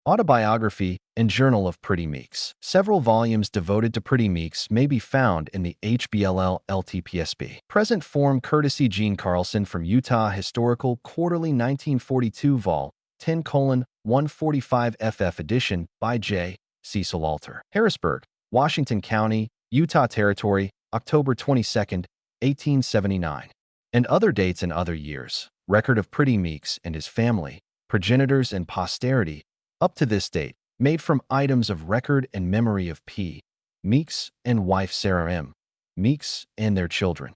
Autobiography and Journal of Priddy Meeks. Several volumes devoted to Priddy Meeks may be found in the HBLL LTPSB. Present form courtesy Gene Carlson from Utah Historical Quarterly 1942 Vol. 10:145 FF edition by J. Cecil Alter. Harrisburg, Washington County, Utah Territory, October 22, 1879. And other dates and other years. Record of Priddy Meeks and his family, progenitors and posterity, up to this date, made from items of record and memory of P. Meeks and wife Sarah M. Meeks and their children.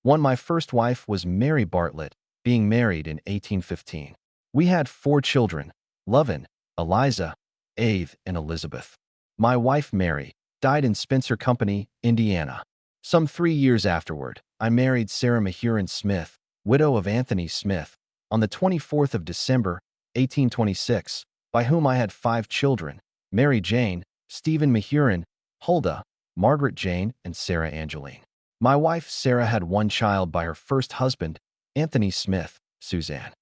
1. My first wife was Mary Bartlett, being married in 1815. We had 4 children, Lovin, Eliza, Ave, and Elizabeth. My wife Mary died in Spencer Company, Indiana. Some 3 years afterward, I married Sarah Mahurin Smith, widow of Anthony Smith, on the 24th of December, 1826, by whom I had 5 children, Mary Jane, Stephen Mahurin, Huldah, Margaret Jane, and Sarah Angeline. My wife Sarah had 1 child by her first husband, Anthony Smith, Suzanne.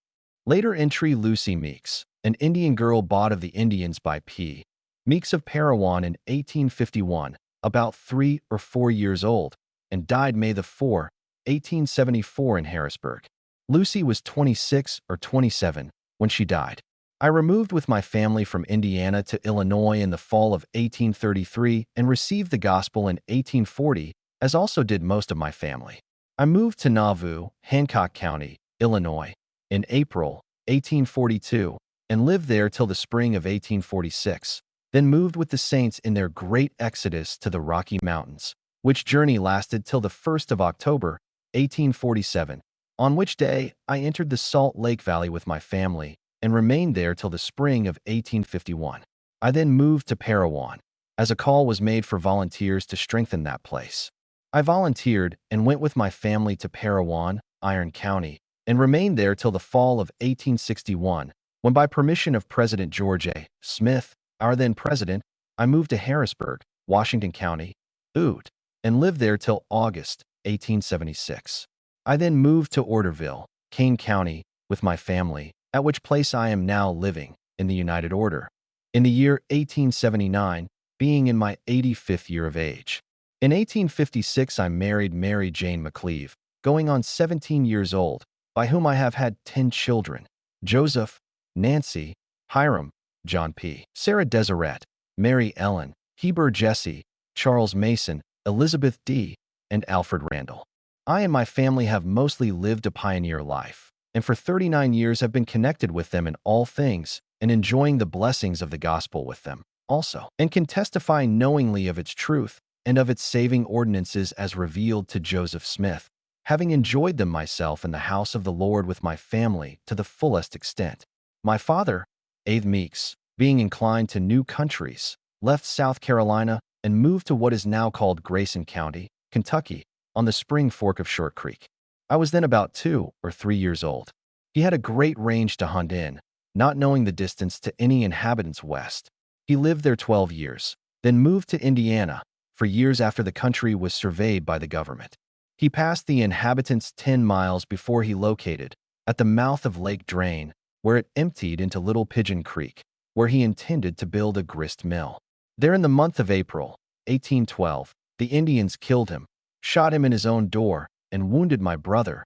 Later entry Lucy Meeks, an Indian girl bought of the Indians by P. Meeks of Parowan in 1851, about 3 or 4 years old, and died May 4, 1874 in Harrisburg. Lucy was 26 or 27 when she died. I removed with my family from Indiana to Illinois in the fall of 1833 and received the gospel in 1840, as also did most of my family. I moved to Nauvoo, Hancock County, Illinois, in April 1842 and lived there till the spring of 1846, then moved with the saints in their great exodus to the Rocky Mountains, which journey lasted till the 1st of October, 1847, on which day I entered the Salt Lake Valley with my family and remained there till the spring of 1851. I then moved to Parowan, as a call was made for volunteers to strengthen that place. I volunteered and went with my family to Parowan, Iron County, and remained there till the fall of 1861, when by permission of President George A. Smith, our then president, I moved to Harrisburg, Washington County, Ute, and lived there till August 1876. I then moved to Orderville, Kane County, with my family, at which place I am now living, in the United Order, in the year 1879, being in my 85th year of age. In 1856 I married Mary Jane McCleve, going on 17 years old, by whom I have had 10 children, Joseph, Nancy, Hiram, John P., Sarah Deseret, Mary Ellen, Heber Jesse, Charles Mason, Elizabeth D., and Alfred Randall. I and my family have mostly lived a pioneer life, and for 39 years have been connected with them in all things and enjoying the blessings of the gospel with them also, and can testify knowingly of its truth and of its saving ordinances as revealed to Joseph Smith, having enjoyed them myself in the house of the Lord with my family to the fullest extent. My father, Ave Meeks, being inclined to new countries, left South Carolina and moved to what is now called Grayson County, Kentucky, on the spring fork of Short Creek. I was then about 2 or 3 years old. He had a great range to hunt in, not knowing the distance to any inhabitants west. He lived there 12 years, then moved to Indiana, for years after the country was surveyed by the government. He passed the inhabitants 10 miles before he located, at the mouth of Lake Drain, where it emptied into Little Pigeon Creek, where he intended to build a grist mill. There in the month of April, 1812, the Indians killed him, shot him in his own door, and wounded my brother,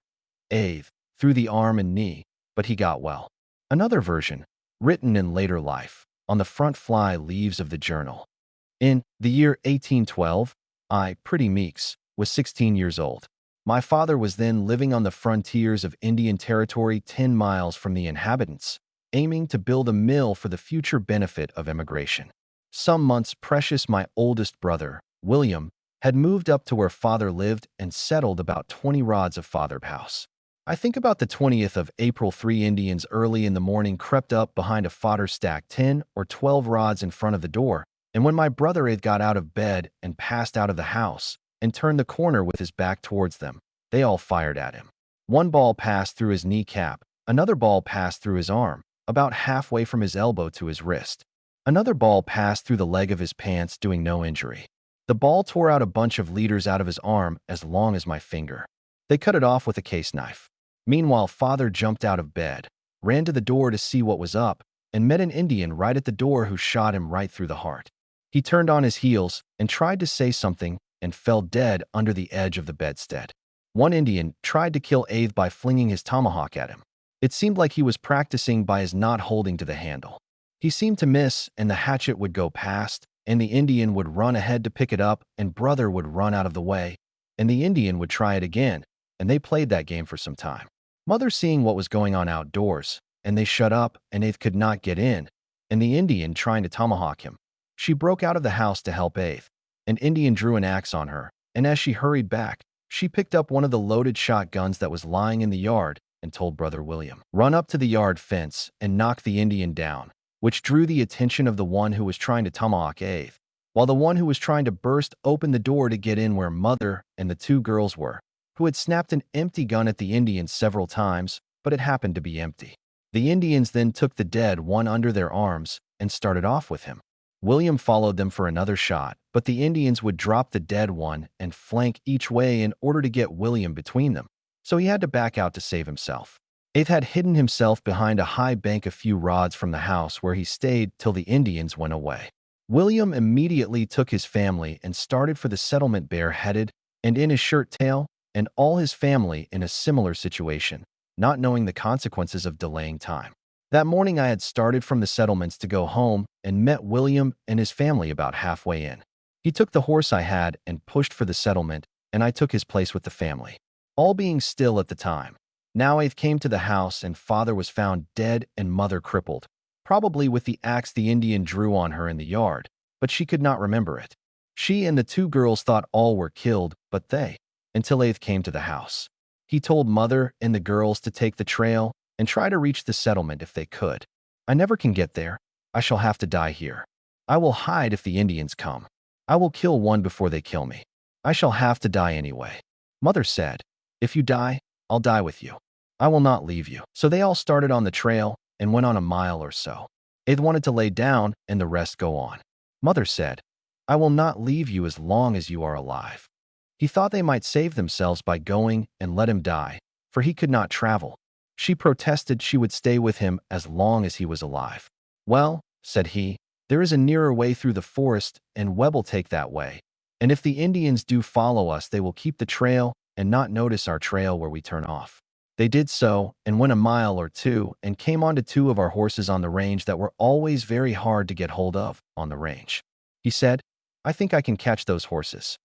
Ave, through the arm and knee, but he got well. Another version, written in later life, on the front fly leaves of the journal. In the year 1812, I, Priddy Meeks, was 16 years old. My father was then living on the frontiers of Indian Territory 10 miles from the inhabitants, aiming to build a mill for the future benefit of emigration. Some months precious my oldest brother, William, had moved up to where father lived and settled about 20 rods of father's house. I think about the 20th of April 3 Indians early in the morning crept up behind a fodder stack 10 or 12 rods in front of the door, and when my brother had got out of bed and passed out of the house and turned the corner with his back towards them, they all fired at him. One ball passed through his kneecap, another ball passed through his arm, about halfway from his elbow to his wrist. Another ball passed through the leg of his pants, doing no injury. The ball tore out a bunch of leaders out of his arm as long as my finger. They cut it off with a case knife. Meanwhile, father jumped out of bed, ran to the door to see what was up, and met an Indian right at the door who shot him right through the heart. He turned on his heels and tried to say something and fell dead under the edge of the bedstead. One Indian tried to kill Abe by flinging his tomahawk at him. It seemed like he was practicing by his not holding to the handle. He seemed to miss, and the hatchet would go past, and the Indian would run ahead to pick it up, and brother would run out of the way, and the Indian would try it again, and they played that game for some time. Mother seeing what was going on outdoors, and they shut up, and Abe could not get in, and the Indian trying to tomahawk him. She broke out of the house to help Abe. An Indian drew an axe on her, and as she hurried back, she picked up one of the loaded shotguns that was lying in the yard and told Brother William, "Run up to the yard fence and knock the Indian down," which drew the attention of the one who was trying to tomahawk Abe, while the one who was trying to burst opened the door to get in where Mother and the two girls were, who had snapped an empty gun at the Indian several times, but it happened to be empty. The Indians then took the dead one under their arms and started off with him. William followed them for another shot, but the Indians would drop the dead one and flank each way in order to get William between them, so he had to back out to save himself. Abe had hidden himself behind a high bank a few rods from the house where he stayed till the Indians went away. William immediately took his family and started for the settlement bareheaded and in his shirt tail, and all his family in a similar situation, not knowing the consequences of delaying time. That morning I had started from the settlements to go home and met William and his family about halfway in. He took the horse I had and pushed for the settlement, and I took his place with the family, all being still at the time. Now Abe came to the house, and father was found dead and mother crippled, probably with the axe the Indian drew on her in the yard, but she could not remember it. She and the two girls thought all were killed, but they, until Abe came to the house. He told mother and the girls to take the trail and try to reach the settlement if they could. "I never can get there. I shall have to die here. I will hide if the Indians come. I will kill one before they kill me. I shall have to die anyway." Mother said, "If you die, I'll die with you. I will not leave you." So they all started on the trail and went on a mile or so. Abe wanted to lay down and the rest go on. Mother said, "I will not leave you as long as you are alive." He thought they might save themselves by going and let him die, for he could not travel. She protested she would stay with him as long as he was alive. "Well," said he, "there is a nearer way through the forest, and Webb'll take that way. And if the Indians do follow us, they will keep the trail and not notice our trail where we turn off." They did so and went a mile or two and came onto two of our horses on the range that were always very hard to get hold of on the range. He said, "I think I can catch those horses."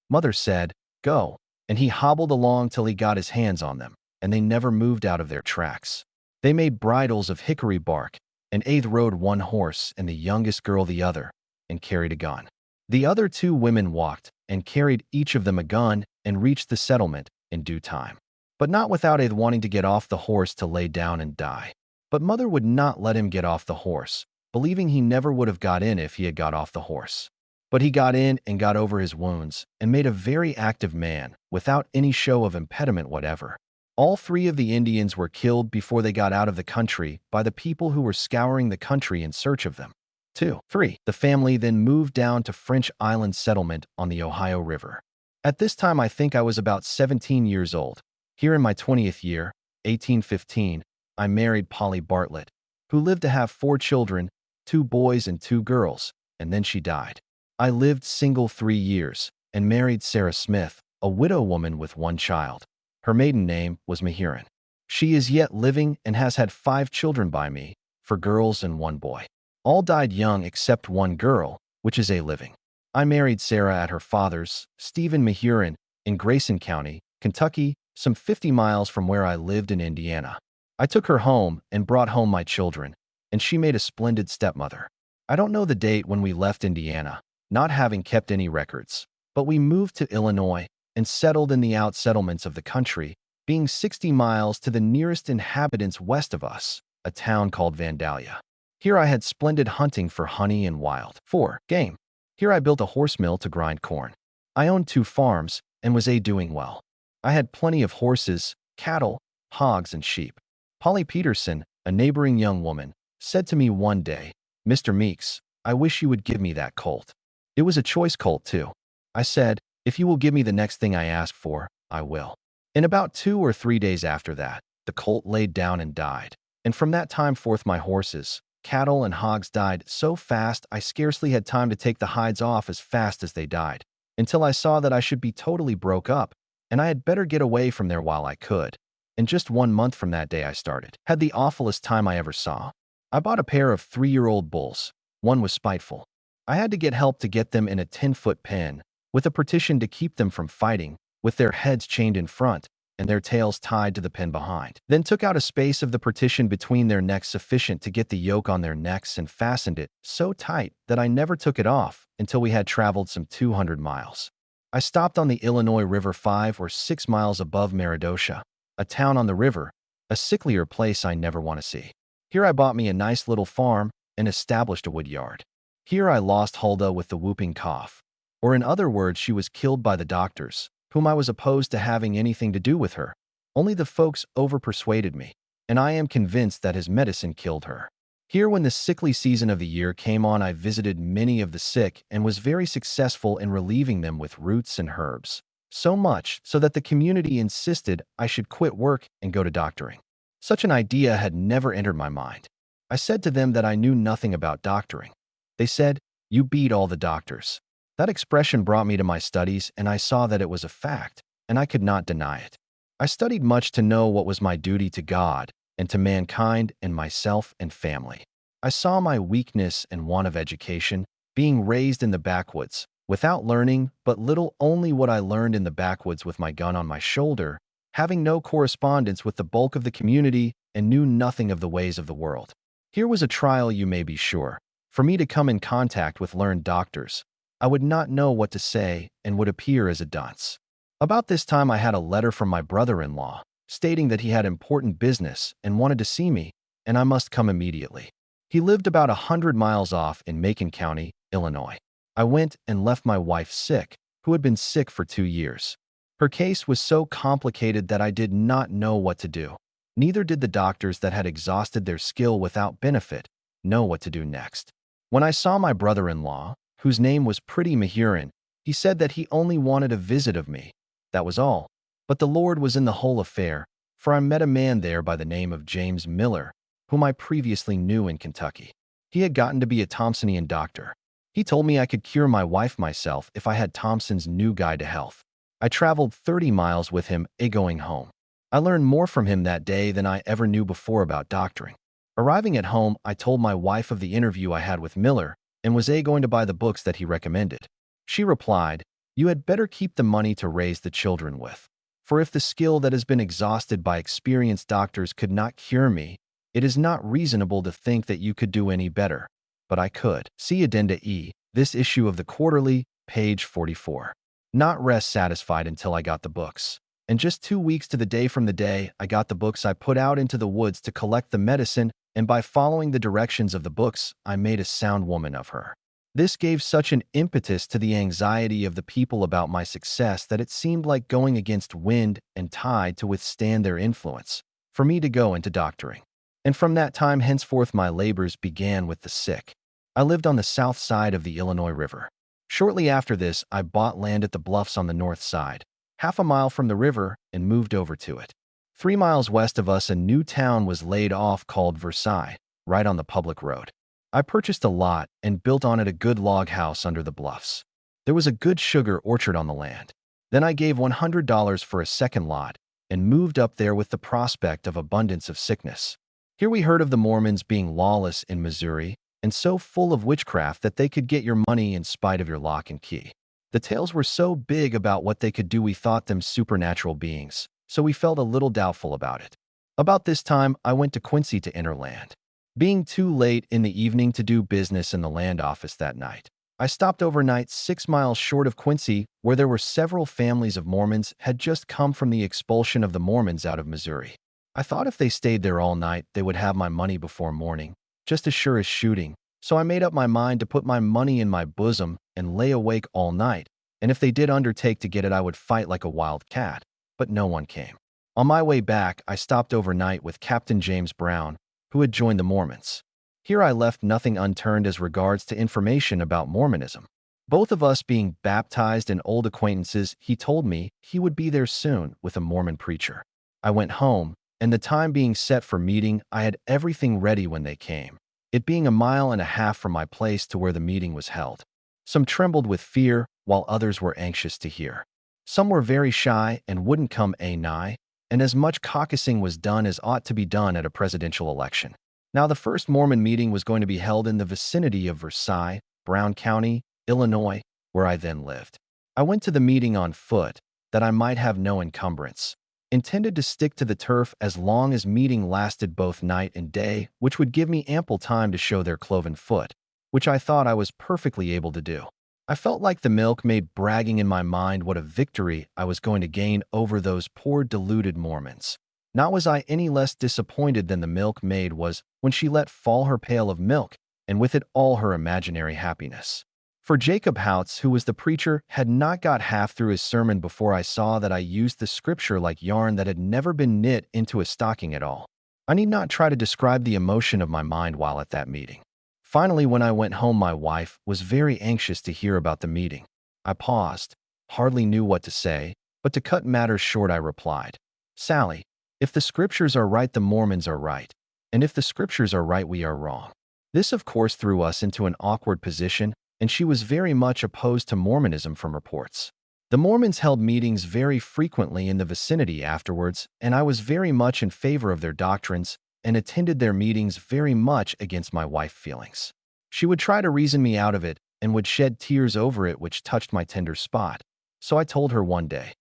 Mother said, "Go," and he hobbled along till he got his hands on them, and they never moved out of their tracks. They made bridles of hickory bark, and Abe rode one horse and the youngest girl the other, and carried a gun. The other two women walked and carried each of them a gun and reached the settlement in due time, but not without Abe wanting to get off the horse to lay down and die. But mother would not let him get off the horse, believing he never would have got in if he had got off the horse. But he got in and got over his wounds and made a very active man without any show of impediment whatever. All three of the Indians were killed before they got out of the country by the people who were scouring the country in search of them. 2. 3. The family then moved down to French Island Settlement on the Ohio River. At this time I think I was about 17 years old. Here in my 20th year, 1815, I married Polly Bartlett, who lived to have 4 children, 2 boys and 2 girls, and then she died. I lived single 3 years and married Sarah Smith, a widow woman with 1 child. Her maiden name was Mahiran. She is yet living and has had 5 children by me, 4 girls and 1 boy. All died young except 1 girl, which is a living. I married Sarah at her father's, Stephen Mahiran, in Grayson County, Kentucky, some 50 miles from where I lived in Indiana. I took her home and brought home my children, and she made a splendid stepmother. I don't know the date when we left Indiana, not having kept any records, but we moved to Illinois and settled in the out settlements of the country, being 60 miles to the nearest inhabitants west of us, a town called Vandalia. Here I had splendid hunting for honey and wild 4 game. Here I built a horse mill to grind corn. I owned 2 farms and was doing well. I had plenty of horses, cattle, hogs, and sheep. Polly Peterson, a neighboring young woman, said to me one day, "Mr. Meeks, I wish you would give me that colt." It was a choice colt, too. I said, "If you will give me the next thing I ask for, I will." In about 2 or 3 days after that, the colt laid down and died, and from that time forth my horses, Cattle and hogs died so fast I scarcely had time to take the hides off as fast as they died, until I saw that I should be totally broke up, and I had better get away from there while I could. In just 1 month from that day I started. Had the awfulest time I ever saw. I bought a pair of 3-year-old bulls. One was spiteful. I had to get help to get them in a 10-foot pen, with a partition to keep them from fighting, with their heads chained in front and their tails tied to the pen behind. Then took out a space of the partition between their necks sufficient to get the yoke on their necks and fastened it so tight that I never took it off until we had traveled some 200 miles. I stopped on the Illinois River 5 or 6 miles above Meridosha, a town on the river, a sicklier place I never want to see. Here I bought me a nice little farm and established a wood yard. Here I lost Huldah with the whooping cough, or in other words, she was killed by the doctors, whom I was opposed to having anything to do with her. Only the folks over-persuaded me, and I am convinced that his medicine killed her. Here, when the sickly season of the year came on, I visited many of the sick and was very successful in relieving them with roots and herbs. So much so that the community insisted I should quit work and go to doctoring. Such an idea had never entered my mind. I said to them that I knew nothing about doctoring. They said, "You beat all the doctors." That expression brought me to my studies, and I saw that it was a fact, and I could not deny it. I studied much to know what was my duty to God and to mankind and myself and family. I saw my weakness and want of education, being raised in the backwoods, without learning but little, only what I learned in the backwoods with my gun on my shoulder, having no correspondence with the bulk of the community and knew nothing of the ways of the world. Here was a trial, you may be sure, for me to come in contact with learned doctors. I would not know what to say and would appear as a dunce. About this time I had a letter from my brother-in-law, stating that he had important business and wanted to see me, and I must come immediately. He lived about 100 miles off in Macon County, Illinois. I went and left my wife sick, who had been sick for 2 years. Her case was so complicated that I did not know what to do. Neither did the doctors that had exhausted their skill without benefit know what to do next. When I saw my brother-in-law, whose name was Priddy, he said that he only wanted a visit of me. That was all. But the Lord was in the whole affair, for I met a man there by the name of James Miller, whom I previously knew in Kentucky. He had gotten to be a Thompsonian doctor. He told me I could cure my wife myself if I had Thompson's new guide to health. I traveled 30 miles with him, going home. I learned more from him that day than I ever knew before about doctoring. Arriving at home, I told my wife of the interview I had with Miller, and was going to buy the books that he recommended. She replied, "You had better keep the money to raise the children with. For if the skill that has been exhausted by experienced doctors could not cure me, it is not reasonable to think that you could do any better." But I could. See Addenda E, this issue of the Quarterly, page 44. Not rest satisfied until I got the books. And just 2 weeks to the day from the day I got the books, I put out into the woods to collect the medicine, and by following the directions of the books, I made a sound woman of her. This gave such an impetus to the anxiety of the people about my success that it seemed like going against wind and tide to withstand their influence, for me to go into doctoring. And from that time henceforth my labors began with the sick. I lived on the south side of the Illinois River. Shortly after this, I bought land at the bluffs on the north side, half a mile from the river, and moved over to it. 3 miles west of us, a new town was laid off called Versailles, right on the public road. I purchased a lot and built on it a good log house under the bluffs. There was a good sugar orchard on the land. Then I gave $100 for a second lot and moved up there with the prospect of abundance of sickness. Here we heard of the Mormons being lawless in Missouri and so full of witchcraft that they could get your money in spite of your lock and key. The tales were so big about what they could do we thought them supernatural beings, so we felt a little doubtful about it. About this time, I went to Quincy to enter land. Being too late in the evening to do business in the land office that night, I stopped overnight 6 miles short of Quincy, where there were several families of Mormons had just come from the expulsion of the Mormons out of Missouri. I thought if they stayed there all night, they would have my money before morning, just as sure as shooting, so I made up my mind to put my money in my bosom and lay awake all night, and if they did undertake to get it, I would fight like a wild cat. But no one came. On my way back, I stopped overnight with Captain James Brown, who had joined the Mormons. Here I left nothing unturned as regards to information about Mormonism. Both of us being baptized and old acquaintances, he told me he would be there soon with a Mormon preacher. I went home, and the time being set for meeting, I had everything ready when they came. it being a mile and a half from my place to where the meeting was held. Some trembled with fear, while others were anxious to hear. Some were very shy and wouldn't come nigh, and as much caucusing was done as ought to be done at a presidential election. Now, the first Mormon meeting was going to be held in the vicinity of Versailles, Brown County, Illinois, where I then lived. I went to the meeting on foot, that I might have no encumbrance. Intended to stick to the turf as long as meeting lasted both night and day, which would give me ample time to show their cloven foot, which I thought I was perfectly able to do. I felt like the milkmaid bragging in my mind what a victory I was going to gain over those poor deluded Mormons. Not was I any less disappointed than the milkmaid was when she let fall her pail of milk, and with it all her imaginary happiness. For Jacob Houtz, who was the preacher, had not got half through his sermon before I saw that I used the scripture like yarn that had never been knit into a stocking at all. I need not try to describe the emotion of my mind while at that meeting. Finally, when I went home, my wife was very anxious to hear about the meeting. I paused, hardly knew what to say, but to cut matters short I replied, "Sally, if the scriptures are right, the Mormons are right, and if the scriptures are right, we are wrong." This, of course, threw us into an awkward position, and she was very much opposed to Mormonism from reports. The Mormons held meetings very frequently in the vicinity afterwards, and I was very much in favor of their doctrines and attended their meetings very much against my wife's feelings. She would try to reason me out of it and would shed tears over it, which touched my tender spot. So I told her one day,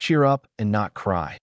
"Cheer up and not cry."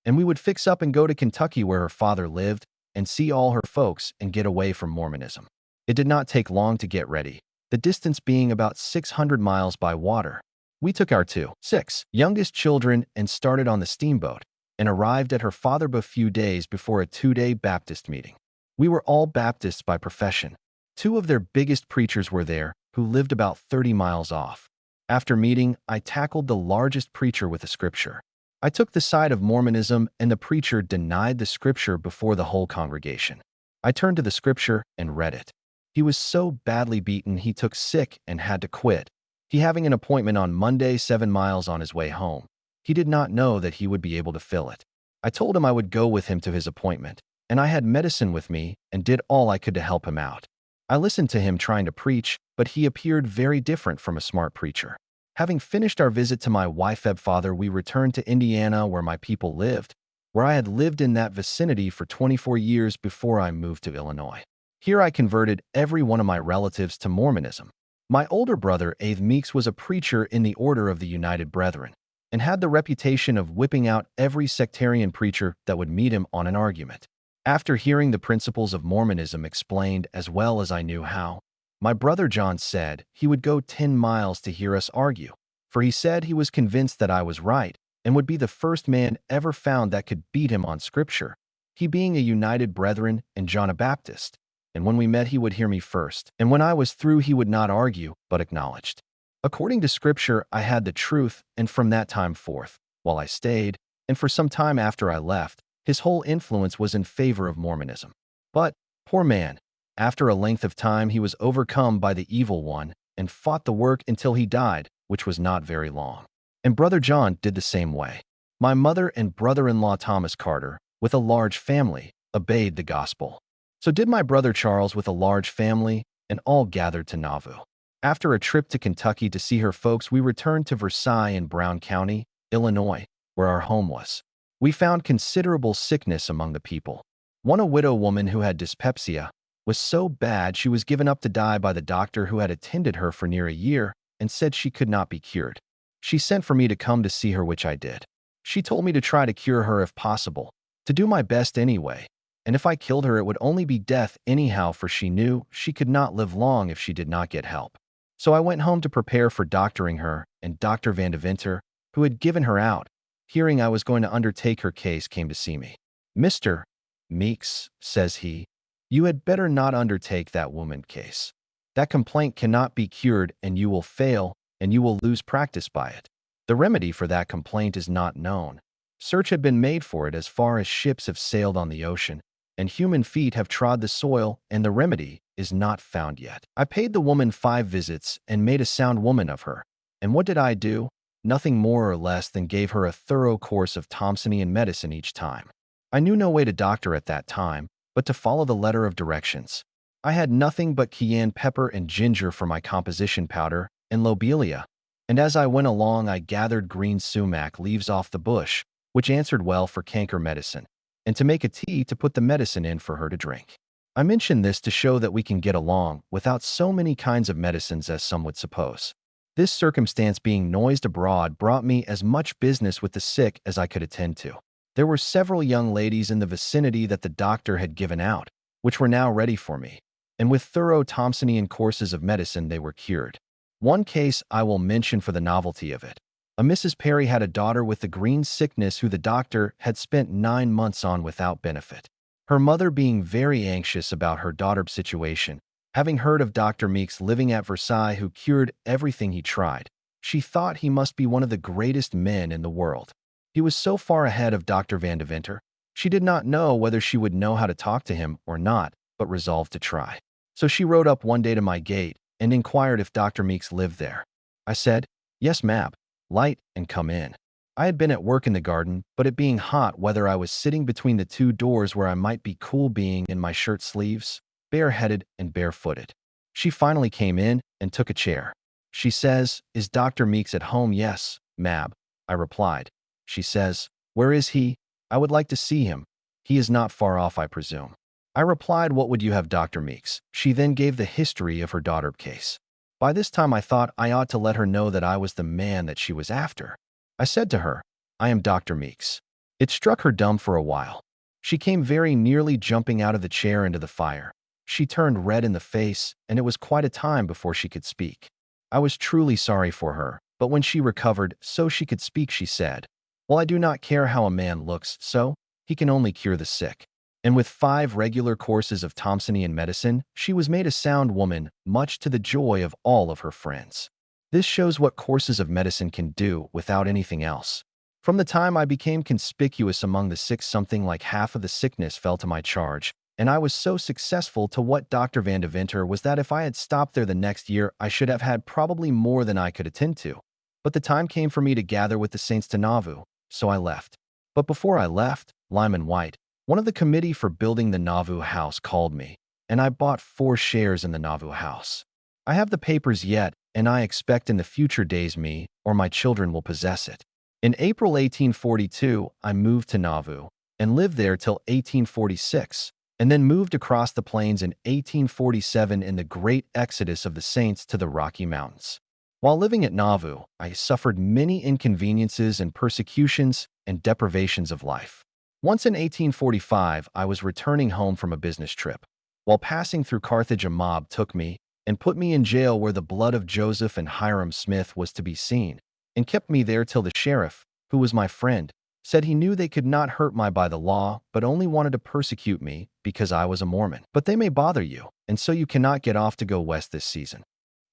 And we would fix up and go to Kentucky where her father lived and see all her folks and get away from Mormonism. It did not take long to get ready, the distance being about 600 miles by water. We took our 6 youngest children and started on the steamboat, and arrived at her father a few days before a 2-day Baptist meeting. We were all Baptists by profession. 2 of their biggest preachers were there, who lived about 30 miles off. After meeting, I tackled the largest preacher with a scripture. I took the side of Mormonism, and the preacher denied the scripture before the whole congregation. I turned to the scripture and read it. He was so badly beaten he took sick and had to quit. He having an appointment on Monday 7 miles on his way home. He did not know that he would be able to fill it. I told him I would go with him to his appointment, and I had medicine with me and did all I could to help him out. I listened to him trying to preach, but he appeared very different from a smart preacher. Having finished our visit to my wife's father, we returned to Indiana where my people lived, where I had lived in that vicinity for 24 years before I moved to Illinois. Here I converted every one of my relatives to Mormonism. My older brother, Meeks, was a preacher in the Order of the United Brethren, and had the reputation of whipping out every sectarian preacher that would meet him on an argument. After hearing the principles of Mormonism explained as well as I knew how, my brother John said he would go 10 miles to hear us argue, for he said he was convinced that I was right and would be the first man ever found that could beat him on Scripture, he being a United Brethren and John a Baptist, and when we met he would hear me first, and when I was through he would not argue, but acknowledged. According to Scripture, I had the truth, and from that time forth, while I stayed, and for some time after I left, his whole influence was in favor of Mormonism. But, poor man, after a length of time he was overcome by the evil one, and fought the work until he died, which was not very long. And Brother John did the same way. My mother and brother-in-law Thomas Carter, with a large family, obeyed the gospel. So did my brother Charles with a large family, and all gathered to Nauvoo. After a trip to Kentucky to see her folks, we returned to Versailles in Brown County, Illinois, where our home was. We found considerable sickness among the people. One, a widow woman who had dyspepsia, was so bad she was given up to die by the doctor who had attended her for near a year and said she could not be cured. She sent for me to come to see her, which I did. She told me to try to cure her if possible, to do my best anyway, and if I killed her it would only be death anyhow, for she knew she could not live long if she did not get help. So I went home to prepare for doctoring her, and Dr. Van Deventer, who had given her out, hearing I was going to undertake her case, came to see me. "Mr. Meeks," says he, "you had better not undertake that woman case. That complaint cannot be cured, and you will fail, and you will lose practice by it. The remedy for that complaint is not known. Search had been made for it as far as ships have sailed on the ocean, and human feet have trod the soil, and the remedy is not found yet." I paid the woman 5 visits and made a sound woman of her. And what did I do? Nothing more or less than gave her a thorough course of Thompsonian medicine each time. I knew no way to doctor at that time, but to follow the letter of directions. I had nothing but cayenne pepper and ginger for my composition powder and lobelia, and as I went along I gathered green sumac leaves off the bush, which answered well for canker medicine, and to make a tea to put the medicine in for her to drink. I mention this to show that we can get along without so many kinds of medicines as some would suppose. This circumstance being noised abroad brought me as much business with the sick as I could attend to. There were several young ladies in the vicinity that the doctor had given out, which were now ready for me, and with thorough Thomsonian courses of medicine they were cured. One case I will mention for the novelty of it. A Mrs. Perry had a daughter with the green sickness who the doctor had spent 9 months on without benefit. Her mother being very anxious about her daughter's situation, having heard of Dr. Meeks living at Versailles who cured everything he tried, she thought he must be one of the greatest men in the world. He was so far ahead of Dr. Van Deventer, she did not know whether she would know how to talk to him or not, but resolved to try. So she rode up one day to my gate and inquired if Dr. Meeks lived there. I said, "Yes, ma'am. Light and come in." I had been at work in the garden, but it being hot weather I was sitting between the 2 doors where I might be cool being in my shirt sleeves, bareheaded and barefooted. She finally came in and took a chair. She says, "Is Dr. Meeks at home?" "Yes, ma'am," I replied. She says, "Where is he? I would like to see him. He is not far off, I presume." I replied, "What would you have, Dr. Meeks?" She then gave the history of her daughter's case. By this time I thought I ought to let her know that I was the man that she was after. I said to her, "I am Dr. Meeks." It struck her dumb for a while. She came very nearly jumping out of the chair into the fire. She turned red in the face, and it was quite a time before she could speak. I was truly sorry for her, but when she recovered so she could speak, she said, "Well, I do not care how a man looks, so he can only cure the sick." And with 5 regular courses of Thomsonian medicine, she was made a sound woman, much to the joy of all of her friends. This shows what courses of medicine can do without anything else. From the time I became conspicuous among the sick, something like half of the sickness fell to my charge, and I was so successful to what Dr. Van Deventer was that if I had stopped there the next year, I should have had probably more than I could attend to. But the time came for me to gather with the saints to Nauvoo, so I left. But before I left, Lyman White, one of the committee for building the Nauvoo house, called me, and I bought 4 shares in the Nauvoo house. I have the papers yet, and I expect in the future days me or my children will possess it. In April 1842, I moved to Nauvoo and lived there till 1846, and then moved across the plains in 1847 in the great exodus of the saints to the Rocky Mountains. While living at Nauvoo, I suffered many inconveniences and persecutions and deprivations of life. Once in 1845, I was returning home from a business trip. While passing through Carthage, a mob took me and put me in jail where the blood of Joseph and Hiram Smith was to be seen, and kept me there till the sheriff, who was my friend, said he knew they could not hurt me by the law, but only wanted to persecute me because I was a Mormon. "But they may bother you, and so you cannot get off to go west this season."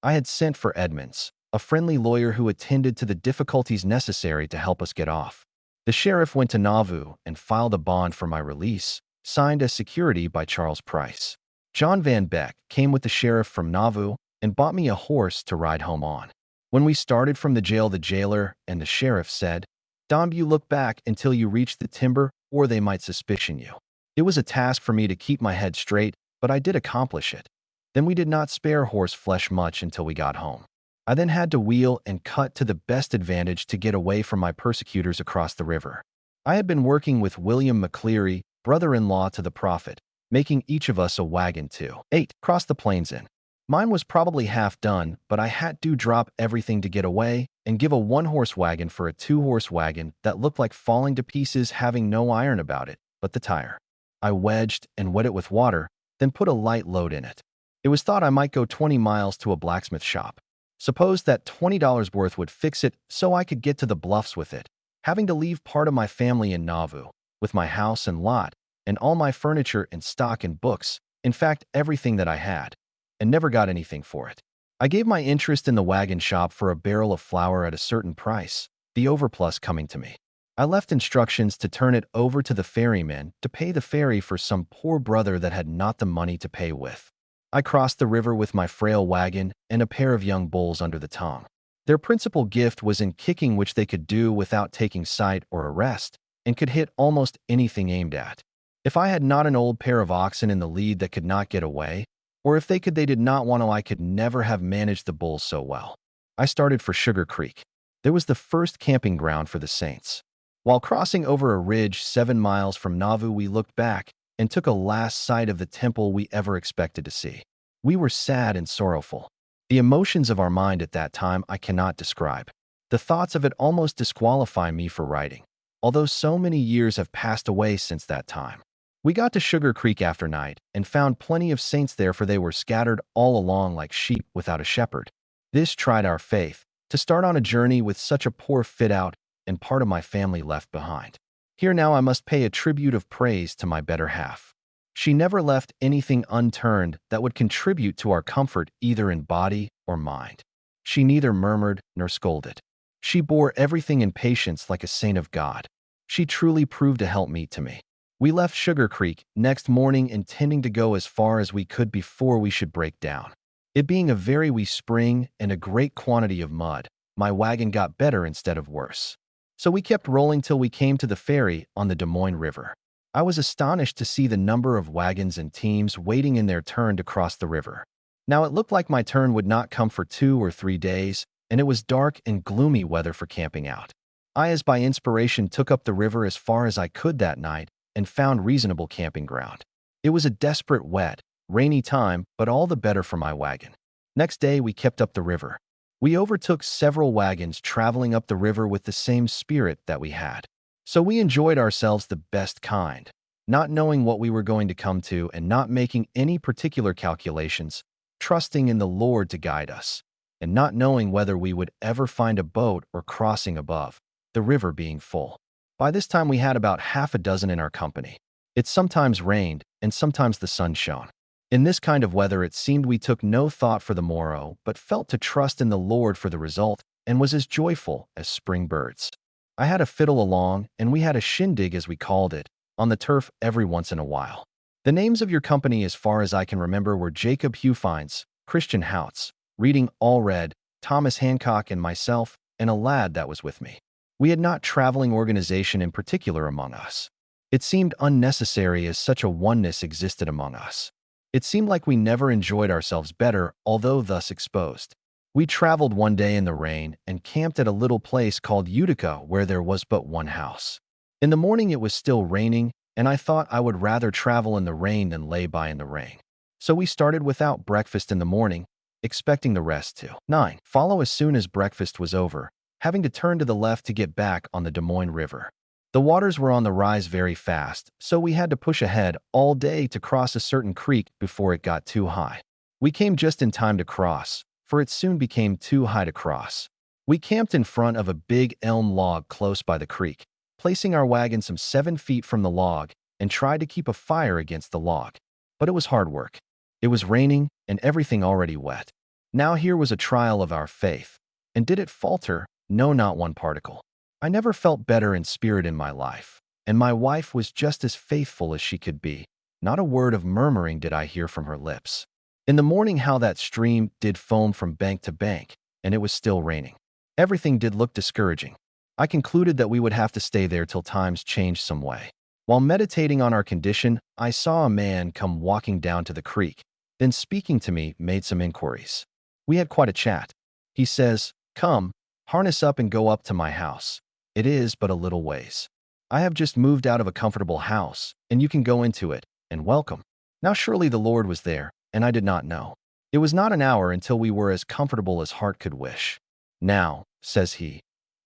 I had sent for Edmonds, a friendly lawyer who attended to the difficulties necessary to help us get off. The sheriff went to Nauvoo and filed a bond for my release, signed as security by Charles Price. John Van Beck came with the sheriff from Nauvoo and bought me a horse to ride home on. When we started from the jail, the jailer and the sheriff said, "Don't you look back until you reach the timber, or they might suspicion you." It was a task for me to keep my head straight, but I did accomplish it. Then we did not spare horse flesh much until we got home. I then had to wheel and cut to the best advantage to get away from my persecutors across the river. I had been working with William McCleary, brother-in-law to the prophet, making each of us a wagon to 8 cross the plains in. Mine was probably half done, but I had to drop everything to get away and give a 1-horse wagon for a 2-horse wagon that looked like falling to pieces, having no iron about it but the tire. I wedged and wet it with water, then put a light load in it. It was thought I might go 20 miles to a blacksmith shop. Supposed that $20 worth would fix it so I could get to the bluffs with it, having to leave part of my family in Nauvoo, with my house and lot, and all my furniture and stock and books, in fact everything that I had, and never got anything for it. I gave my interest in the wagon shop for a barrel of flour at a certain price, the overplus coming to me. I left instructions to turn it over to the ferryman to pay the ferry for some poor brother that had not the money to pay with. I crossed the river with my frail wagon and a pair of young bulls under the tongue. Their principal gift was in kicking, which they could do without taking sight or arrest, and could hit almost anything aimed at. If I had not an old pair of oxen in the lead that could not get away, Or if they could, they did not want to. I could never have managed the bulls so well. I started for Sugar Creek. There was the first camping ground for the Saints. While crossing over a ridge 7 miles from Nauvoo, we looked back and took a last sight of the temple we ever expected to see. We were sad and sorrowful. The emotions of our mind at that time I cannot describe. The thoughts of it almost disqualify me for writing, although so many years have passed away since that time. We got to Sugar Creek after night and found plenty of saints there, for they were scattered all along like sheep without a shepherd. This tried our faith, to start on a journey with such a poor fit-out and part of my family left behind. Here now I must pay a tribute of praise to my better half. She never left anything unturned that would contribute to our comfort either in body or mind. She neither murmured nor scolded. She bore everything in patience like a saint of God. She truly proved a helpmeet to me. We left Sugar Creek next morning, intending to go as far as we could before we should break down. It being a very wee spring and a great quantity of mud, my wagon got better instead of worse. So we kept rolling till we came to the ferry on the Des Moines River. I was astonished to see the number of wagons and teams waiting in their turn to cross the river. Now it looked like my turn would not come for 2 or 3 days, and it was dark and gloomy weather for camping out. I, as by inspiration, took up the river as far as I could that night and found reasonable camping ground. It was a desperate wet, rainy time, but all the better for my wagon. Next day we kept up the river. We overtook several wagons traveling up the river with the same spirit that we had. So we enjoyed ourselves the best kind, not knowing what we were going to come to and not making any particular calculations, trusting in the Lord to guide us, and not knowing whether we would ever find a boat or crossing above, the river being full. By this time we had about half a dozen in our company. It sometimes rained, and sometimes the sun shone. In this kind of weather it seemed we took no thought for the morrow, but felt to trust in the Lord for the result, and was as joyful as spring birds. I had a fiddle along, and we had a shindig, as we called it, on the turf every once in a while. The names of your company, as far as I can remember, were Jacob Hufines, Christian Houts, Reading Allred, Thomas Hancock, and myself, and a lad that was with me. We had not traveling organization in particular among us. It seemed unnecessary, as such a oneness existed among us. It seemed like we never enjoyed ourselves better, although thus exposed. We traveled one day in the rain and camped at a little place called Utica, where there was but one house. In the morning it was still raining, and I thought I would rather travel in the rain than lay by in the rain. So we started without breakfast in the morning, expecting the rest to follow as soon as breakfast was over, having to turn to the left to get back on the Des Moines River. The waters were on the rise very fast, so we had to push ahead all day to cross a certain creek before it got too high. We came just in time to cross, for it soon became too high to cross. We camped in front of a big elm log close by the creek, placing our wagon some 7 feet from the log, and tried to keep a fire against the log. But it was hard work. It was raining, and everything already wet. Now here was a trial of our faith. And did it falter? No, not one particle. I never felt better in spirit in my life, and my wife was just as faithful as she could be. Not a word of murmuring did I hear from her lips. In the morning how that stream did foam from bank to bank, and it was still raining. Everything did look discouraging. I concluded that we would have to stay there till times changed some way. While meditating on our condition, I saw a man come walking down to the creek, then speaking to me made some inquiries. We had quite a chat. He says, "Come, harness up and go up to my house. It is but a little ways. I have just moved out of a comfortable house, and you can go into it, and welcome." Now surely the Lord was there, and I did not know. It was not an hour until we were as comfortable as heart could wish. "Now," says he,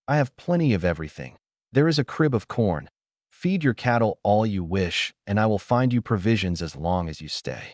"I have plenty of everything. There is a crib of corn. Feed your cattle all you wish, and I will find you provisions as long as you stay."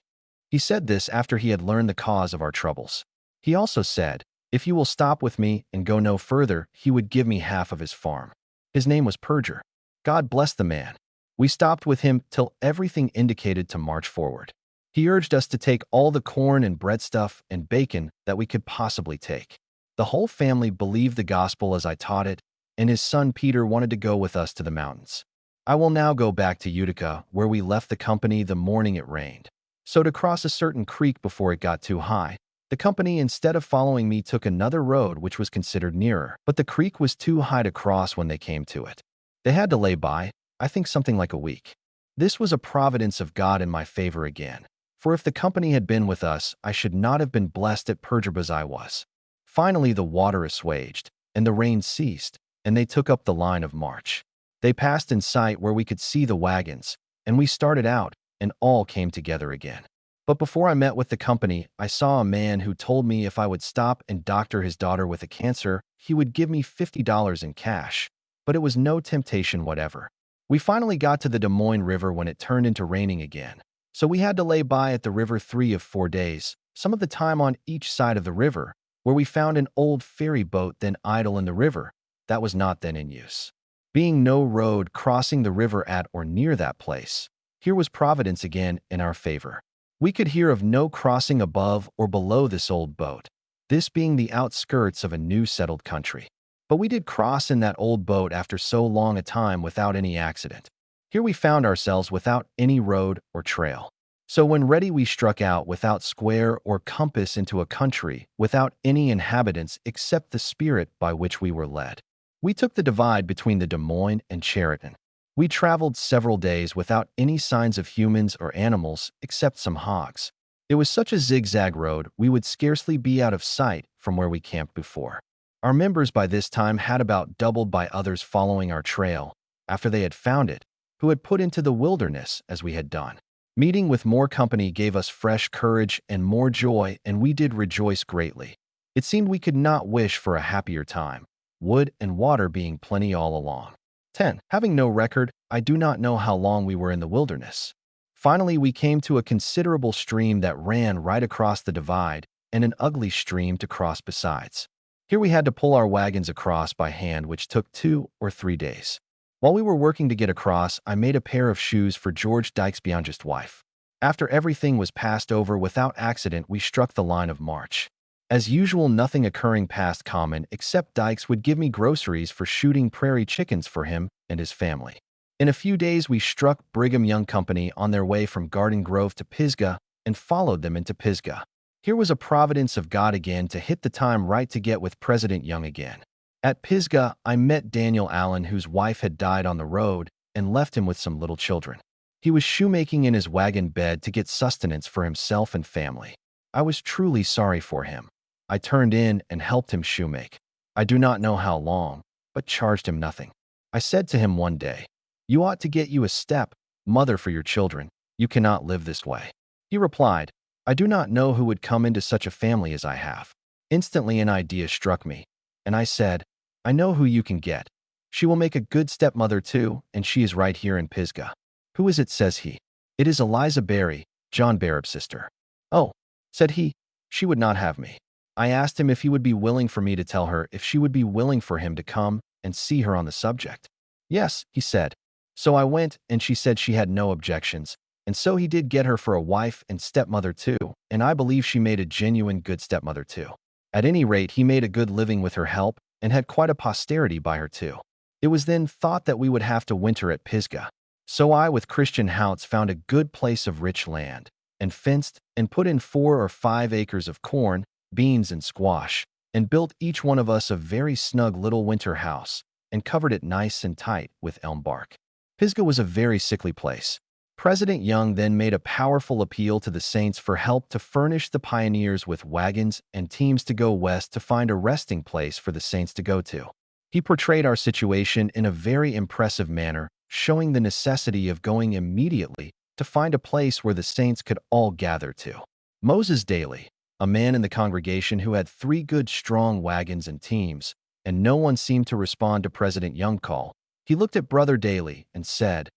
He said this after he had learned the cause of our troubles. He also said, if you will stop with me and go no further, he would give me half of his farm. His name was Perger. God bless the man. We stopped with him till everything indicated to march forward. He urged us to take all the corn and breadstuff and bacon that we could possibly take. The whole family believed the gospel as I taught it, and his son Peter wanted to go with us to the mountains. I will now go back to Utica, where we left the company the morning it rained. So to cross a certain creek before it got too high, the company, instead of following me, took another road which was considered nearer, but the creek was too high to cross when they came to it. They had to lay by, I think, something like a week. This was a providence of God in my favor again, For if the company had been with us, I should not have been blessed at Perjab as I was. Finally the water assuaged, and the rain ceased, and they took up the line of march. They passed in sight where we could see the wagons, and we started out, and all came together again. But before I met with the company, I saw a man who told me if I would stop and doctor his daughter with a cancer, he would give me $50 in cash. But it was no temptation whatever. We finally got to the Des Moines River when it turned into raining again. So we had to lay by at the river 3 of 4 days, some of the time on each side of the river, where we found an old ferry boat then idle in the river, that was not then in use. Being no road crossing the river at or near that place, here was Providence again in our favor. We could hear of no crossing above or below this old boat, this being the outskirts of a new settled country. But we did cross in that old boat after so long a time without any accident. Here we found ourselves without any road or trail. So when ready we struck out without square or compass into a country, without any inhabitants except the spirit by which we were led. We took the divide between the Des Moines and Chariton. We traveled several days without any signs of humans or animals except some hogs. It was such a zigzag road we would scarcely be out of sight from where we camped before. Our members by this time had about doubled by others following our trail, after they had found it, who had put into the wilderness as we had done. Meeting with more company gave us fresh courage and more joy, and we did rejoice greatly. It seemed we could not wish for a happier time, wood and water being plenty all along. 10. Having no record, I do not know how long we were in the wilderness. Finally, we came to a considerable stream that ran right across the divide, and an ugly stream to cross besides. Here we had to pull our wagons across by hand, which took 2 or 3 days. While we were working to get across, I made a pair of shoes for George Dykes' youngest wife. After everything was passed over without accident, we struck the line of march. As usual, nothing occurring past common, except Dykes would give me groceries for shooting prairie chickens for him and his family. In a few days, we struck Brigham Young Company on their way from Garden Grove to Pisgah and followed them into Pisgah. Here was a providence of God again to hit the time right to get with President Young again. At Pisgah, I met Daniel Allen, whose wife had died on the road, and left him with some little children. He was shoemaking in his wagon bed to get sustenance for himself and family. I was truly sorry for him. I turned in and helped him shoemake. I do not know how long, but charged him nothing. I said to him one day, "You ought to get you a step, mother, for your children. You cannot live this way." He replied, "I do not know who would come into such a family as I have." Instantly an idea struck me, and I said, "I know who you can get. She will make a good stepmother too, and she is right here in Pisgah." "Who is it?" says he. "It is Eliza Barry, John Barab's sister." "Oh," said he, "she would not have me." I asked him if he would be willing for me to tell her if she would be willing for him to come and see her on the subject. "Yes," he said. So I went, and she said she had no objections, and so he did get her for a wife and stepmother too, and I believe she made a genuine good stepmother too. At any rate, he made a good living with her help, and had quite a posterity by her too. It was then thought that we would have to winter at Pisgah. So I, with Christian Houts, found a good place of rich land, and fenced, and put in 4 or 5 acres of corn, beans, and squash, and built each one of us a very snug little winter house, and covered it nice and tight with elm bark. Pisgah was a very sickly place. President Young then made a powerful appeal to the saints for help to furnish the pioneers with wagons and teams to go west to find a resting place for the saints to go to. He portrayed our situation in a very impressive manner, showing the necessity of going immediately to find a place where the saints could all gather to. Moses Daly, a man in the congregation who had 3 good strong wagons and teams, and no one seemed to respond to President Young's call, he looked at Brother Daly and said,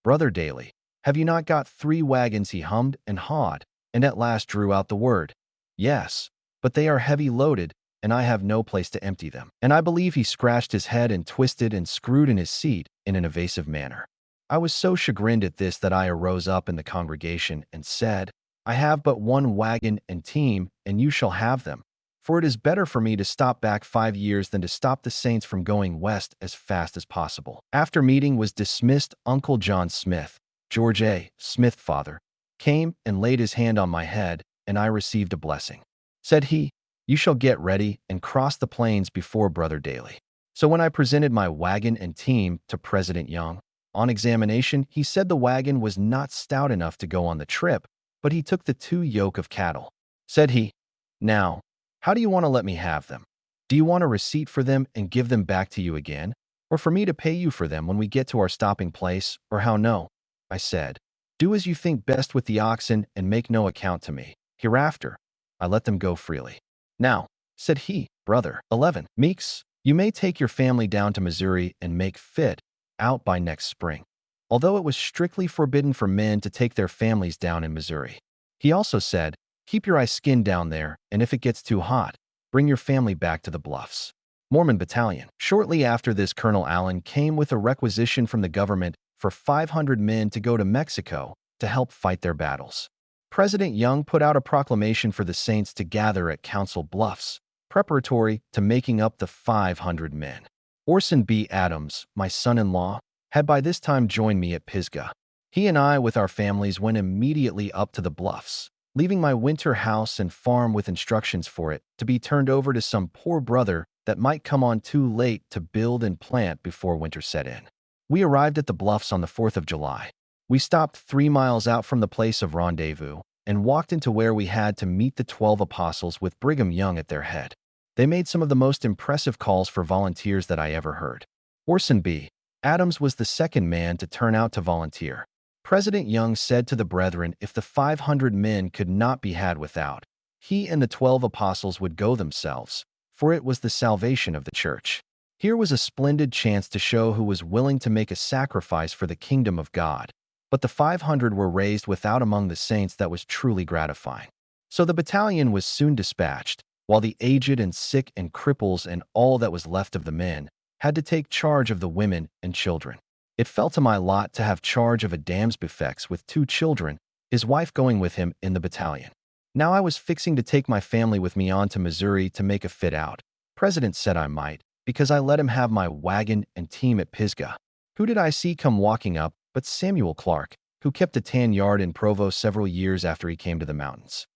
"Brother Daly, have you not got 3 wagons?" He hummed and hawed, and at last drew out the word, "Yes, but they are heavy loaded, and I have no place to empty them." And I believe he scratched his head and twisted and screwed in his seat in an evasive manner. I was so chagrined at this that I arose up in the congregation and said, "I have but 1 wagon and team, and you shall have them. For it is better for me to stop back 5 years than to stop the saints from going west as fast as possible." After meeting was dismissed, Uncle John Smith, George A. Smith father, came and laid his hand on my head, and I received a blessing. Said he, "You shall get ready and cross the plains before Brother Daly." So when I presented my wagon and team to President Young, on examination, he said the wagon was not stout enough to go on the trip, but he took the 2 yoke of cattle. Said he, "Now, how do you want to let me have them? Do you want a receipt for them and give them back to you again? Or for me to pay you for them when we get to our stopping place, or how no?" I said, "Do as you think best with the oxen and make no account to me. Hereafter, I let them go freely." "Now," said he, "Brother 11, Meeks, you may take your family down to Missouri and make fit out by next spring." Although it was strictly forbidden for men to take their families down in Missouri. He also said, "Keep your eyes skinned down there, and if it gets too hot, bring your family back to the Bluffs." Mormon Battalion. Shortly after this, Colonel Allen came with a requisition from the government for 500 men to go to Mexico to help fight their battles. President Young put out a proclamation for the saints to gather at Council Bluffs, preparatory to making up the 500 men. Orson B. Adams, my son-in-law, had by this time joined me at Pisgah. He and I, with our families, went immediately up to the Bluffs, leaving my winter house and farm with instructions for it to be turned over to some poor brother that might come on too late to build and plant before winter set in. We arrived at the Bluffs on the 4th of July. We stopped 3 miles out from the place of rendezvous and walked into where we had to meet the 12 apostles with Brigham Young at their head. They made some of the most impressive calls for volunteers that I ever heard. Orson B. Adams was the second man to turn out to volunteer. President Young said to the brethren if the 500 men could not be had without, he and the 12 apostles would go themselves, for it was the salvation of the church. Here was a splendid chance to show who was willing to make a sacrifice for the kingdom of God. But the 500 were raised without among the saints that was truly gratifying. So the battalion was soon dispatched, while the aged and sick and cripples and all that was left of the men had to take charge of the women and children. It fell to my lot to have charge of a dam's buffets with 2 children, his wife going with him in the battalion. Now I was fixing to take my family with me on to Missouri to make a fit out. President said I might, because I let him have my wagon and team at Pisgah. Who did I see come walking up but Samuel Clark, who kept a tan yard in Provo several years after he came to the mountains.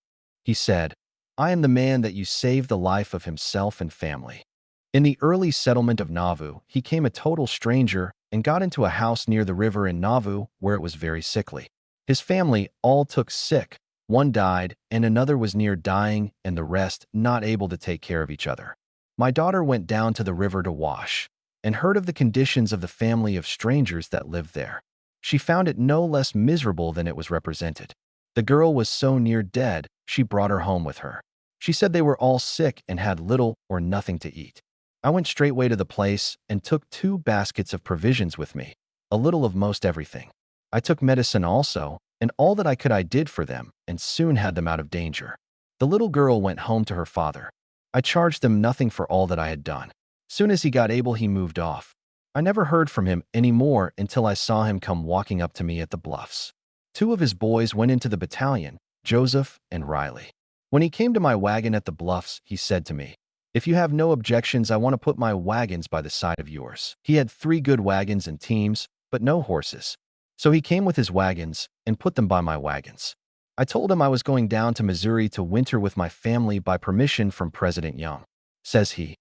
He said, "I am the man that you saved the life of himself and family." In the early settlement of Nauvoo, he came a total stranger and got into a house near the river in Nauvoo where it was very sickly. His family all took sick. One died, and another was near dying, and the rest not able to take care of each other. My daughter went down to the river to wash, and heard of the conditions of the family of strangers that lived there. She found it no less miserable than it was represented. The girl was so near dead, she brought her home with her. She said they were all sick and had little or nothing to eat. I went straightway to the place and took 2 baskets of provisions with me, a little of most everything. I took medicine also, and all that I could I did for them, and soon had them out of danger. The little girl went home to her father. I charged them nothing for all that I had done. Soon as he got able, he moved off. I never heard from him any more until I saw him come walking up to me at the Bluffs. 2 of his boys went into the battalion, Joseph and Riley. When he came to my wagon at the Bluffs, he said to me, "If you have no objections, I want to put my wagons by the side of yours." He had 3 good wagons and teams, but no horses. So he came with his wagons and put them by my wagons. I told him I was going down to Missouri to winter with my family by permission from President Young. Says he,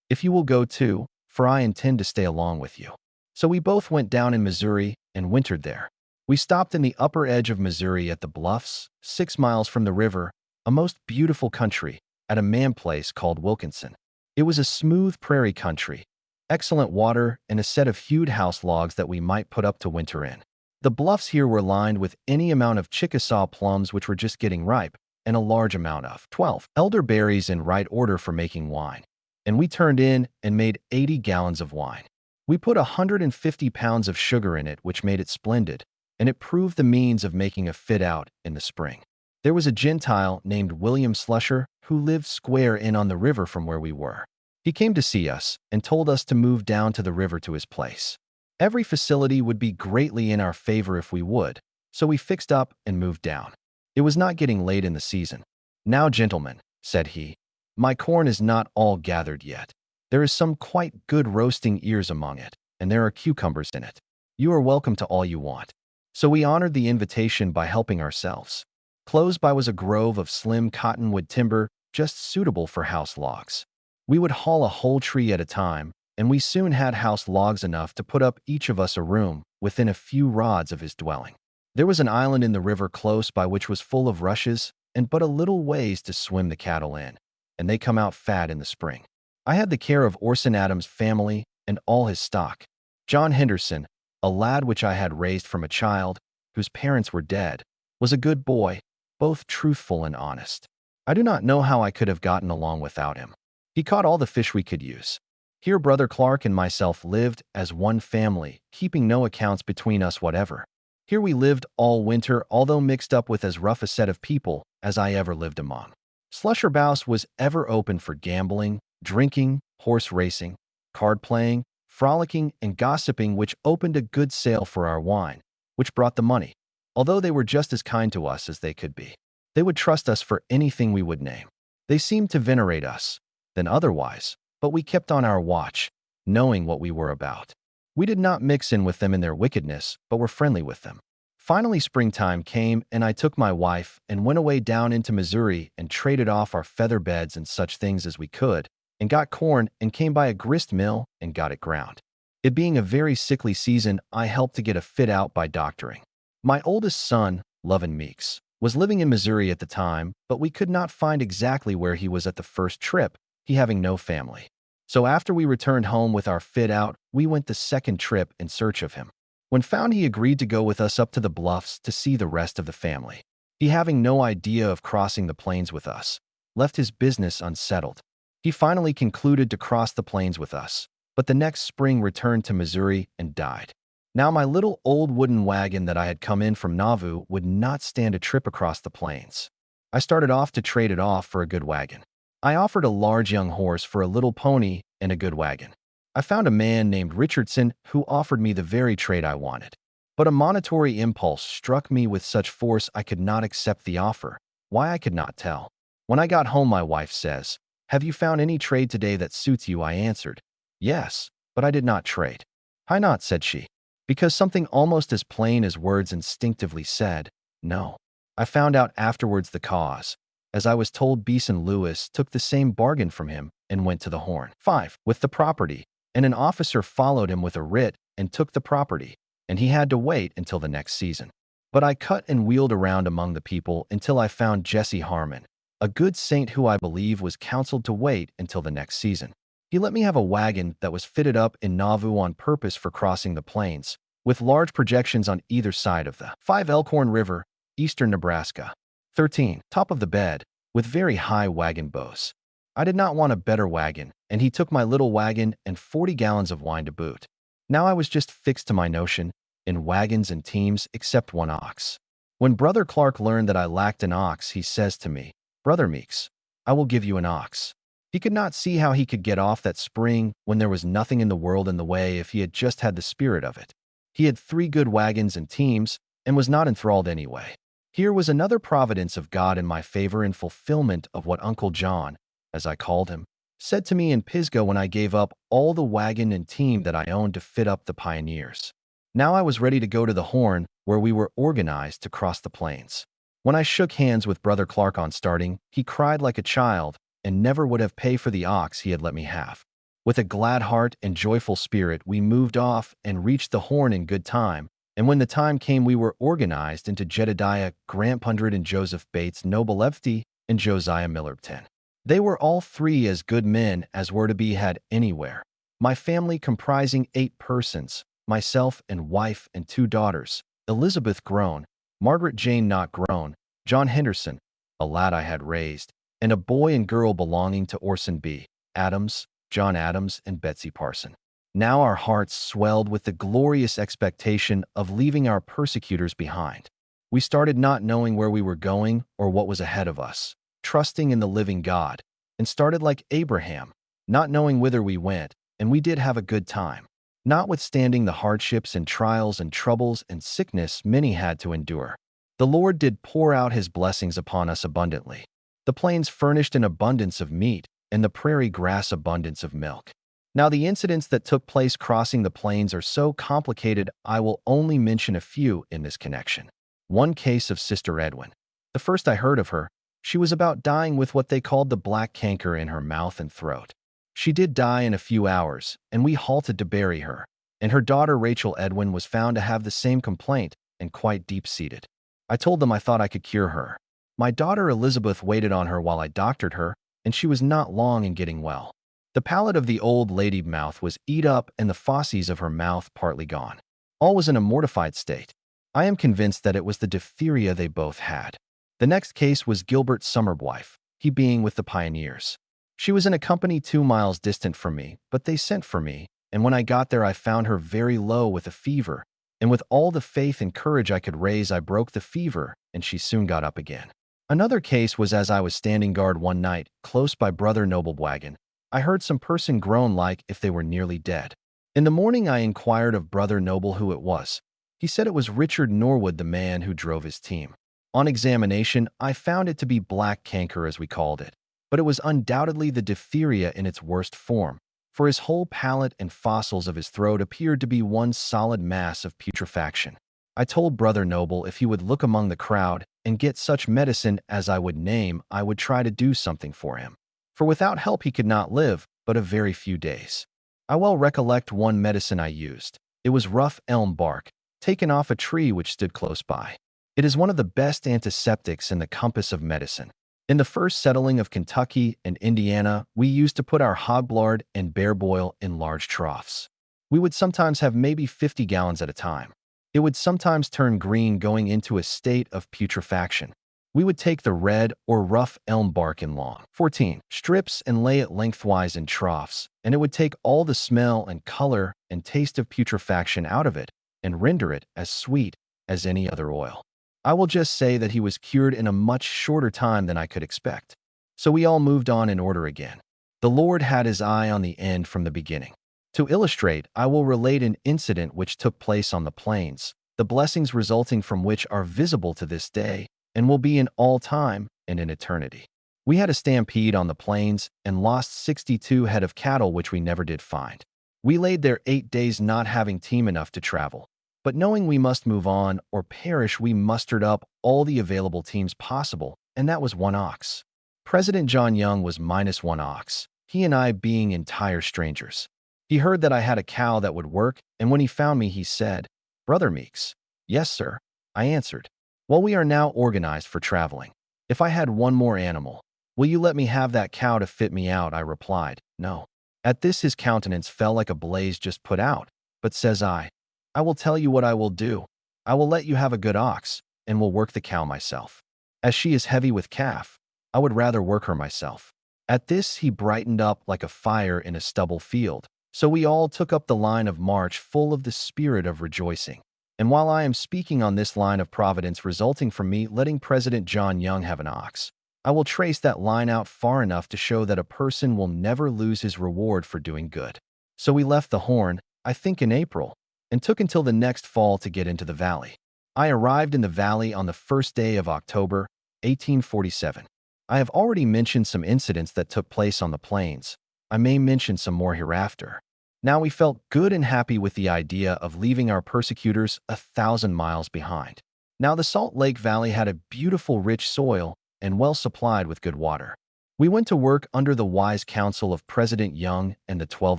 "If you will go too, for I intend to stay along with you." So we both went down in Missouri and wintered there. We stopped in the upper edge of Missouri at the Bluffs, 6 miles from the river, a most beautiful country, at a man place called Wilkinson. It was a smooth prairie country, excellent water, and a set of hewed house logs that we might put up to winter in. The bluffs here were lined with any amount of Chickasaw plums which were just getting ripe, and a large amount of 12 elderberries in right order for making wine. And we turned in and made 80 gallons of wine. We put 150 pounds of sugar in it, which made it splendid, and it proved the means of making a fit out in the spring. There was a Gentile named William Slusher who lived square in on the river from where we were. He came to see us and told us to move down to the river to his place. Every facility would be greatly in our favor if we would, so we fixed up and moved down. It was not getting late in the season. "Now, gentlemen," said he, "my corn is not all gathered yet. There is some quite good roasting ears among it, and there are cucumbers in it. You are welcome to all you want." So we honored the invitation by helping ourselves. Close by was a grove of slim cottonwood timber, just suitable for house logs. We would haul a whole tree at a time, and we soon had house logs enough to put up each of us a room within a few rods of his dwelling. There was an island in the river close by which was full of rushes and but a little ways to swim the cattle in, and they come out fat in the spring. I had the care of Orson Adams' family and all his stock. John Henderson, a lad which I had raised from a child, whose parents were dead, was a good boy, both truthful and honest. I do not know how I could have gotten along without him. He caught all the fish we could use. Here Brother Clark and myself lived as one family, keeping no accounts between us whatever. Here we lived all winter, although mixed up with as rough a set of people as I ever lived among. Slusherbaus was ever open for gambling, drinking, horse racing, card playing, frolicking, and gossiping, which opened a good sale for our wine, which brought the money. Although they were just as kind to us as they could be, they would trust us for anything we would name. They seemed to venerate us, than otherwise, but we kept on our watch, knowing what we were about. We did not mix in with them in their wickedness, but were friendly with them. Finally, springtime came, and I took my wife and went away down into Missouri and traded off our feather beds and such things as we could, and got corn and came by a grist mill and got it ground. It being a very sickly season, I helped to get a fit out by doctoring. My oldest son, Lovin' Meeks, was living in Missouri at the time, but we could not find exactly where he was at the first trip, he having no family. So after we returned home with our fit out, we went the second trip in search of him. When found, he agreed to go with us up to the bluffs to see the rest of the family. He, having no idea of crossing the plains with us, left his business unsettled. He finally concluded to cross the plains with us, but the next spring returned to Missouri and died. Now my little old wooden wagon that I had come in from Nauvoo would not stand a trip across the plains. I started off to trade it off for a good wagon. I offered a large young horse for a little pony and a good wagon. I found a man named Richardson who offered me the very trade I wanted. But a monetary impulse struck me with such force I could not accept the offer. Why, I could not tell. When I got home, my wife says, "Have you found any trade today that suits you?" I answered, "Yes, but I did not trade." "Why not?" said she. Because something almost as plain as words instinctively said, "No." I found out afterwards the cause, as I was told Beeson Lewis took the same bargain from him and went to the Horn 5 with the property, and an officer followed him with a writ and took the property, and he had to wait until the next season. But I cut and wheeled around among the people until I found Jesse Harmon, a good saint who I believe was counseled to wait until the next season. He let me have a wagon that was fitted up in Nauvoo on purpose for crossing the plains, with large projections on either side of the 5 Elkhorn River, eastern Nebraska. 13. Top of the bed, with very high wagon bows. I did not want a better wagon, and he took my little wagon and 40 gallons of wine to boot. Now I was just fixed to my notion, in wagons and teams except one ox. When Brother Clark learned that I lacked an ox, he says to me, "Brother Meeks, I will give you an ox." He could not see how he could get off that spring when there was nothing in the world in the way if he had just had the spirit of it. He had 3 good wagons and teams and was not enthralled anyway. Here was another providence of God in my favor in fulfillment of what Uncle John, as I called him, said to me in Pisgah when I gave up all the wagon and team that I owned to fit up the pioneers. Now I was ready to go to the Horn, where we were organized to cross the plains. When I shook hands with Brother Clark on starting, he cried like a child and never would have paid for the ox he had let me have. With a glad heart and joyful spirit, we moved off and reached the Horn in good time, and when the time came, we were organized into Jedediah Grampundred and Joseph Bates Nobelevty and Josiah Millerton. They were all 3 as good men as were to be had anywhere. My family comprising 8 persons, myself and wife and 2 daughters, Elizabeth grown, Margaret Jane not grown, John Henderson, a lad I had raised, and a boy and girl belonging to Orson B. Adams, John Adams, and Betsy Parson. Now our hearts swelled with the glorious expectation of leaving our persecutors behind. We started not knowing where we were going or what was ahead of us, trusting in the living God, and started like Abraham, not knowing whither we went, and we did have a good time. Notwithstanding the hardships and trials and troubles and sickness many had to endure, the Lord did pour out his blessings upon us abundantly. The plains furnished an abundance of meat, and the prairie grass abundance of milk. Now the incidents that took place crossing the plains are so complicated I will only mention a few in this connection. One case of Sister Edwin. The first I heard of her, she was about dying with what they called the black canker in her mouth and throat. She did die in a few hours, and we halted to bury her, and her daughter Rachel Edwin was found to have the same complaint, and quite deep-seated. I told them I thought I could cure her. My daughter Elizabeth waited on her while I doctored her, and she was not long in getting well. The palate of the old lady mouth was eat up and the fauces of her mouth partly gone. All was in a mortified state. I am convinced that it was the diphtheria they both had. The next case was Gilbert's summer wife, he being with the pioneers. She was in a company 2 miles distant from me, but they sent for me, and when I got there I found her very low with a fever, and with all the faith and courage I could raise I broke the fever, and she soon got up again. Another case was as I was standing guard one night, close by Brother Noble wagon. I heard some person groan like if they were nearly dead. In the morning I inquired of Brother Noble who it was. He said it was Richard Norwood, the man who drove his team. On examination, I found it to be black canker as we called it, but it was undoubtedly the diphtheria in its worst form, for his whole palate and fossils of his throat appeared to be one solid mass of putrefaction. I told Brother Noble if he would look among the crowd and get such medicine as I would name, I would try to do something for him. For without help he could not live but a very few days. I well recollect one medicine I used. It was rough elm bark, taken off a tree which stood close by. It is one of the best antiseptics in the compass of medicine. In the first settling of Kentucky and Indiana, we used to put our hog lard and bear boil in large troughs. We would sometimes have maybe 50 gallons at a time. It would sometimes turn green going into a state of putrefaction. We would take the red or rough elm bark in long 14 strips and lay it lengthwise in troughs, and it would take all the smell and color and taste of putrefaction out of it and render it as sweet as any other oil. I will just say that he was cured in a much shorter time than I could expect. So we all moved on in order again. The Lord had his eye on the end from the beginning. To illustrate, I will relate an incident which took place on the plains, the blessings resulting from which are visible to this day and will be in all time and in eternity. We had a stampede on the plains and lost 62 head of cattle which we never did find. We laid there 8 days not having team enough to travel. But knowing we must move on or perish, we mustered up all the available teams possible, and that was 1 ox. President John Young was minus 1 ox, he and I being entire strangers. He heard that I had a cow that would work, and when he found me, he said, "Brother Meeks." "Yes, sir," I answered. "Well, we are now organized for traveling. If I had 1 more animal, will you let me have that cow to fit me out?" I replied, "No." At this his countenance fell like a blaze just put out, but says I will tell you what I will do. I will let you have a good ox, and will work the cow myself. As she is heavy with calf, I would rather work her myself." At this he brightened up like a fire in a stubble field, so we all took up the line of march full of the spirit of rejoicing. And while I am speaking on this line of providence resulting from me letting President John Young have an ox, I will trace that line out far enough to show that a person will never lose his reward for doing good. So we left the Horn, I think in April, and took until the next fall to get into the valley. I arrived in the valley on the 1st day of October, 1847. I have already mentioned some incidents that took place on the plains. I may mention some more hereafter. Now we felt good and happy with the idea of leaving our persecutors 1,000 miles behind. Now the Salt Lake Valley had a beautiful rich soil and well supplied with good water. We went to work under the wise counsel of President Young and the 12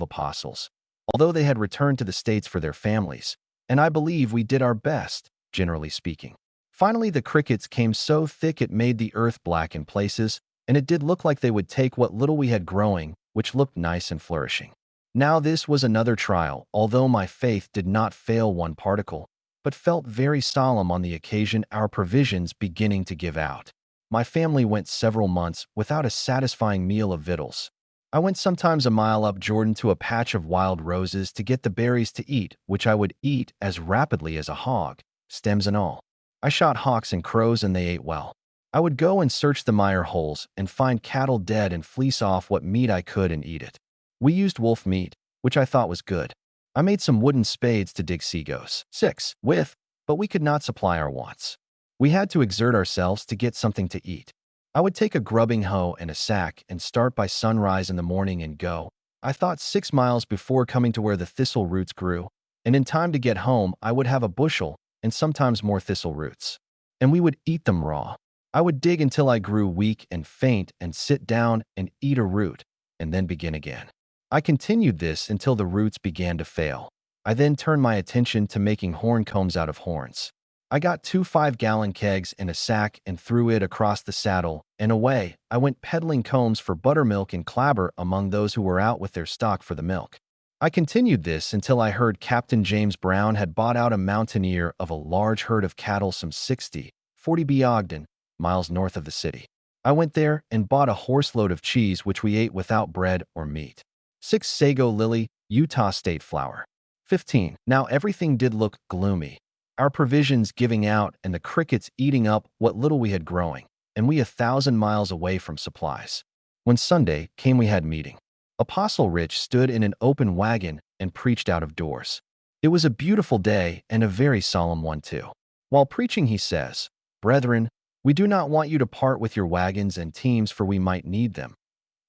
apostles, although they had returned to the States for their families, and I believe we did our best, generally speaking. Finally, the crickets came so thick it made the earth black in places, and it did look like they would take what little we had growing, which looked nice and flourishing. Now this was another trial, although my faith did not fail 1 particle, but felt very solemn on the occasion our provisions beginning to give out. My family went several months without a satisfying meal of victuals. I went sometimes a mile up Jordan to a patch of wild roses to get the berries to eat, which I would eat as rapidly as a hog, stems and all. I shot hawks and crows and they ate well. I would go and search the mire holes and find cattle dead and fleece off what meat I could and eat it. We used wolf meat, which I thought was good. I made some wooden spades to dig segos, 6, with, but we could not supply our wants. We had to exert ourselves to get something to eat. I would take a grubbing hoe and a sack and start by sunrise in the morning and go, I thought 6 miles before coming to where the thistle roots grew, and in time to get home I would have a bushel and sometimes more thistle roots. And we would eat them raw. I would dig until I grew weak and faint and sit down and eat a root, and then begin again. I continued this until the roots began to fail. I then turned my attention to making horn combs out of horns. I got 2 5-gallon kegs in a sack and threw it across the saddle, and away I went peddling combs for buttermilk and clabber among those who were out with their stock for the milk. I continued this until I heard Captain James Brown had bought out a mountaineer of a large herd of cattle some 40 Ogden miles north of the city. I went there and bought a horseload of cheese which we ate without bread or meat. 6 Sago Lily, Utah State flour. 15. Now everything did look gloomy. Our provisions giving out and the crickets eating up what little we had growing, and we 1,000 miles away from supplies. When Sunday came we had meeting. Apostle Rich stood in an open wagon and preached out of doors. It was a beautiful day and a very solemn one too. While preaching he says, "Brethren, we do not want you to part with your wagons and teams for we might need them,"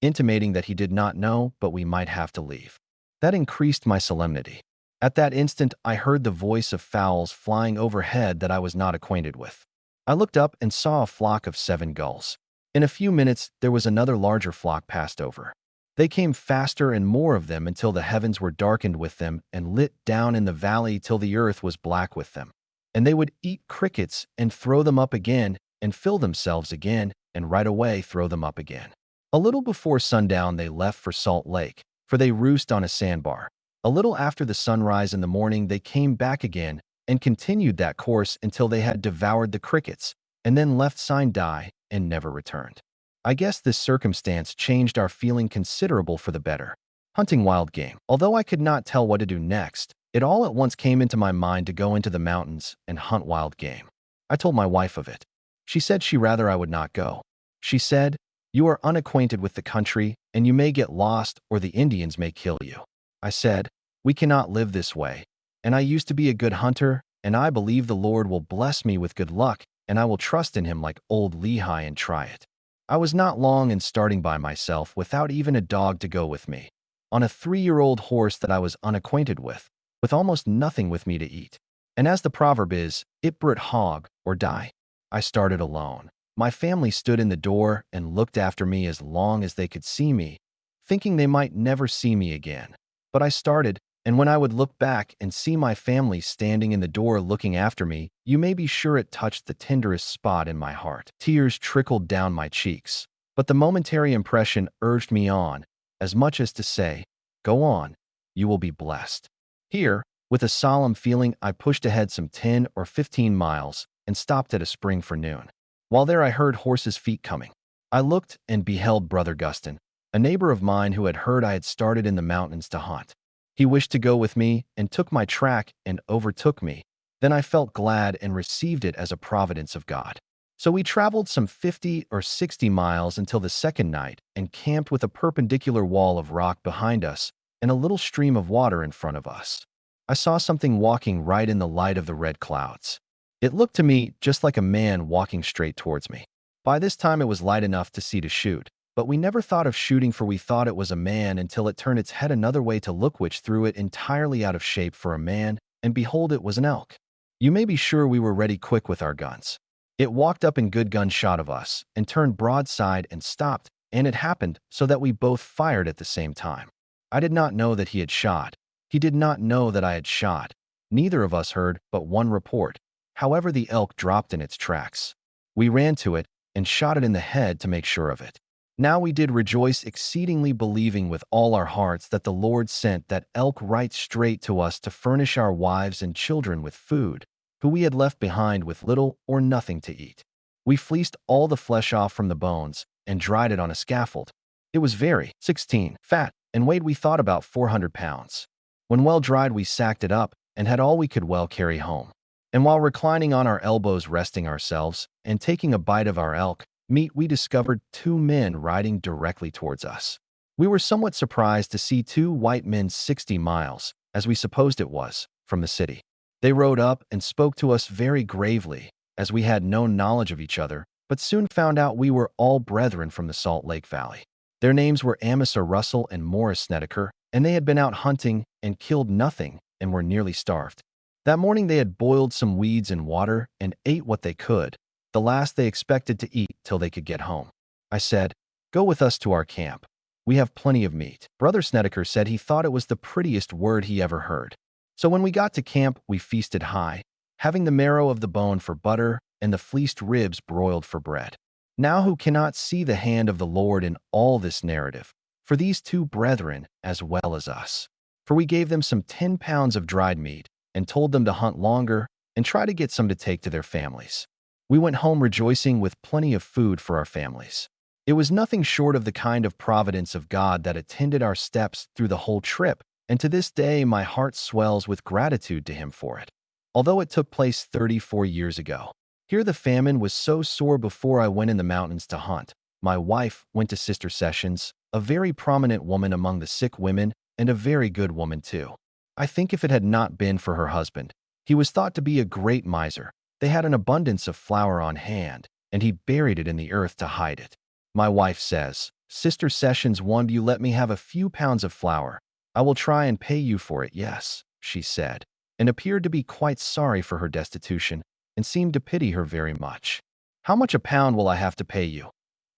intimating that he did not know but we might have to leave. That increased my solemnity. At that instant I heard the voice of fowls flying overhead that I was not acquainted with. I looked up and saw a flock of 7 gulls. In a few minutes there was another larger flock passed over. They came faster and more of them until the heavens were darkened with them and lit down in the valley till the earth was black with them. And they would eat crickets and throw them up again and fill themselves again and right away throw them up again. A little before sundown they left for Salt Lake, for they roost on a sandbar. A little after the sunrise in the morning they came back again and continued that course until they had devoured the crickets, and then left Sinai and never returned. I guess this circumstance changed our feeling considerable for the better. Hunting wild game. Although I could not tell what to do next, it all at once came into my mind to go into the mountains and hunt wild game. I told my wife of it. She said she rather I would not go. She said, "You are unacquainted with the country, and you may get lost or the Indians may kill you." I said, "We cannot live this way, and I used to be a good hunter, and I believe the Lord will bless me with good luck, and I will trust in him like old Lehi and try it." I was not long in starting by myself without even a dog to go with me, on a 3-year-old horse that I was unacquainted with almost nothing with me to eat. And as the proverb is, "It brit hog or die." I started alone. My family stood in the door and looked after me as long as they could see me, thinking they might never see me again. But I started, and when I would look back and see my family standing in the door looking after me, you may be sure it touched the tenderest spot in my heart. Tears trickled down my cheeks, but the momentary impression urged me on, as much as to say, "Go on, you will be blessed." Here, with a solemn feeling, I pushed ahead some 10 or 15 miles and stopped at a spring for noon. While there I heard horses' feet coming. I looked and beheld Brother Guston, a neighbor of mine who had heard I had started in the mountains to hunt. He wished to go with me and took my track and overtook me. Then I felt glad and received it as a providence of God. So we traveled some 50 or 60 miles until the second night and camped with a perpendicular wall of rock behind us and a little stream of water in front of us. I saw something walking right in the light of the red clouds. It looked to me just like a man walking straight towards me. By this time it was light enough to see to shoot. But we never thought of shooting, for we thought it was a man until it turned its head another way to look, which threw it entirely out of shape for a man, and behold, it was an elk. You may be sure we were ready quick with our guns. It walked up in good gunshot of us, and turned broadside and stopped, and it happened so that we both fired at the same time. I did not know that he had shot. He did not know that I had shot. Neither of us heard but one report. However, the elk dropped in its tracks. We ran to it, and shot it in the head to make sure of it. Now we did rejoice exceedingly, believing with all our hearts that the Lord sent that elk right straight to us to furnish our wives and children with food, who we had left behind with little or nothing to eat. We fleeced all the flesh off from the bones and dried it on a scaffold. It was very 16 fat and weighed we thought about 400 pounds. When well dried we sacked it up and had all we could well carry home. And while reclining on our elbows resting ourselves and taking a bite of our elk meat, we discovered 2 men riding directly towards us. We were somewhat surprised to see 2 white men 60 miles, as we supposed it was, from the city. They rode up and spoke to us very gravely, as we had no knowledge of each other, but soon found out we were all brethren from the Salt Lake Valley. Their names were Amasa Russell and Morris Snedeker, and they had been out hunting and killed nothing and were nearly starved. That morning they had boiled some weeds in water and ate what they could, the last they expected to eat till they could get home. I said, "Go with us to our camp. We have plenty of meat." Brother Snedeker said he thought it was the prettiest word he ever heard. So when we got to camp, we feasted high, having the marrow of the bone for butter and the fleeced ribs broiled for bread. Now who cannot see the hand of the Lord in all this narrative, for these two brethren as well as us? For we gave them some 10 pounds of dried meat, and told them to hunt longer and try to get some to take to their families. We went home rejoicing with plenty of food for our families. It was nothing short of the kind of providence of God that attended our steps through the whole trip, and to this day my heart swells with gratitude to Him for it. Although it took place 34 years ago, here the famine was so sore before I went in the mountains to hunt. My wife went to Sister Sessions, a very prominent woman among the sick women and a very good woman too. I think if it had not been for her husband, he was thought to be a great miser. They had an abundance of flour on hand, and he buried it in the earth to hide it. My wife says, "Sister Sessions, won't you let me have a few pounds of flour? I will try and pay you for it." "Yes," she said, and appeared to be quite sorry for her destitution, and seemed to pity her very much. "How much a pound will I have to pay you?"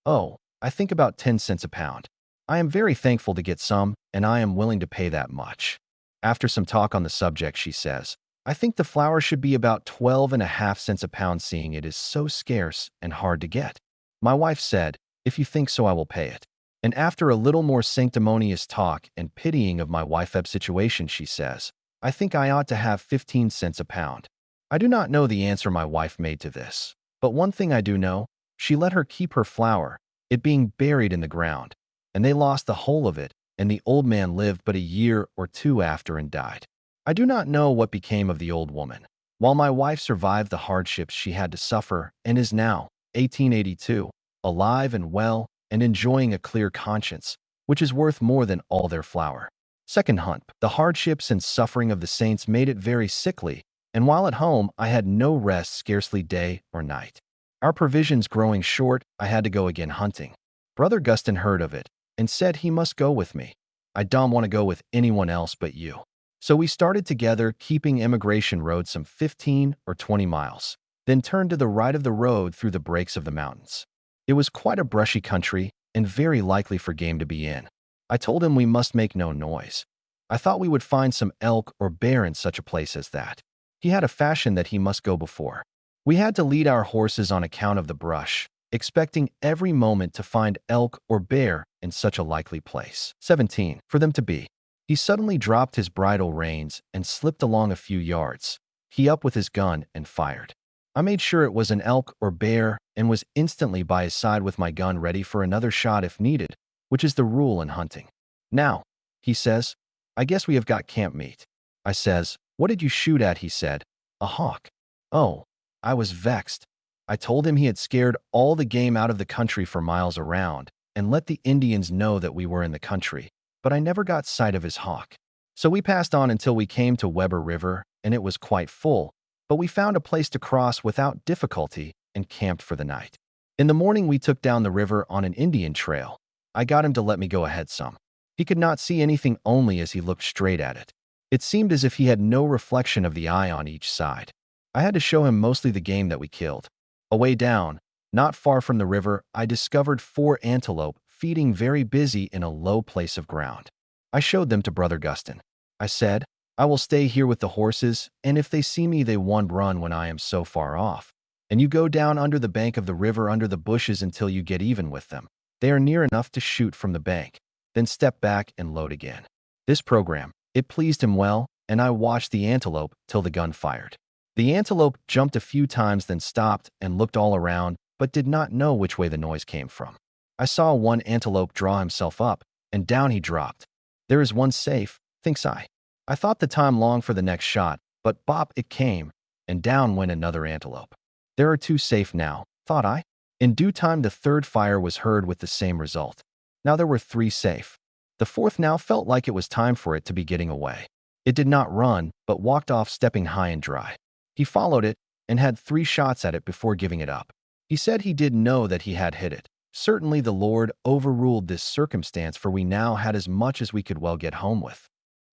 "Oh, I think about 10 cents a pound. I am very thankful to get some, and I am willing to pay that much." After some talk on the subject, she says, "I think the flour should be about 12.5 cents a pound, seeing it is so scarce and hard to get." My wife said, "If you think so, I will pay it." And after a little more sanctimonious talk and pitying of my wife's situation, she says, "I think I ought to have 15 cents a pound." I do not know the answer my wife made to this, but one thing I do know, she let her keep her flour, it being buried in the ground, and they lost the whole of it, and the old man lived but a year or two after and died. I do not know what became of the old woman, while my wife survived the hardships she had to suffer and is now, 1882, alive and well and enjoying a clear conscience, which is worth more than all their flour. Second hunt. The hardships and suffering of the saints made it very sickly, and while at home I had no rest scarcely day or night. Our provisions growing short, I had to go again hunting. Brother Guston heard of it and said he must go with me. "I don't want to go with anyone else but you." So we started together, keeping Emigration Road some 15 or 20 miles, then turned to the right of the road through the breaks of the mountains. It was quite a brushy country and very likely for game to be in. I told him we must make no noise. I thought we would find some elk or bear in such a place as that. He had a fashion that he must go before. We had to lead our horses on account of the brush, expecting every moment to find elk or bear in such a likely place. 17. For them to be. He suddenly dropped his bridle reins and slipped along a few yards. He up with his gun and fired. I made sure it was an elk or bear and was instantly by his side with my gun ready for another shot if needed, which is the rule in hunting. "Now," he says, "I guess we have got camp meat." I says, "What did you shoot at?" He said, "A hawk." Oh, I was vexed. I told him he had scared all the game out of the country for miles around and let the Indians know that we were in the country, but I never got sight of his hawk. So we passed on until we came to Weber River, and it was quite full, but we found a place to cross without difficulty and camped for the night. In the morning we took down the river on an Indian trail. I got him to let me go ahead some. He could not see anything only as he looked straight at it. It seemed as if he had no reflection of the eye on each side. I had to show him mostly the game that we killed. Away down, not far from the river, I discovered 4 antelope feeding very busy in a low place of ground. I showed them to Brother Guston. I said, "I will stay here with the horses, and if they see me they won't run when I am so far off. And you go down under the bank of the river under the bushes until you get even with them. They are near enough to shoot from the bank. Then step back and load again." This program, it pleased him well, and I watched the antelope till the gun fired. The antelope jumped a few times, then stopped and looked all around, but did not know which way the noise came from. I saw one antelope draw himself up, and down he dropped. There is one safe, thinks I. I thought the time long for the next shot, but bop it came, and down went another antelope. There are 2 safe now, thought I. In due time the 3rd fire was heard with the same result. Now there were 3 safe. The 4th now felt like it was time for it to be getting away. It did not run, but walked off stepping high and dry. He followed it and had 3 shots at it before giving it up. He said he did know that he had hit it. Certainly the Lord overruled this circumstance, for we now had as much as we could well get home with.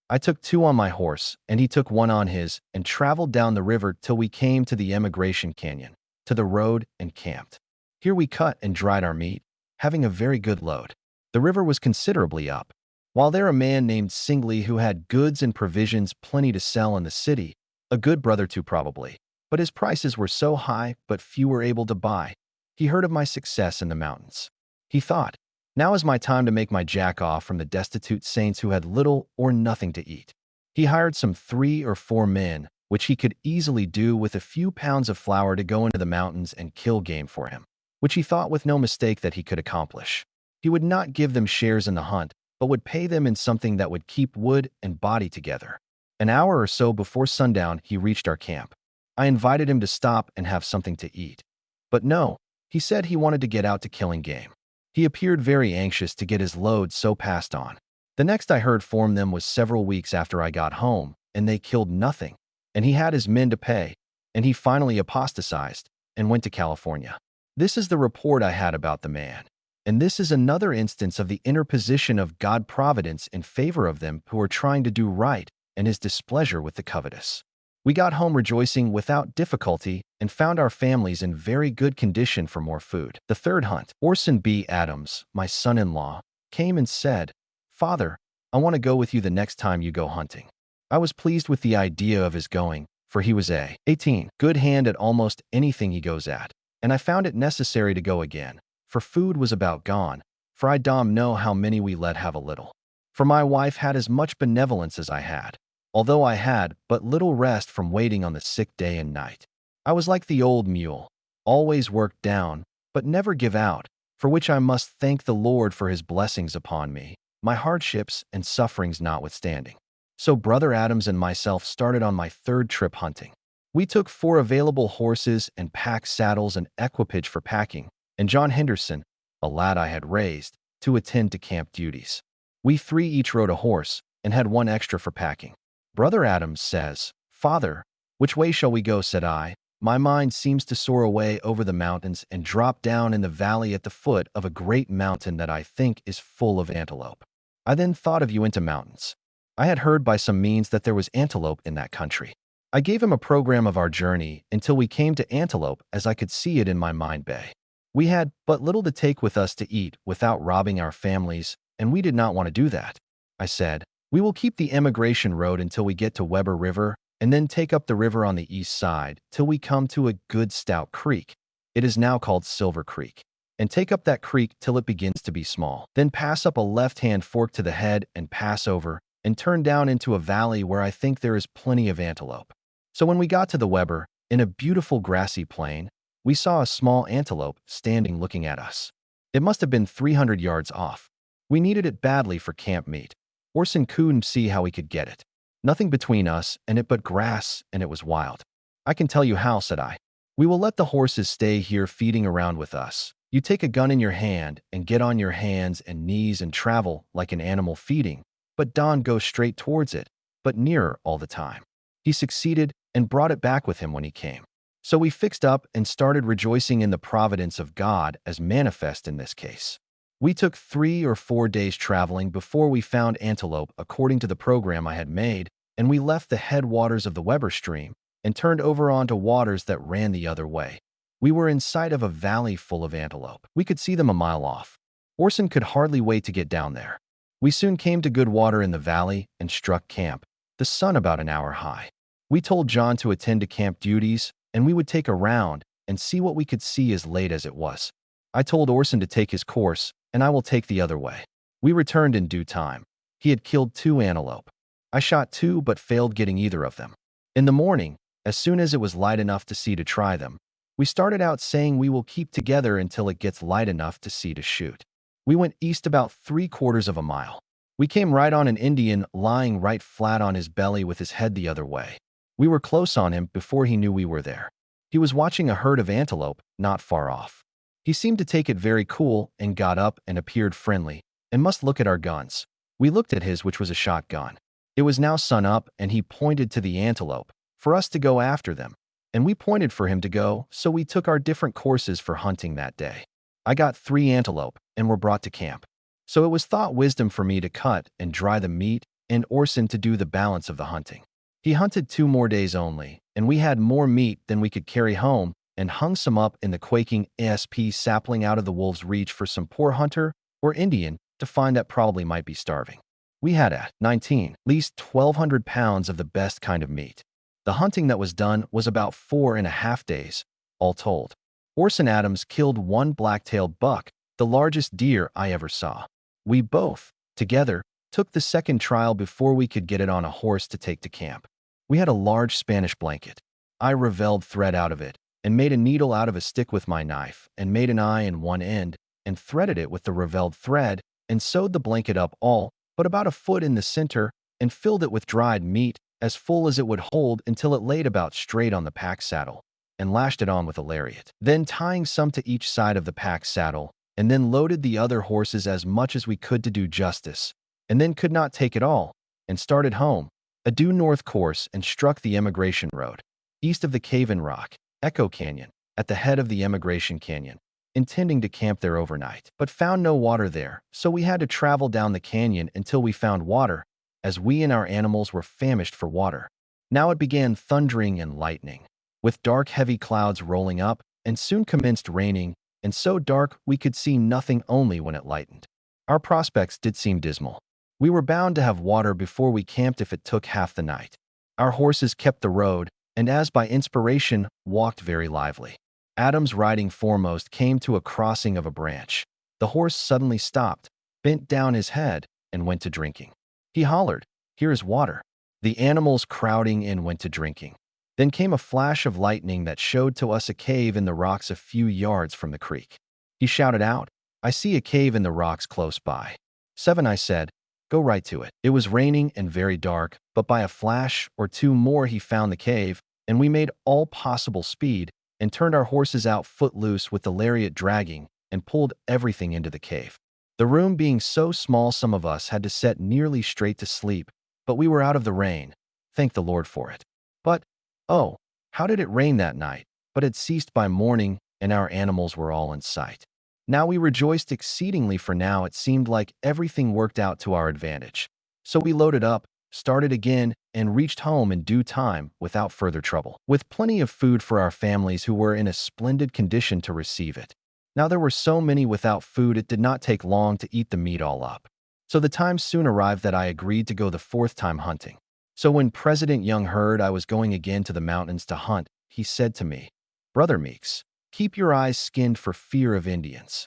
I took 2 on my horse, and he took 1 on his, and traveled down the river till we came to the Emigration Canyon, to the road, and camped. Here we cut and dried our meat, having a very good load. The river was considerably up. While there a man named Singley who had goods and provisions plenty to sell in the city, a good brother too probably. but his prices were so high but few were able to buy. He heard of my success in the mountains. He thought, now is my time to make my jack off from the destitute saints who had little or nothing to eat. He hired some 3 or 4 men, which he could easily do with a few pounds of flour, to go into the mountains and kill game for him, which he thought with no mistake that he could accomplish. He would not give them shares in the hunt, but would pay them in something that would keep wood and body together. An hour or so before sundown, he reached our camp. I invited him to stop and have something to eat. But no, he said he wanted to get out to killing game. He appeared very anxious to get his load, so passed on. The next I heard from them was several weeks after I got home, and they killed nothing, and he had his men to pay, and he finally apostatized and went to California. This is the report I had about the man. And this is another instance of the interposition of God providence in favor of them who are trying to do right, and his displeasure with the covetous. We got home rejoicing without difficulty and found our families in very good condition for more food. The third hunt, Orson B. Adams, my son-in-law, came and said, "Father, I want to go with you the next time you go hunting." I was pleased with the idea of his going, for he was a 18 good hand at almost anything he goes at, and I found it necessary to go again, for food was about gone, for I don't know how many we let have a little. For my wife had as much benevolence as I had, although I had but little rest from waiting on the sick day and night. I was like the old mule, always worked down, but never give out, for which I must thank the Lord for his blessings upon me, my hardships and sufferings notwithstanding. So Brother Adams and myself started on my third trip hunting. We took 4 available horses and pack saddles and equipage for packing, and John Henderson, a lad I had raised, to attend to camp duties. We 3 each rode a horse and had 1 extra for packing. Brother Adams says, "Father, which way shall we go?" said I. My mind seems to soar away over the mountains and drop down in the valley at the foot of a great mountain that I think is full of antelope. I then thought of Uinta Mountains. I had heard by some means that there was antelope in that country. I gave him a program of our journey until we came to antelope, as I could see it in my mind bay. We had but little to take with us to eat without robbing our families, and we did not want to do that. I said, "We will keep the emigration road until we get to Weber River, and then take up the river on the east side till we come to a good stout creek. It is now called Silver Creek. And take up that creek till it begins to be small. Then pass up a left-hand fork to the head and pass over, and turn down into a valley where I think there is plenty of antelope." So when we got to the Weber, in a beautiful grassy plain, we saw a small antelope standing looking at us. It must have been 300 yards off. We needed it badly for camp meat. Orson couldn't see how we could get it. Nothing between us and it but grass, and it was wild. "I can tell you how," said I. "We will let the horses stay here feeding around with us. You take a gun in your hand and get on your hands and knees and travel like an animal feeding, but don't go straight towards it, but nearer all the time." He succeeded and brought it back with him when he came. So we fixed up and started rejoicing in the providence of God as manifest in this case. We took 3 or 4 days traveling before we found antelope according to the program I had made, and we left the headwaters of the Weber stream and turned over onto waters that ran the other way. We were in sight of a valley full of antelope. We could see them a mile off. Orson could hardly wait to get down there. We soon came to good water in the valley and struck camp, the sun about an hour high. We told John to attend to camp duties, and we would take a round and see what we could see as late as it was. I told Orson to take his course, and I will take the other way. We returned in due time. He had killed 2 antelope. I shot 2 but failed getting either of them. In the morning, as soon as it was light enough to see to try them, we started out saying we will keep together until it gets light enough to see to shoot. We went east about 3/4 of a mile. We came right on an Indian lying right flat on his belly with his head the other way. We were close on him before he knew we were there. He was watching a herd of antelope not far off. He seemed to take it very cool and got up and appeared friendly and must look at our guns. We looked at his, which was a shotgun. It was now sun up, and he pointed to the antelope for us to go after them, and we pointed for him to go, so we took our different courses for hunting that day. I got 3 antelope and were brought to camp. So it was thought wisdom for me to cut and dry the meat and Orson to do the balance of the hunting. He hunted 2 more days only, and we had more meat than we could carry home and hung some up in the quaking ASP sapling out of the wolves' reach for some poor hunter or Indian to find that probably might be starving. We had at 19 least 1,200 pounds of the best kind of meat. The hunting that was done was about 4.5 days, all told. Orson Adams killed one black-tailed buck, the largest deer I ever saw. We both, together, took the second trial before we could get it on a horse to take to camp. We had a large Spanish blanket. I reveled thread out of it, and made a needle out of a stick with my knife, and made an eye in one end, and threaded it with the reveled thread, and sewed the blanket up all but about a foot in the center, and filled it with dried meat, as full as it would hold until it laid about straight on the pack saddle, and lashed it on with a lariat. Then tying some to each side of the pack saddle, and then loaded the other horses as much as we could to do justice, and then could not take it all, and started home, a due north course, and struck the Emigration Road, east of the Cave in Rock, Echo Canyon, at the head of the Emigration Canyon, intending to camp there overnight, but found no water there, so we had to travel down the canyon until we found water, as we and our animals were famished for water. Now it began thundering and lightning, with dark heavy clouds rolling up, and soon commenced raining, and so dark we could see nothing only when it lightened. Our prospects did seem dismal. We were bound to have water before we camped if it took half the night. Our horses kept the road, and as by inspiration, walked very lively. Adams, riding foremost, came to a crossing of a branch. The horse suddenly stopped, bent down his head, and went to drinking. He hollered, "Here is water." The animals, crowding in, went to drinking. Then came a flash of lightning that showed to us a cave in the rocks a few yards from the creek. He shouted out, "I see a cave in the rocks close by." "7," I said. "Go right to it." It was raining and very dark, but by a flash or two more he found the cave, and we made all possible speed, and turned our horses out foot-loose with the lariat dragging, and pulled everything into the cave. The room being so small, some of us had to set nearly straight to sleep, but we were out of the rain. Thank the Lord for it. But, oh, how did it rain that night? But it ceased by morning, and our animals were all in sight. Now we rejoiced exceedingly, for now it seemed like everything worked out to our advantage. So we loaded up, started again, and reached home in due time without further trouble, with plenty of food for our families who were in a splendid condition to receive it. Now there were so many without food it did not take long to eat the meat all up. So the time soon arrived that I agreed to go the fourth time hunting. So when President Young heard I was going again to the mountains to hunt, he said to me, "Brother Meeks, keep your eyes skinned for fear of Indians."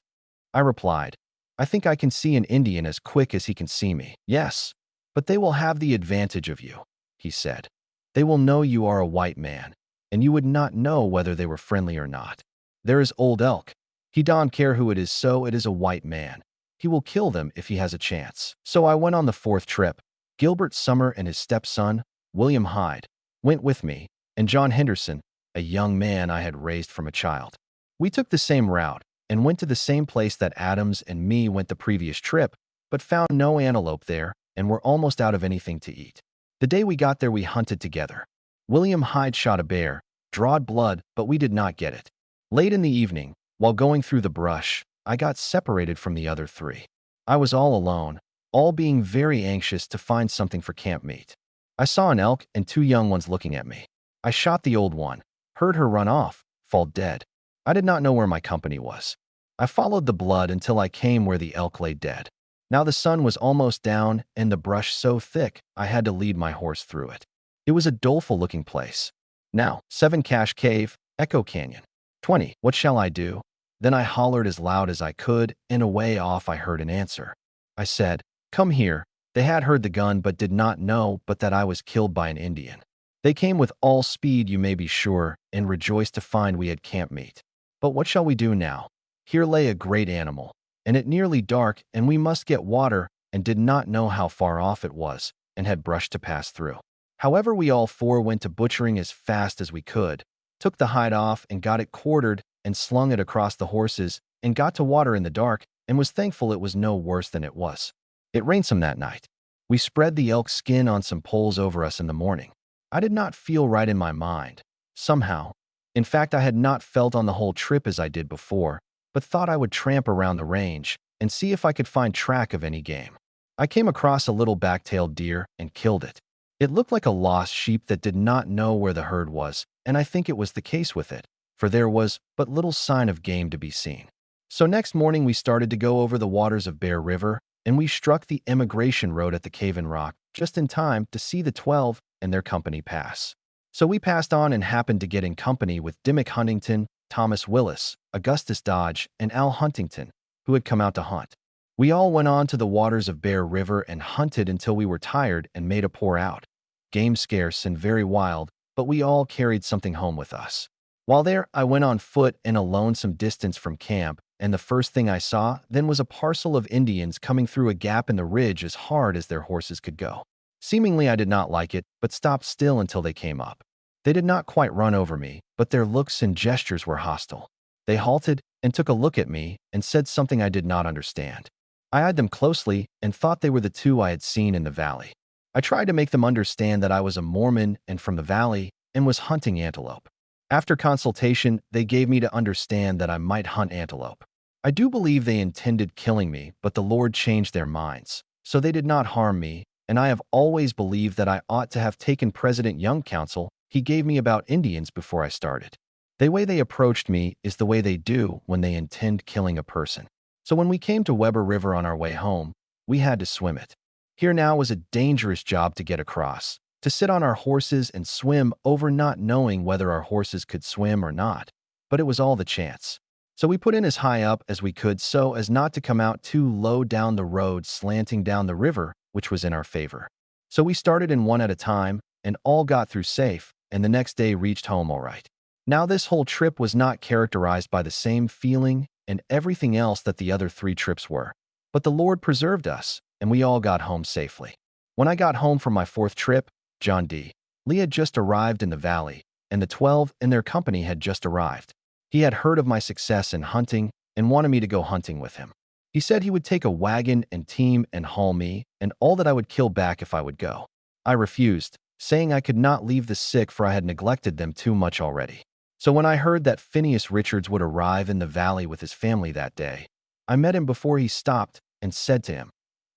I replied, "I think I can see an Indian as quick as he can see me." "Yes, but they will have the advantage of you," he said. "They will know you are a white man, and you would not know whether they were friendly or not. There is Old Elk. He don't care who it is, so it is a white man. He will kill them if he has a chance." So I went on the fourth trip. Gilbert Summer and his stepson, William Hyde, went with me, and John Henderson, a young man I had raised from a child. We took the same route, and went to the same place that Adams and me went the previous trip, but found no antelope there, and were almost out of anything to eat. The day we got there we hunted together. William Hyde shot a bear, drawed blood, but we did not get it. Late in the evening, while going through the brush, I got separated from the other three. I was all alone, all being very anxious to find something for camp meat. I saw an elk and two young ones looking at me. I shot the old one, heard her run off, fall dead. I did not know where my company was. I followed the blood until I came where the elk lay dead. Now the sun was almost down, and the brush so thick I had to lead my horse through it. It was a doleful-looking place. Now, 7 Cache Cave, Echo Canyon. 20. What shall I do? Then I hollered as loud as I could, and away off I heard an answer. I said, "Come here." They had heard the gun but did not know but that I was killed by an Indian. They came with all speed, you may be sure, and rejoiced to find we had camp meat. But what shall we do now? Here lay a great animal, and it nearly dark, and we must get water, and did not know how far off it was, and had brush to pass through. However, we all four went to butchering as fast as we could, took the hide off and got it quartered, and slung it across the horses, and got to water in the dark, and was thankful it was no worse than it was. It rained some that night. We spread the elk skin on some poles over us in the morning. I did not feel right in my mind, somehow. In fact, I had not felt on the whole trip as I did before, but thought I would tramp around the range and see if I could find track of any game. I came across a little back-tailed deer and killed it. It looked like a lost sheep that did not know where the herd was, and I think it was the case with it, for there was but little sign of game to be seen. So next morning we started to go over the waters of Bear River, and we struck the Emigration Road at the Cave in Rock just in time to see the 12 and their company pass. So we passed on and happened to get in company with Dimmock Huntington, Thomas Willis, Augustus Dodge, and Al Huntington, who had come out to hunt. We all went on to the waters of Bear River and hunted until we were tired and made a pour out. Game scarce and very wild, but we all carried something home with us. While there, I went on foot and alone some distance from camp, and the first thing I saw then was a parcel of Indians coming through a gap in the ridge as hard as their horses could go. Seemingly I did not like it, but stopped still until they came up. They did not quite run over me, but their looks and gestures were hostile. They halted and took a look at me and said something I did not understand. I eyed them closely and thought they were the two I had seen in the valley. I tried to make them understand that I was a Mormon and from the valley and was hunting antelope. After consultation, they gave me to understand that I might hunt antelope. I do believe they intended killing me, but the Lord changed their minds, so they did not harm me, and I have always believed that I ought to have taken President Young's counsel he gave me about Indians before I started. The way they approached me is the way they do when they intend killing a person. So when we came to Weber River on our way home, we had to swim it. Here now was a dangerous job to get across, to sit on our horses and swim over not knowing whether our horses could swim or not, but it was all the chance. So we put in as high up as we could so as not to come out too low down the road slanting down the river, which was in our favor. So we started in one at a time and all got through safe, and the next day reached home all right. Now this whole trip was not characterized by the same feeling and everything else that the other 3 trips were, but the Lord preserved us, and we all got home safely. When I got home from my 4th trip, John D. Lee had just arrived in the valley, and the 12 in their company had just arrived. He had heard of my success in hunting and wanted me to go hunting with him. He said he would take a wagon and team and haul me, and all that I would kill back if I would go. I refused, saying I could not leave the sick for I had neglected them too much already. So when I heard that Phineas Richards would arrive in the valley with his family that day, I met him before he stopped and said to him,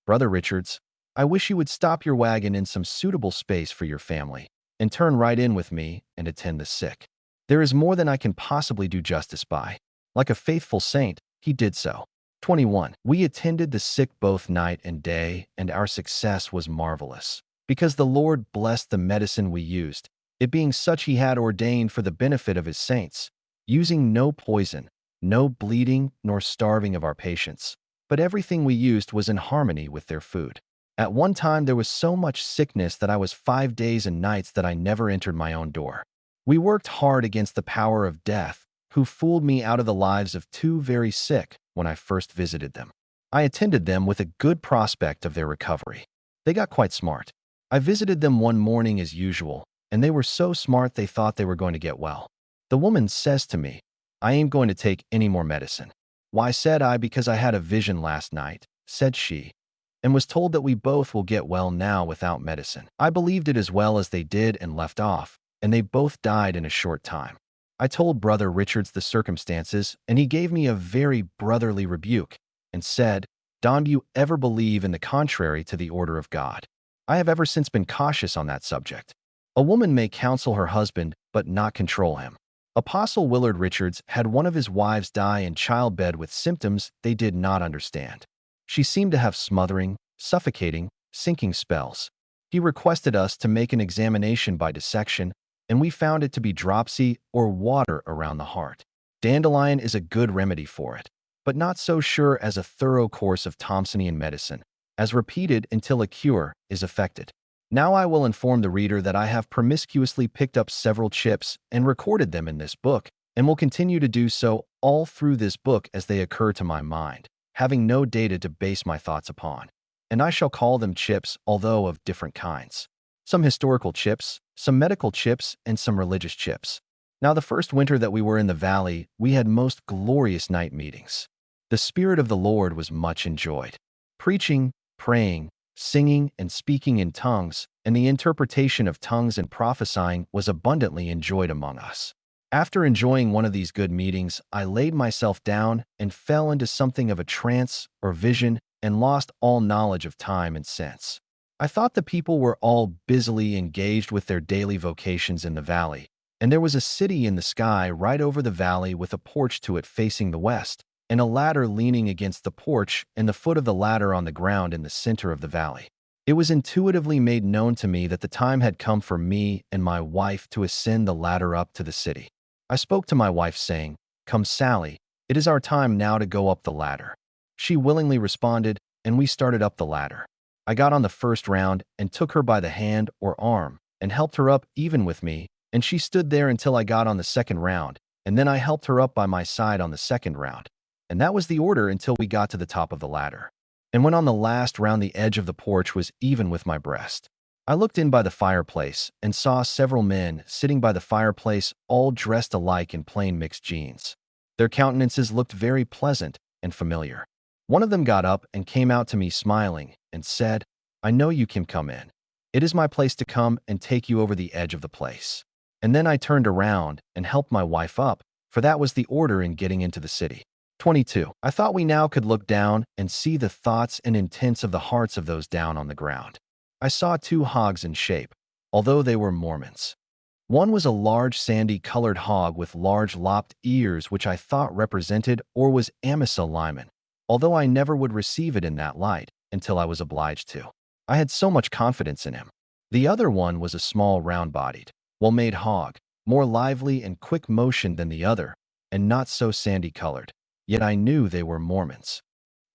"Brother Richards, I wish you would stop your wagon in some suitable space for your family and turn right in with me and attend the sick. There is more than I can possibly do justice by." Like a faithful saint, he did so. 21. We attended the sick both night and day, and our success was marvelous, because the Lord blessed the medicine we used, it being such he had ordained for the benefit of his saints, using no poison, no bleeding nor starving of our patients, but everything we used was in harmony with their food. At one time there was so much sickness that I was 5 days and nights that I never entered my own door. We worked hard against the power of death, who fooled me out of the lives of 2 very sick when I first visited them. I attended them with a good prospect of their recovery. They got quite smart. I visited them one morning as usual, and they were so smart they thought they were going to get well. The woman says to me, "I ain't going to take any more medicine." "Why?" said I. "Because I had a vision last night," said she, "and was told that we both will get well now without medicine." I believed it as well as they did and left off, and they both died in a short time. I told Brother Richards the circumstances, and he gave me a very brotherly rebuke and said, "Don, do you ever believe in the contrary to the order of God?" I have ever since been cautious on that subject. A woman may counsel her husband, but not control him. Apostle Willard Richards had one of his wives die in childbed with symptoms they did not understand. She seemed to have smothering, suffocating, sinking spells. He requested us to make an examination by dissection, and we found it to be dropsy or water around the heart. Dandelion is a good remedy for it, but not so sure as a thorough course of Thompsonian medicine, as repeated until a cure is effected. Now I will inform the reader that I have promiscuously picked up several chips and recorded them in this book, and will continue to do so all through this book as they occur to my mind, having no data to base my thoughts upon. And I shall call them chips, although of different kinds. Some historical chips, some medical chips, and some religious chips. Now the first winter that we were in the valley, we had most glorious night meetings. The Spirit of the Lord was much enjoyed. Preaching, praying, singing, and speaking in tongues, and the interpretation of tongues and prophesying was abundantly enjoyed among us. After enjoying one of these good meetings, I laid myself down and fell into something of a trance or vision and lost all knowledge of time and sense. I thought the people were all busily engaged with their daily vocations in the valley, and there was a city in the sky right over the valley with a porch to it facing the west, and a ladder leaning against the porch and the foot of the ladder on the ground in the center of the valley. It was intuitively made known to me that the time had come for me and my wife to ascend the ladder up to the city. I spoke to my wife saying, "Come, Sally, it is our time now to go up the ladder." She willingly responded, and we started up the ladder. I got on the first round and took her by the hand or arm and helped her up even with me, and she stood there until I got on the second round, and then I helped her up by my side on the second round. And that was the order until we got to the top of the ladder. And when on the last round the edge of the porch was even with my breast, I looked in by the fireplace and saw several men sitting by the fireplace, all dressed alike in plain mixed jeans. Their countenances looked very pleasant and familiar. One of them got up and came out to me smiling and said, "I know you can come in. It is my place to come and take you over the edge of the place." And then I turned around and helped my wife up, for that was the order in getting into the city. 22. I thought we now could look down and see the thoughts and intents of the hearts of those down on the ground. I saw two hogs in shape, although they were Mormons. One was a large sandy-colored hog with large lopped ears which I thought represented or was Amasa Lyman, although I never would receive it in that light until I was obliged to. I had so much confidence in him. The other one was a small round-bodied, well-made hog, more lively and quick-motioned than the other, and not so sandy-colored. Yet I knew they were Mormons.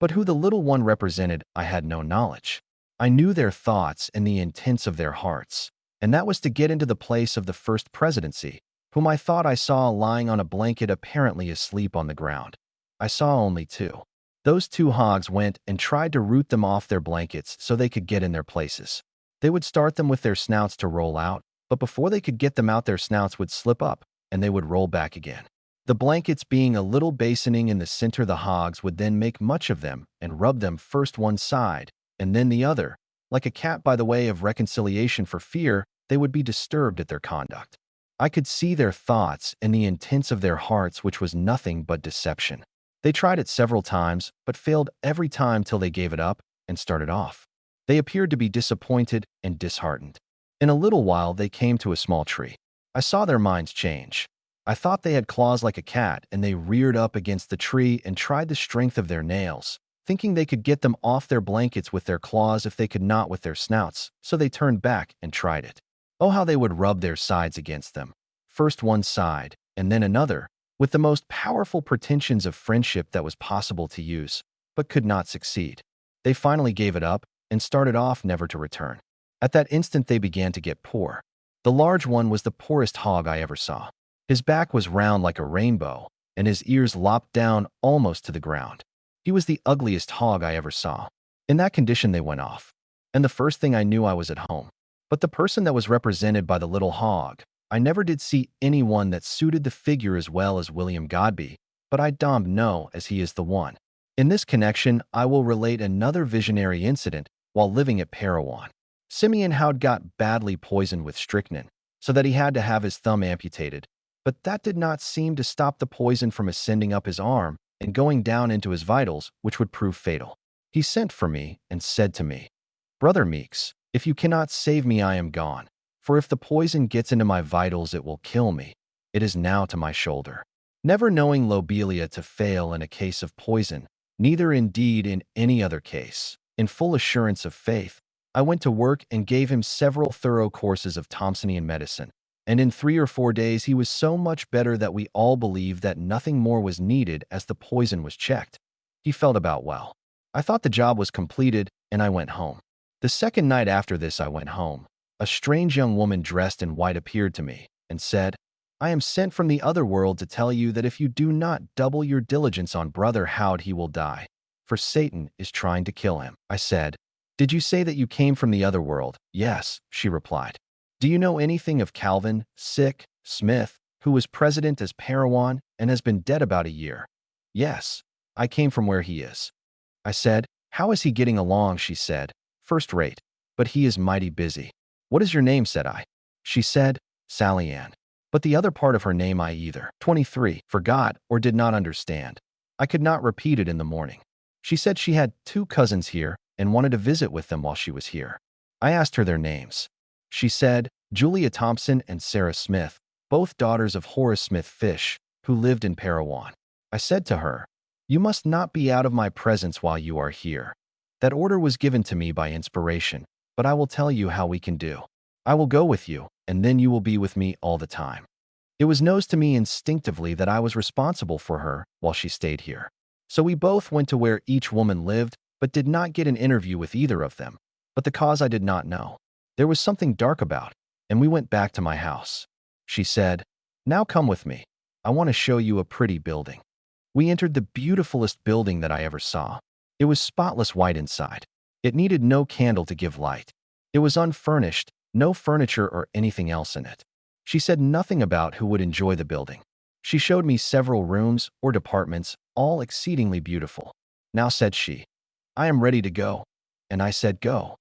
But who the little one represented, I had no knowledge. I knew their thoughts and the intents of their hearts, and that was to get into the place of the first presidency, whom I thought I saw lying on a blanket apparently asleep on the ground. I saw only two. Those two hogs went and tried to root them off their blankets so they could get in their places. They would start them with their snouts to roll out, but before they could get them out their snouts would slip up, and they would roll back again. The blankets being a little basoning in the center, the hogs would then make much of them and rub them first one side and then the other. Like a cat by the way of reconciliation for fear they would be disturbed at their conduct. I could see their thoughts and the intents of their hearts, which was nothing but deception. They tried it several times, but failed every time till they gave it up and started off. They appeared to be disappointed and disheartened. In a little while they came to a small tree. I saw their minds change. I thought they had claws like a cat, and they reared up against the tree and tried the strength of their nails, thinking they could get them off their blankets with their claws if they could not with their snouts, so they turned back and tried it. Oh, how they would rub their sides against them, first one side and then another, with the most powerful pretensions of friendship that was possible to use, but could not succeed. They finally gave it up and started off never to return. At that instant they began to get poor. The large one was the poorest hog I ever saw. His back was round like a rainbow, and his ears lopped down almost to the ground. He was the ugliest hog I ever saw. In that condition they went off, and the first thing I knew I was at home. But the person that was represented by the little hog, I never did see anyone that suited the figure as well as William Godby, but I dommed know as he is the one. In this connection, I will relate another visionary incident while living at Parowan. Simeon Howd got badly poisoned with strychnine, so that he had to have his thumb amputated. But that did not seem to stop the poison from ascending up his arm and going down into his vitals, which would prove fatal. He sent for me and said to me, "Brother Meeks, if you cannot save me, I am gone. For if the poison gets into my vitals, it will kill me. It is now to my shoulder." Never knowing Lobelia to fail in a case of poison, neither indeed in any other case, in full assurance of faith, I went to work and gave him several thorough courses of Thompsonian medicine. And in 3 or 4 days he was so much better that we all believed that nothing more was needed as the poison was checked. He felt about well. I thought the job was completed, and I went home. The second night after this I went home. A strange young woman dressed in white appeared to me and said, "I am sent from the other world to tell you that if you do not double your diligence on Brother Howd, he will die, for Satan is trying to kill him." I said, "Did you say that you came from the other world?" "Yes," she replied. "Do you know anything of Calvin, Smith, who was president as Parowan and has been dead about a year?" "Yes, I came from where he is." I said, "How is he getting along?" She said, "First rate, but he is mighty busy." "What is your name?" said I. She said, "Sally Ann." But the other part of her name I either 23 forgot or did not understand. I could not repeat it in the morning. She said she had 2 cousins here and wanted to visit with them while she was here. I asked her their names. She said, Julia Thompson and Sarah Smith, both daughters of Horace Smith Fish, who lived in Parowan. I said to her, "You must not be out of my presence while you are here." That order was given to me by inspiration, but I will tell you how we can do. I will go with you, and then you will be with me all the time." It was known to me instinctively that I was responsible for her while she stayed here. So we both went to where each woman lived, but did not get an interview with either of them. But the cause I did not know. There was something dark about, and we went back to my house. She said, "Now come with me. I want to show you a pretty building." We entered the beautifulest building that I ever saw. It was spotless white inside. It needed no candle to give light. It was unfurnished, no furniture or anything else in it. She said nothing about who would enjoy the building. She showed me several rooms or departments, all exceedingly beautiful. "Now," said she, "I am ready to go." And I said, "Go."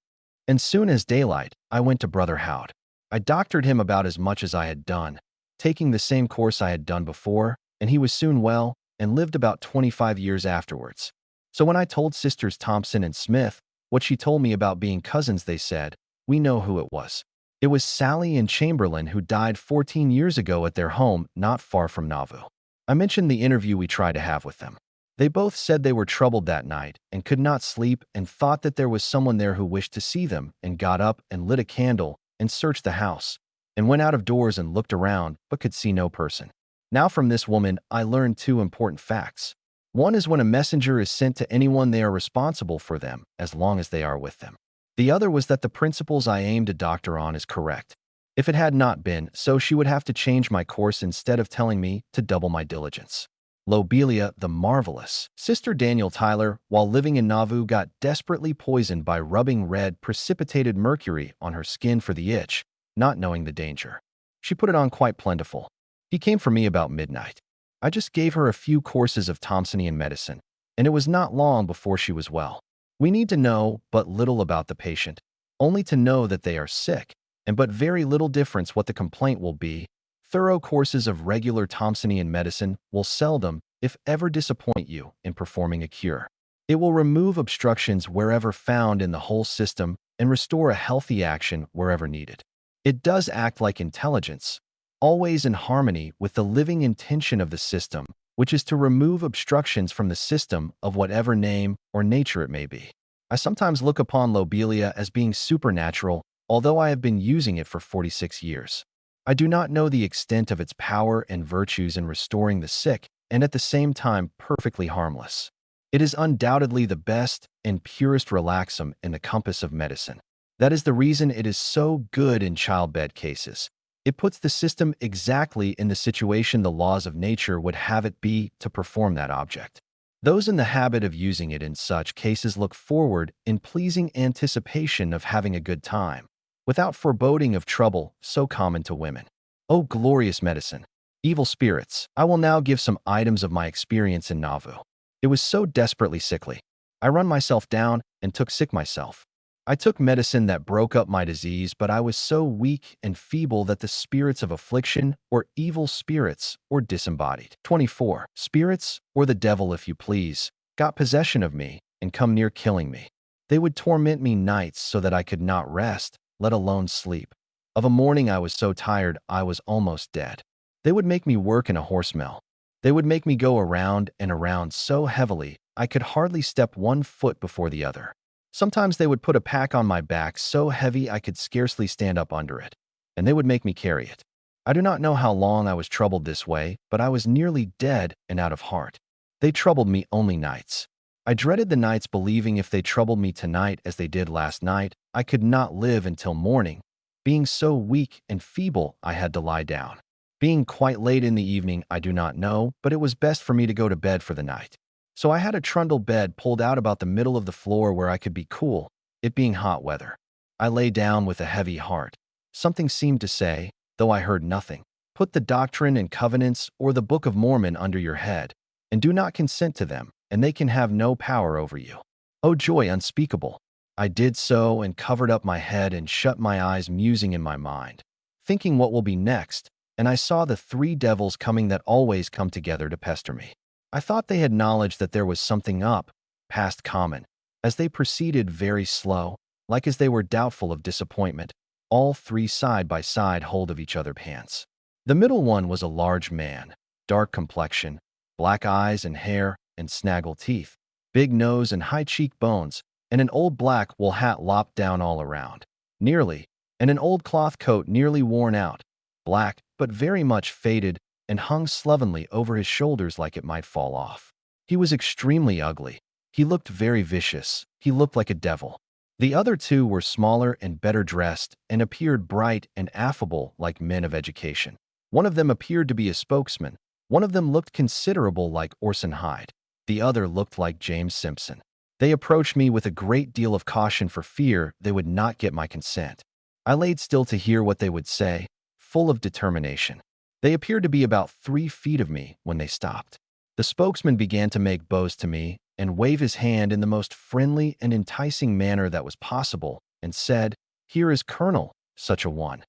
And soon as daylight, I went to Brother Howd. I doctored him about as much as I had done, taking the same course I had done before, and he was soon well and lived about 25 years afterwards. So when I told Sisters Thompson and Smith what she told me about being cousins, they said, "We know who it was. It was Sally and Chamberlain who died 14 years ago at their home not far from Nauvoo." I mentioned the interview we tried to have with them. They both said they were troubled that night and could not sleep and thought that there was someone there who wished to see them, and got up and lit a candle and searched the house and went out of doors and looked around but could see no person. Now from this woman I learned two important facts. One is when a messenger is sent to anyone, they are responsible for them as long as they are with them. The other was that the principles I aimed to doctor on is correct. If it had not been so, she would have to change my course instead of telling me to double my diligence. Lobelia the Marvelous. Sister Daniel Tyler, while living in Nauvoo, got desperately poisoned by rubbing red precipitated mercury on her skin for the itch, not knowing the danger. She put it on quite plentiful. He came for me about midnight. I just gave her a few courses of Thompsonian medicine, and it was not long before she was well. We need to know but little about the patient, only to know that they are sick, and but very little difference what the complaint will be. Thorough courses of regular Thompsonian medicine will seldom, if ever, disappoint you in performing a cure. It will remove obstructions wherever found in the whole system and restore a healthy action wherever needed. It does act like intelligence, always in harmony with the living intention of the system, which is to remove obstructions from the system of whatever name or nature it may be. I sometimes look upon Lobelia as being supernatural, although I have been using it for 46 years. I do not know the extent of its power and virtues in restoring the sick, and at the same time perfectly harmless. It is undoubtedly the best and purest relaxum in the compass of medicine. That is the reason it is so good in childbed cases. It puts the system exactly in the situation the laws of nature would have it be to perform that object. Those in the habit of using it in such cases look forward in pleasing anticipation of having a good time, without foreboding of trouble so common to women. Oh, glorious medicine! Evil spirits. I will now give some items of my experience in Nauvoo. It was so desperately sickly. I run myself down and took sick myself. I took medicine that broke up my disease, but I was so weak and feeble that the spirits of affliction, or evil spirits, or disembodied 24 spirits, or the devil if you please, got possession of me and come near killing me. They would torment me nights so that I could not rest, let alone sleep. Of a morning I was so tired I was almost dead. They would make me work in a horse mill. They would make me go around and around so heavily I could hardly step one foot before the other. Sometimes they would put a pack on my back so heavy I could scarcely stand up under it, and they would make me carry it. I do not know how long I was troubled this way, but I was nearly dead and out of heart. They troubled me only nights. I dreaded the nights, believing if they troubled me tonight as they did last night, I could not live until morning. Being so weak and feeble, I had to lie down. Being quite late in the evening, I do not know, but it was best for me to go to bed for the night. So I had a trundle bed pulled out about the middle of the floor where I could be cool, it being hot weather. I lay down with a heavy heart. Something seemed to say, though I heard nothing, "Put the Doctrine and Covenants or the Book of Mormon under your head, and do not consent to them, and they can have no power over you." Oh, joy unspeakable! I did so and covered up my head and shut my eyes, musing in my mind, thinking what will be next, and I saw the three devils coming that always come together to pester me. I thought they had knowledge that there was something up, past common. As they proceeded very slow, like as they were doubtful of disappointment, all three side by side hold of each other hands. The middle one was a large man, dark complexion, black eyes and hair and snaggle teeth, big nose and high cheekbones, and an old black wool hat lopped down all around, nearly, and an old cloth coat nearly worn out, black, but very much faded, and hung slovenly over his shoulders like it might fall off. He was extremely ugly. He looked very vicious. He looked like a devil. The other two were smaller and better dressed and appeared bright and affable like men of education. One of them appeared to be a spokesman. One of them looked considerable like Orson Hyde. The other looked like James Simpson. They approached me with a great deal of caution for fear they would not get my consent. I laid still to hear what they would say, full of determination. They appeared to be about 3 feet of me when they stopped. The spokesman began to make bows to me and wave his hand in the most friendly and enticing manner that was possible, and said, "Here is Colonel such a one,"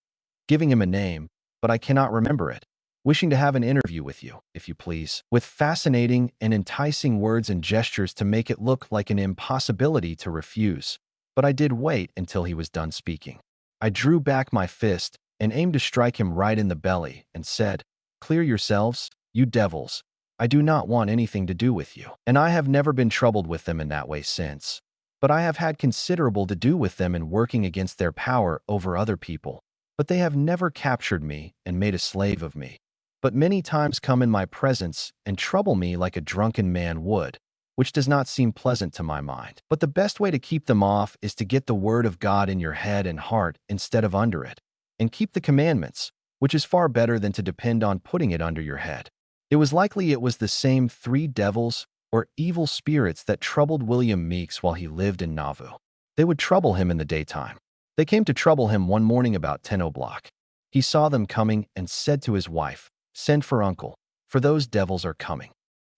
giving him a name, but I cannot remember it, "wishing to have an interview with you, if you please," with fascinating and enticing words and gestures to make it look like an impossibility to refuse. But I did wait until he was done speaking. I drew back my fist and aimed to strike him right in the belly, and said, "Clear yourselves, you devils. I do not want anything to do with you." And I have never been troubled with them in that way since. But I have had considerable to do with them in working against their power over other people. But they have never captured me and made a slave of me, but many times come in my presence and trouble me like a drunken man would, which does not seem pleasant to my mind. But the best way to keep them off is to get the word of God in your head and heart instead of under it, and keep the commandments, which is far better than to depend on putting it under your head. It was likely it was the same 3 devils or evil spirits that troubled William Meeks while he lived in Nauvoo. They would trouble him in the daytime. They came to trouble him one morning about 10 o'clock. He saw them coming and said to his wife, "Send for Uncle, for those devils are coming."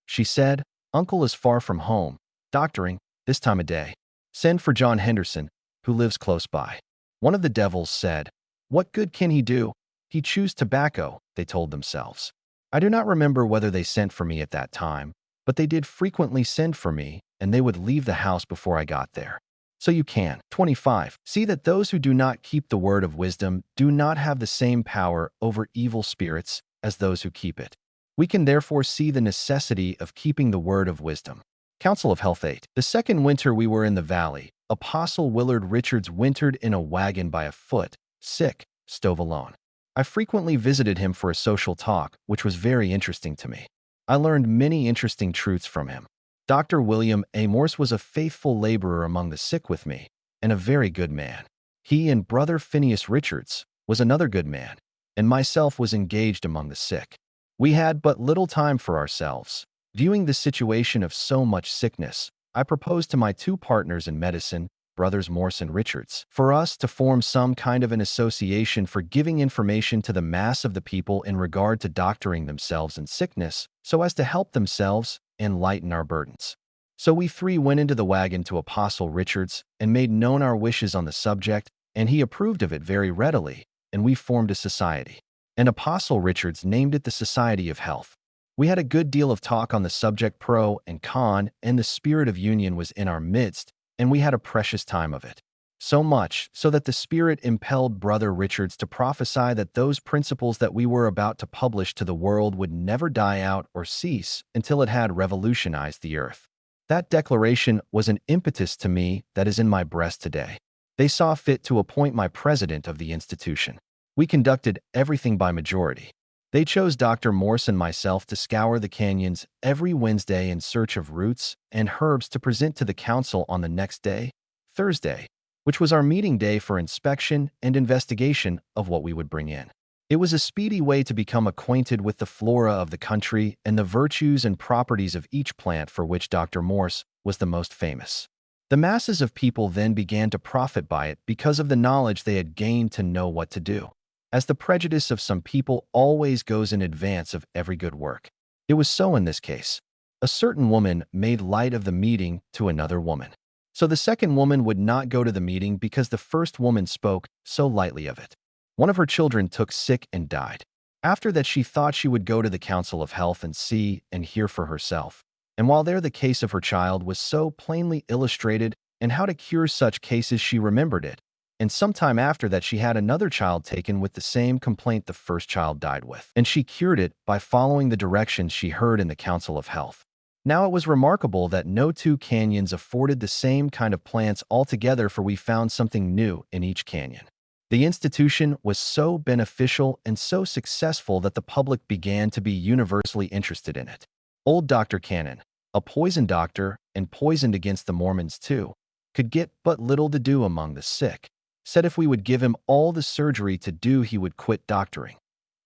She said, "Uncle is far from home, doctoring, this time of day. Send for John Henderson, who lives close by." One of the devils said, "What good can he do? He chews tobacco," they told themselves. I do not remember whether they sent for me at that time, but they did frequently send for me, and they would leave the house before I got there. So you can, 25, see that those who do not keep the word of wisdom do not have the same power over evil spirits as those who keep it. We can therefore see the necessity of keeping the word of wisdom. Council of Health 8. The second winter we were in the valley, Apostle Willard Richards wintered in a wagon by a foot, sick, stove alone. I frequently visited him for a social talk, which was very interesting to me. I learned many interesting truths from him. Dr. William A. Morse was a faithful laborer among the sick with me, and a very good man. He and Brother Phineas Richards was another good man, and myself was engaged among the sick. We had but little time for ourselves. Viewing the situation of so much sickness, I proposed to my 2 partners in medicine, Brothers Morse and Richards, for us to form some kind of an association for giving information to the mass of the people in regard to doctoring themselves in sickness, so as to help themselves and lighten our burdens. So we 3 went into the wagon to Apostle Richards and made known our wishes on the subject, and he approved of it very readily, and we formed a society. And Apostle Richards named it the Society of Health. We had a good deal of talk on the subject pro and con, and the spirit of union was in our midst, and we had a precious time of it. So much so that the Spirit impelled Brother Richards to prophesy that those principles that we were about to publish to the world would never die out or cease until it had revolutionized the earth. That declaration was an impetus to me that is in my breast today. They saw fit to appoint my president of the institution. We conducted everything by majority. They chose Dr. Morse and myself to scour the canyons every Wednesday in search of roots and herbs to present to the council on the next day, Thursday, which was our meeting day for inspection and investigation of what we would bring in. It was a speedy way to become acquainted with the flora of the country and the virtues and properties of each plant for which Dr. Morse was the most famous. The masses of people then began to profit by it because of the knowledge they had gained to know what to do, as the prejudice of some people always goes in advance of every good work. It was so in this case. A certain woman made light of the meeting to another woman. So the second woman would not go to the meeting because the first woman spoke so lightly of it. One of her children took sick and died. After that she thought she would go to the Council of Health and see and hear for herself. And while there the case of her child was so plainly illustrated, and how to cure such cases she remembered it. And some time after that she had another child taken with the same complaint the first child died with. And she cured it by following the directions she heard in the Council of Health. Now it was remarkable that no two canyons afforded the same kind of plants altogether, for we found something new in each canyon. The institution was so beneficial and so successful that the public began to be universally interested in it. Old Dr. Cannon, a poison doctor and poisoned against the Mormons too, could get but little to do among the sick, said if we would give him all the surgery to do he would quit doctoring.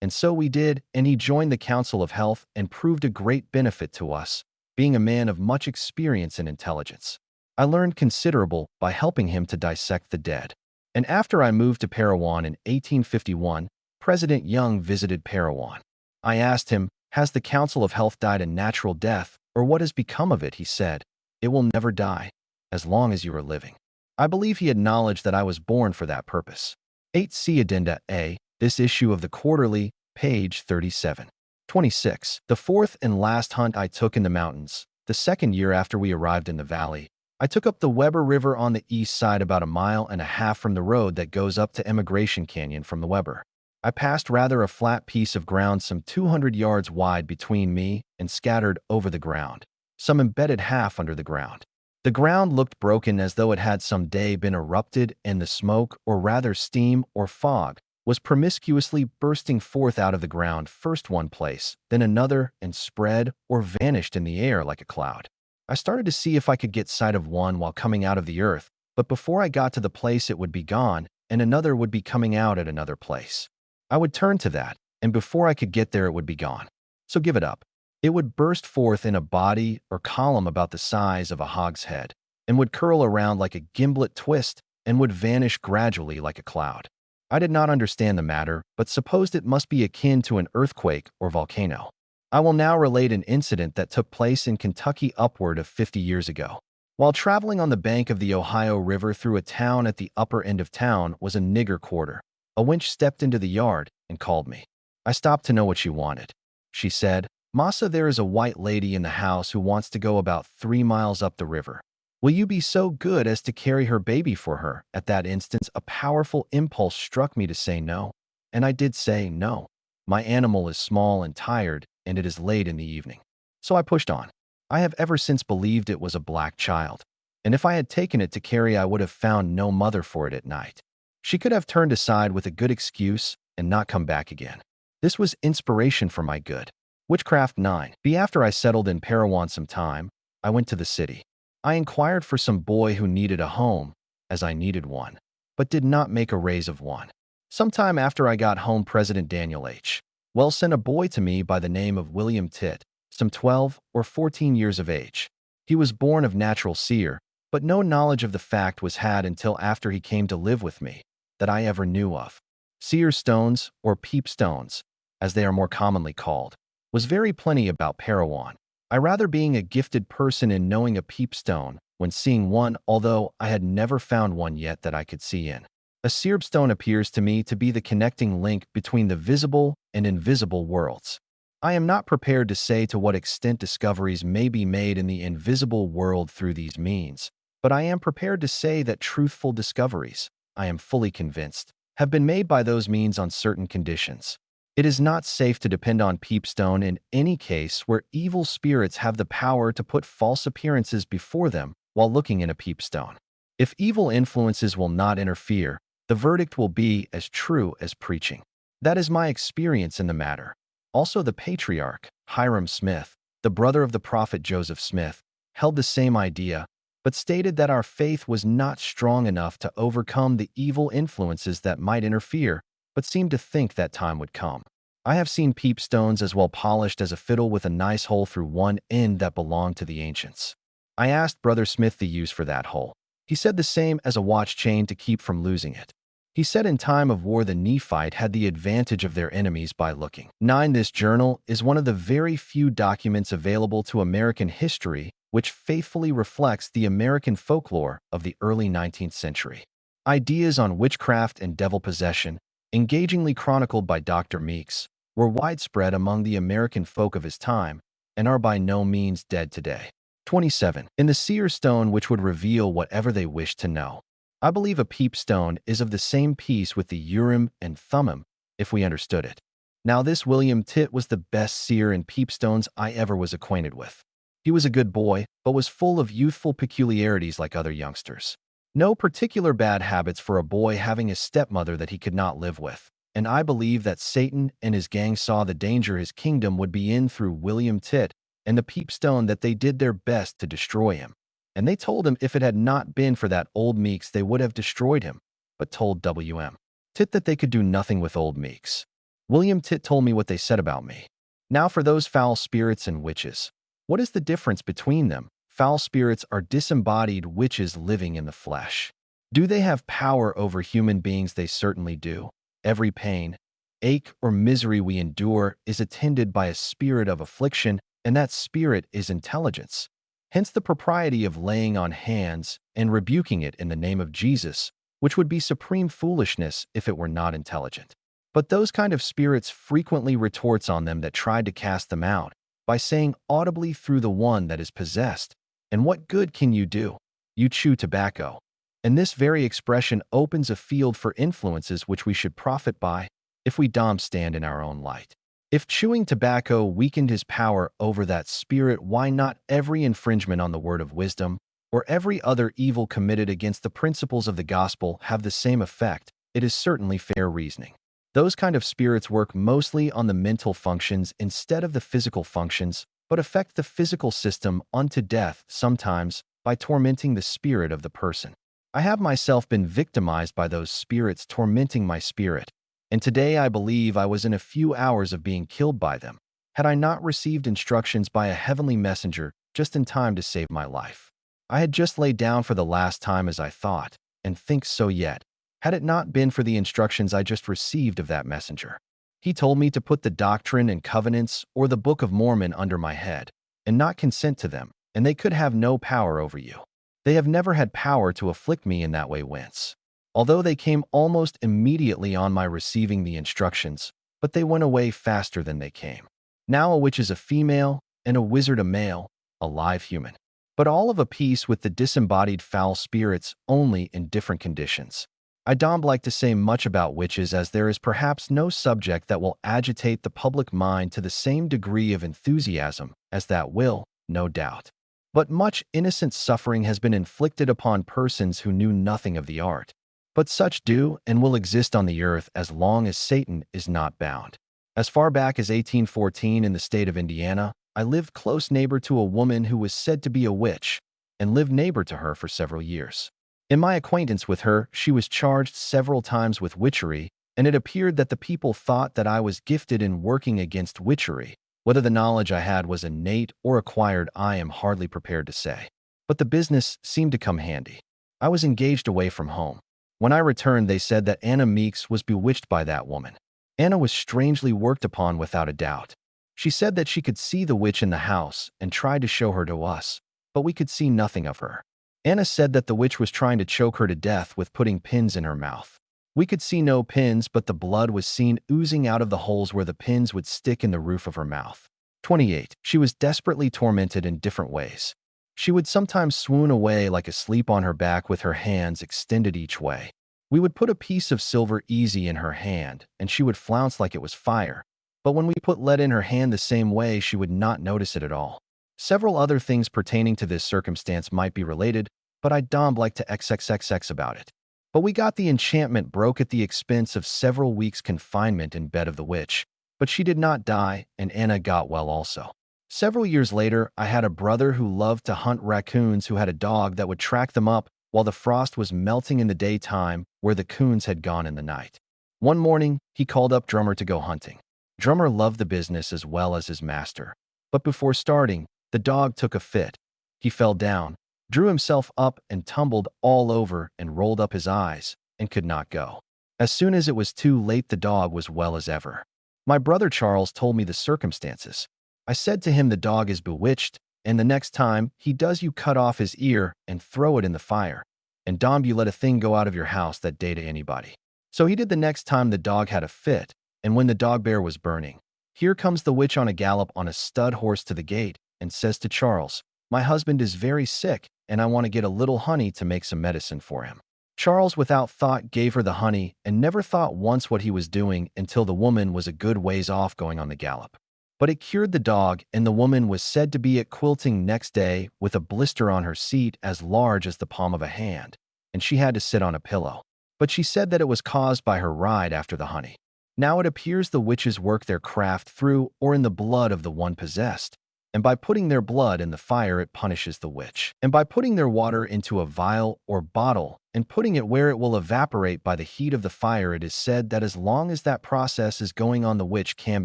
And so we did, and he joined the Council of Health and proved a great benefit to us, being a man of much experience and intelligence. I learned considerable by helping him to dissect the dead. And after I moved to Parowan in 1851, President Young visited Parowan. I asked him, "Has the Council of Health died a natural death, or what has become of it?" He said, "It will never die, as long as you are living." I believe he acknowledged that I was born for that purpose. 8C Addenda A. This issue of the Quarterly, page 37. 26. The fourth and last hunt I took in the mountains, the second year after we arrived in the valley. I took up the Weber River on the east side about 1.5 miles from the road that goes up to Emigration Canyon from the Weber. I passed rather a flat piece of ground some 200 yards wide between me and scattered over the ground, some embedded half under the ground. The ground looked broken, as though it had some day been erupted, and the smoke, or rather steam or fog, was promiscuously bursting forth out of the ground, first one place, then another, and spread or vanished in the air like a cloud. I started to see if I could get sight of one while coming out of the earth, but before I got to the place it would be gone, and another would be coming out at another place. I would turn to that, and before I could get there it would be gone. So give it up. It would burst forth in a body or column about the size of a hogshead, and would curl around like a gimlet twist, and would vanish gradually like a cloud. I did not understand the matter, but supposed it must be akin to an earthquake or volcano. I will now relate an incident that took place in Kentucky upward of 50 years ago. While traveling on the bank of the Ohio River through a town, at the upper end of town was a nigger quarter. A wench stepped into the yard and called me. I stopped to know what she wanted. She said, "Massa, there is a white lady in the house who wants to go about 3 miles up the river. Will you be so good as to carry her baby for her?" At that instant, a powerful impulse struck me to say no, and I did say no. My animal is small and tired, and it is late in the evening. So I pushed on. I have ever since believed it was a black child, and if I had taken it to carry I would have found no mother for it at night. She could have turned aside with a good excuse and not come back again. This was inspiration for my good. Witchcraft 9. After I settled in Parowan some time, I went to the city. I inquired for some boy who needed a home, as I needed one, but did not make a raise of one. Some time after I got home, President Daniel H. Wells sent a boy to me by the name of William Titt, some 12 or 14 years of age. He was born of natural seer, but no knowledge of the fact was had until after he came to live with me, that I ever knew of. Seer stones, or peep stones, as they are more commonly called, was very plenty about Parowan. I rather being a gifted person in knowing a peep stone when seeing one, although I had never found one yet that I could see in. A seer stone appears to me to be the connecting link between the visible and invisible worlds. I am not prepared to say to what extent discoveries may be made in the invisible world through these means, but I am prepared to say that truthful discoveries, I am fully convinced, have been made by those means on certain conditions. It is not safe to depend on peepstone in any case where evil spirits have the power to put false appearances before them while looking in a peepstone. If evil influences will not interfere, the verdict will be as true as preaching. That is my experience in the matter. Also, the patriarch, Hiram Smith, the brother of the prophet Joseph Smith, held the same idea, but stated that our faith was not strong enough to overcome the evil influences that might interfere, but seemed to think that time would come. I have seen peepstones as well polished as a fiddle with a nice hole through one end that belonged to the ancients. I asked Brother Smith the use for that hole. He said the same as a watch chain to keep from losing it. He said in time of war the Nephite had the advantage of their enemies by looking. 9. This journal is one of the very few documents available to American history which faithfully reflects the American folklore of the early 19th century. Ideas on witchcraft and devil possession, engagingly chronicled by Dr. Meeks, were widespread among the American folk of his time and are by no means dead today. 27. In the seer stone which would reveal whatever they wished to know. I believe a peepstone is of the same piece with the Urim and Thummim, if we understood it. Now this William Titt was the best seer in peepstones I ever was acquainted with. He was a good boy, but was full of youthful peculiarities like other youngsters. No particular bad habits for a boy having a stepmother that he could not live with. And I believe that Satan and his gang saw the danger his kingdom would be in through William Tit and the Peepstone, that they did their best to destroy him. And they told him if it had not been for that old Meeks, they would have destroyed him, but told W.M. Tit that they could do nothing with old Meeks. William Tit told me what they said about me. Now for those foul spirits and witches. What is the difference between them? Foul spirits are disembodied witches living in the flesh. Do they have power over human beings? They certainly do. Every pain, ache, or misery we endure is attended by a spirit of affliction, and that spirit is intelligence. Hence the propriety of laying on hands and rebuking it in the name of Jesus, which would be supreme foolishness if it were not intelligent. But those kind of spirits frequently retorts on them that tried to cast them out by saying audibly through the one that is possessed, "And what good can you do? You chew tobacco." And this very expression opens a field for influences which we should profit by if we stand in our own light. If chewing tobacco weakened his power over that spirit, why not every infringement on the word of wisdom or every other evil committed against the principles of the gospel have the same effect? It is certainly fair reasoning. Those kind of spirits work mostly on the mental functions instead of the physical functions, but affect the physical system unto death, sometimes by tormenting the spirit of the person. I have myself been victimized by those spirits tormenting my spirit, and today I believe I was in a few hours of being killed by them, had I not received instructions by a heavenly messenger just in time to save my life. I had just laid down for the last time, as I thought, and think so yet, had it not been for the instructions I just received of that messenger. He told me to put the Doctrine and Covenants or the Book of Mormon under my head, and not consent to them, and they could have no power over you. They have never had power to afflict me in that way whence, although they came almost immediately on my receiving the instructions, but they went away faster than they came. Now a witch is a female, and a wizard a male, a live human, but all of a piece with the disembodied foul spirits, only in different conditions. I don't like to say much about witches, as there is perhaps no subject that will agitate the public mind to the same degree of enthusiasm as that will, no doubt. But much innocent suffering has been inflicted upon persons who knew nothing of the art. But such do and will exist on the earth as long as Satan is not bound. As far back as 1814 in the state of Indiana, I lived close neighbor to a woman who was said to be a witch, and lived neighbor to her for several years. In my acquaintance with her, she was charged several times with witchery, and it appeared that the people thought that I was gifted in working against witchery. Whether the knowledge I had was innate or acquired, I am hardly prepared to say. But the business seemed to come handy. I was engaged away from home. When I returned, they said that Anna Meeks was bewitched by that woman. Anna was strangely worked upon without a doubt. She said that she could see the witch in the house and tried to show her to us, but we could see nothing of her. Anna said that the witch was trying to choke her to death with putting pins in her mouth. We could see no pins, but the blood was seen oozing out of the holes where the pins would stick in the roof of her mouth. 28. She was desperately tormented in different ways. She would sometimes swoon away like asleep on her back with her hands extended each way. We would put a piece of silver easy in her hand, and she would flounce like it was fire. But when we put lead in her hand the same way, she would not notice it at all. Several other things pertaining to this circumstance might be related, but I don't like to xxxx about it. But we got the enchantment broke at the expense of several weeks' confinement in bed of the witch, but she did not die, and Anna got well also. Several years later, I had a brother who loved to hunt raccoons, who had a dog that would track them up while the frost was melting in the daytime where the coons had gone in the night. One morning, he called up Drummer to go hunting. Drummer loved the business as well as his master, but before starting, the dog took a fit. He fell down, drew himself up and tumbled all over and rolled up his eyes and could not go. As soon as it was too late, the dog was well as ever. My brother Charles told me the circumstances. I said to him, the dog is bewitched, and the next time he does, you cut off his ear and throw it in the fire. And don't you let a thing go out of your house that day to anybody. So he did the next time the dog had a fit, and when the dog bear was burning, here comes the witch on a gallop on a stud horse to the gate and says to Charles, "My husband is very sick, and I want to get a little honey to make some medicine for him." Charles, without thought, gave her the honey and never thought once what he was doing until the woman was a good ways off going on the gallop. But it cured the dog, and the woman was said to be at quilting next day with a blister on her seat as large as the palm of a hand, and she had to sit on a pillow. But she said that it was caused by her ride after the honey. Now it appears the witches work their craft through or in the blood of the one possessed, and by putting their blood in the fire it punishes the witch. And by putting their water into a vial or bottle and putting it where it will evaporate by the heat of the fire, it is said that as long as that process is going on, the witch can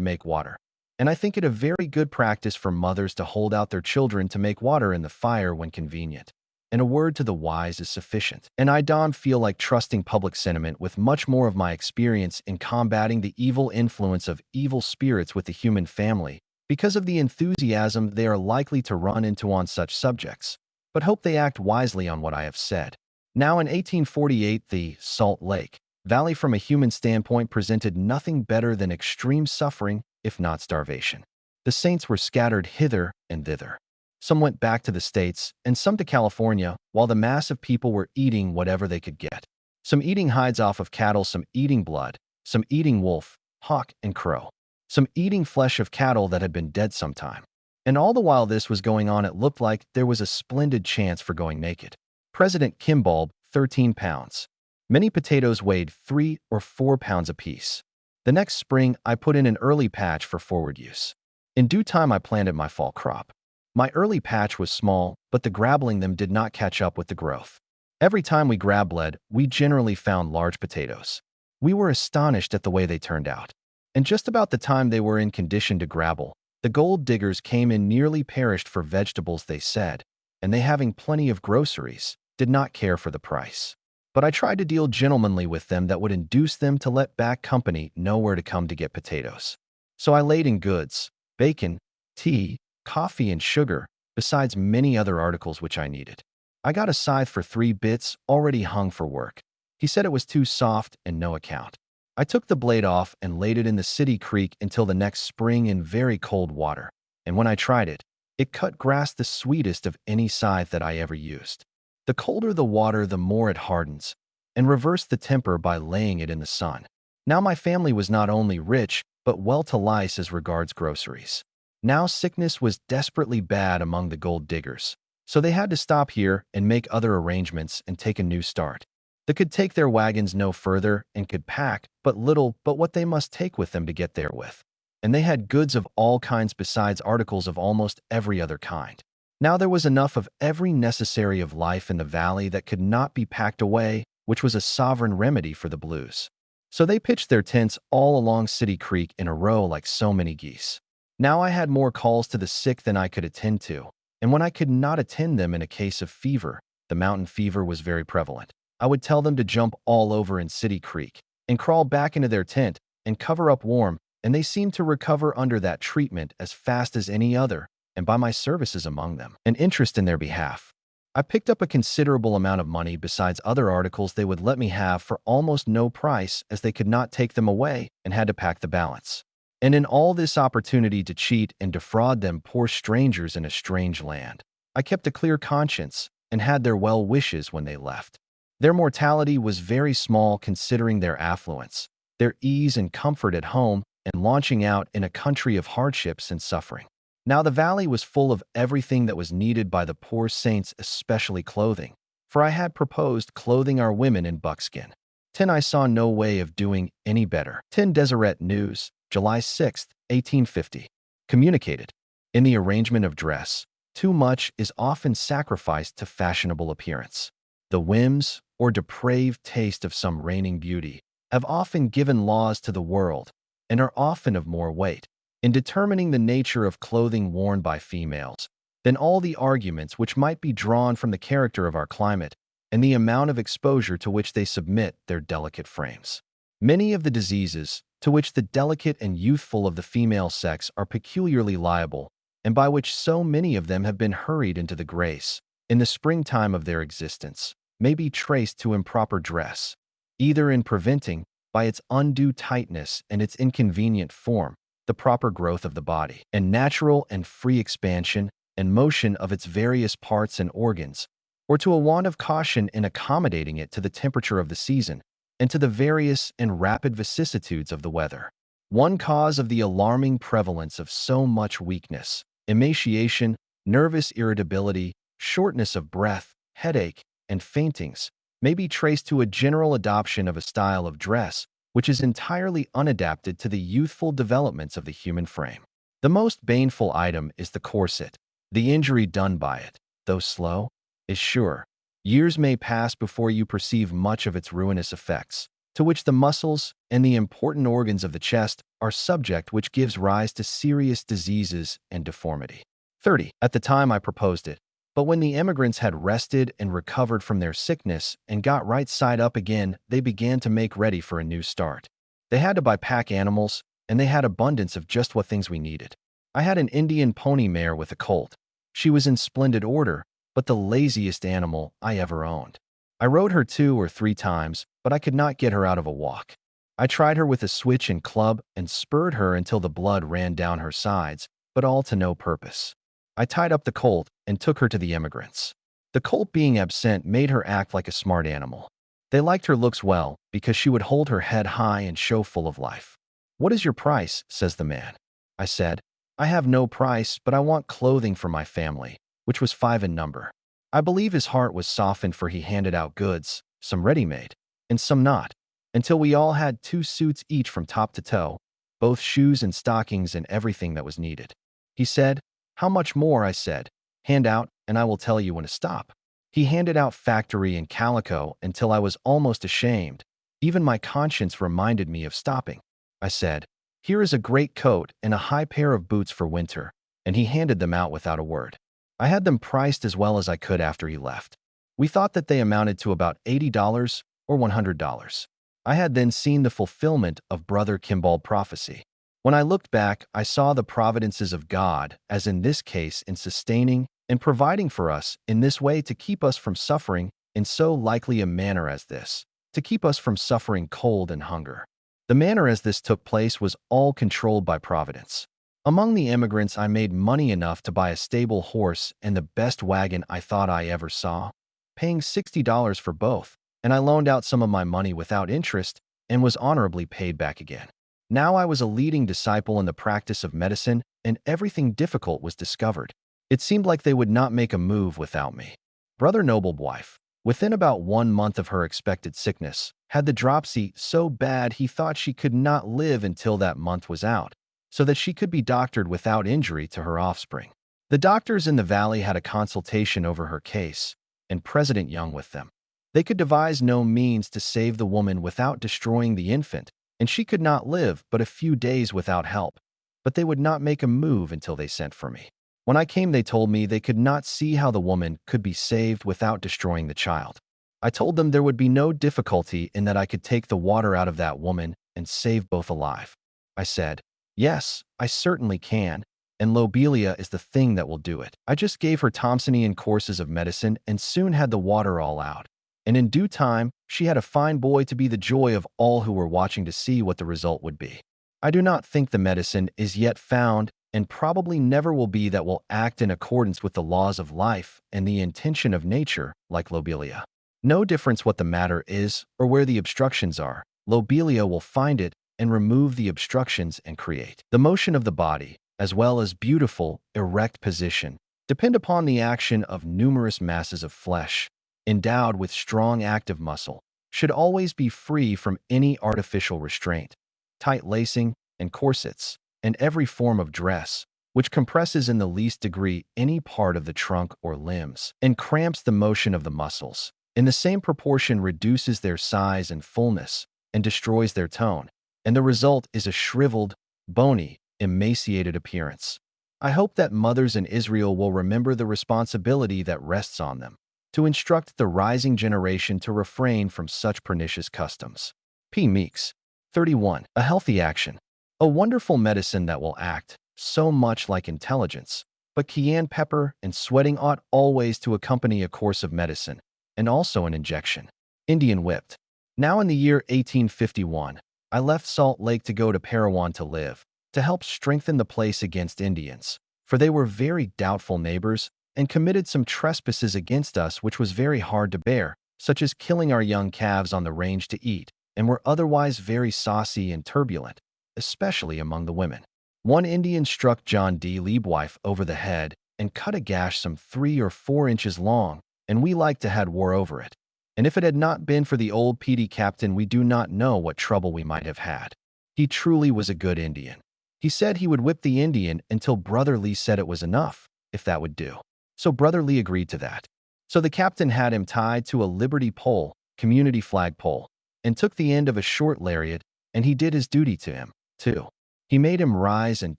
make water. And I think it a very good practice for mothers to hold out their children to make water in the fire when convenient. And a word to the wise is sufficient. And I don't feel like trusting public sentiment with much more of my experience in combating the evil influence of evil spirits with the human family because of the enthusiasm they are likely to run into on such subjects, but hope they act wisely on what I have said. Now in 1848, the Salt Lake Valley from a human standpoint presented nothing better than extreme suffering, if not starvation. The saints were scattered hither and thither. Some went back to the States, and some to California, while the mass of people were eating whatever they could get. Some eating hides off of cattle, some eating blood, some eating wolf, hawk, and crow, some eating flesh of cattle that had been dead some time. And all the while this was going on, it looked like there was a splendid chance for going naked. President Kimball, 13 pounds. Many potatoes weighed 3 or 4 pounds apiece. The next spring, I put in an early patch for forward use. In due time, I planted my fall crop. My early patch was small, but the grabbling them did not catch up with the growth. Every time we grab bled, we generally found large potatoes. We were astonished at the way they turned out. And just about the time they were in condition to grabble, the gold diggers came in, nearly perished for vegetables, they said, and they, having plenty of groceries, did not care for the price. But I tried to deal gentlemanly with them that would induce them to let back company know where to come to get potatoes. So I laid in goods, bacon, tea, coffee, and sugar, besides many other articles which I needed. I got a scythe for 3 bits, already hung for work. He said it was too soft and no account. I took the blade off and laid it in the city creek until the next spring in very cold water, and when I tried it, it cut grass the sweetest of any scythe that I ever used. The colder the water, the more it hardens, and reversed the temper by laying it in the sun. Now my family was not only rich, but well-to-lice as regards groceries. Now sickness was desperately bad among the gold diggers, so they had to stop here and make other arrangements and take a new start. They could take their wagons no further and could pack but little but what they must take with them to get there with. And they had goods of all kinds besides articles of almost every other kind. Now there was enough of every necessary of life in the valley that could not be packed away, which was a sovereign remedy for the blues. So they pitched their tents all along City Creek in a row like so many geese. Now I had more calls to the sick than I could attend to, and when I could not attend them in a case of fever, the mountain fever was very prevalent, I would tell them to jump all over in City Creek and crawl back into their tent and cover up warm, and they seemed to recover under that treatment as fast as any other, and by my services among them and interest in their behalf, I picked up a considerable amount of money besides other articles they would let me have for almost no price, as they could not take them away and had to pack the balance. And in all this opportunity to cheat and defraud them, poor strangers in a strange land, I kept a clear conscience and had their well wishes when they left. Their mortality was very small considering their affluence, their ease and comfort at home, and launching out in a country of hardships and suffering. Now the valley was full of everything that was needed by the poor saints, especially clothing, for I had proposed clothing our women in buckskin. 10. I saw no way of doing any better. 10. Deseret News, July 6, 1850. Communicated. In the arrangement of dress, too much is often sacrificed to fashionable appearance. The whims or depraved taste of some reigning beauty have often given laws to the world and are often of more weight in determining the nature of clothing worn by females than all the arguments which might be drawn from the character of our climate and the amount of exposure to which they submit their delicate frames. Many of the diseases to which the delicate and youthful of the female sex are peculiarly liable, and by which so many of them have been hurried into the grace in the springtime of their existence, may be traced to improper dress, either in preventing, by its undue tightness and its inconvenient form, the proper growth of the body, and natural and free expansion and motion of its various parts and organs, or to a want of caution in accommodating it to the temperature of the season, and to the various and rapid vicissitudes of the weather. One cause of the alarming prevalence of so much weakness, emaciation, nervous irritability, shortness of breath, headache, and faintings may be traced to a general adoption of a style of dress which is entirely unadapted to the youthful developments of the human frame. The most baneful item is the corset. The injury done by it, though slow, is sure. Years may pass before you perceive much of its ruinous effects, to which the muscles and the important organs of the chest are subject, which gives rise to serious diseases and deformity. 30. At the time I proposed it, but when the emigrants had rested and recovered from their sickness and got right side up again, they began to make ready for a new start. They had to buy pack animals, and they had abundance of just what things we needed. I had an Indian pony mare with a colt. She was in splendid order, but the laziest animal I ever owned. I rode her 2 or 3 times, but I could not get her out of a walk. I tried her with a switch and club and spurred her until the blood ran down her sides, but all to no purpose. I tied up the colt and took her to the emigrants. The colt being absent made her act like a smart animal. They liked her looks well because she would hold her head high and show full of life. "What is your price?" says the man. I said, "I have no price, but I want clothing for my family," which was 5 in number. I believe his heart was softened, for he handed out goods, some ready-made, and some not, until we all had 2 suits each from top to toe, both shoes and stockings and everything that was needed. He said, "How much more?" I said. "Hand out, and I will tell you when to stop." He handed out factory and calico until I was almost ashamed. Even my conscience reminded me of stopping. I said, "Here is a great coat and a high pair of boots for winter," and he handed them out without a word. I had them priced as well as I could after he left. We thought that they amounted to about $80 or $100. I had then seen the fulfillment of Brother Kimball's prophecy. When I looked back, I saw the providences of God, as in this case, in sustaining and providing for us in this way to keep us from suffering in so likely a manner as this, to keep us from suffering cold and hunger. The manner as this took place was all controlled by Providence. Among the immigrants, I made money enough to buy a stable horse and the best wagon I thought I ever saw, paying $60 for both, and I loaned out some of my money without interest and was honorably paid back again. Now I was a leading disciple in the practice of medicine, and everything difficult was discovered. It seemed like they would not make a move without me. Brother Noble's wife, within about 1 month of her expected sickness, had the dropsy so bad he thought she could not live until that month was out, so that she could be doctored without injury to her offspring. The doctors in the valley had a consultation over her case, and President Young with them. They could devise no means to save the woman without destroying the infant, and she could not live but a few days without help. But they would not make a move until they sent for me. When I came, they told me they could not see how the woman could be saved without destroying the child. I told them there would be no difficulty in that I could take the water out of that woman and save both alive. I said, "Yes, I certainly can, and lobelia is the thing that will do it." I just gave her Thompsonian courses of medicine and soon had the water all out. And in due time, she had a fine boy to be the joy of all who were watching to see what the result would be. I do not think the medicine is yet found, and probably never will be, that will act in accordance with the laws of life and the intention of nature like lobelia. No difference what the matter is or where the obstructions are, lobelia will find it and remove the obstructions and create. The motion of the body, as well as beautiful, erect position, depend upon the action of numerous masses of flesh, endowed with strong active muscle, should always be free from any artificial restraint, tight lacing, and corsets, and every form of dress, which compresses in the least degree any part of the trunk or limbs, and cramps the motion of the muscles, in the same proportion reduces their size and fullness, and destroys their tone, and the result is a shriveled, bony, emaciated appearance. I hope that mothers in Israel will remember the responsibility that rests on them, to instruct the rising generation to refrain from such pernicious customs. P. Meeks, 31. A healthy action. A wonderful medicine that will act so much like intelligence, but cayenne pepper and sweating ought always to accompany a course of medicine, and also an injection. Indian whipped. Now in the year 1851, I left Salt Lake to go to Parowan to live, to help strengthen the place against Indians, for they were very doubtful neighbors and committed some trespasses against us which was very hard to bear, such as killing our young calves on the range to eat, and were otherwise very saucy and turbulent. especially among the women. One Indian struck John D. Leibwife over the head and cut a gash some 3 or 4 inches long, and we like to had war over it. And if it had not been for the old PD captain, we do not know what trouble we might have had. He truly was a good Indian. He said he would whip the Indian until Brother Lee said it was enough, if that would do. So Brother Lee agreed to that. So the captain had him tied to a Liberty pole, community flag pole, and took the end of a short lariat, and he did his duty to him, too. He made him rise and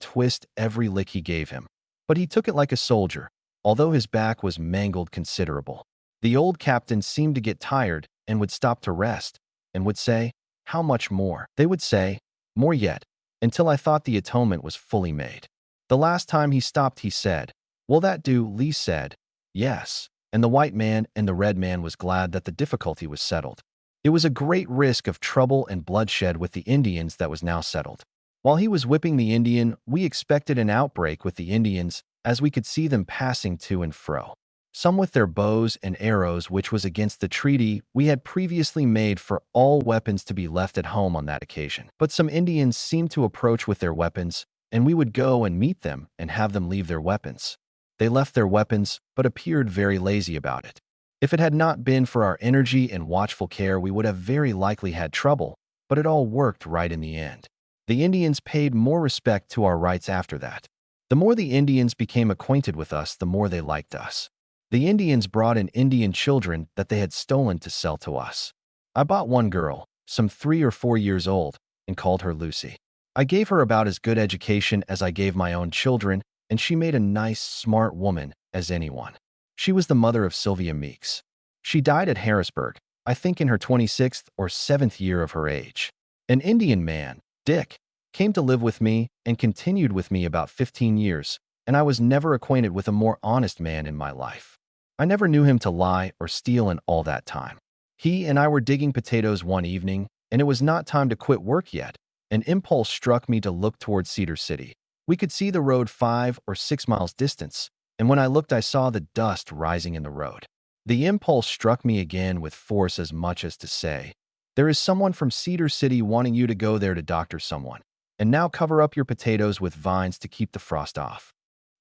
twist every lick he gave him. But he took it like a soldier, although his back was mangled considerable. The old captain seemed to get tired and would stop to rest, and would say, "How much more?" They would say, "More yet," until I thought the atonement was fully made. The last time he stopped, he said, "Will that do?" Lee said, "Yes." And the white man and the red man was glad that the difficulty was settled. It was a great risk of trouble and bloodshed with the Indians that was now settled. While he was whipping the Indian, we expected an outbreak with the Indians, as we could see them passing to and fro. Some with their bows and arrows, which was against the treaty we had previously made for all weapons to be left at home on that occasion. But some Indians seemed to approach with their weapons, and we would go and meet them and have them leave their weapons. They left their weapons, but appeared very lazy about it. If it had not been for our energy and watchful care, we would have very likely had trouble, but it all worked right in the end. The Indians paid more respect to our rights after that. The more the Indians became acquainted with us, the more they liked us. The Indians brought in Indian children that they had stolen to sell to us. I bought one girl, some 3 or 4 years old, and called her Lucy. I gave her about as good education as I gave my own children, and she made a nice, smart woman as anyone. She was the mother of Sylvia Meeks. She died at Harrisburg, I think in her 26th or 7th year of her age. An Indian man, Dick, came to live with me and continued with me about 15 years, and I was never acquainted with a more honest man in my life. I never knew him to lie or steal in all that time. He and I were digging potatoes one evening, and it was not time to quit work yet. An impulse struck me to look toward Cedar City. We could see the road 5 or 6 miles distance, and when I looked, I saw the dust rising in the road. The impulse struck me again with force, as much as to say, "There is someone from Cedar City wanting you to go there to doctor someone. And now cover up your potatoes with vines to keep the frost off."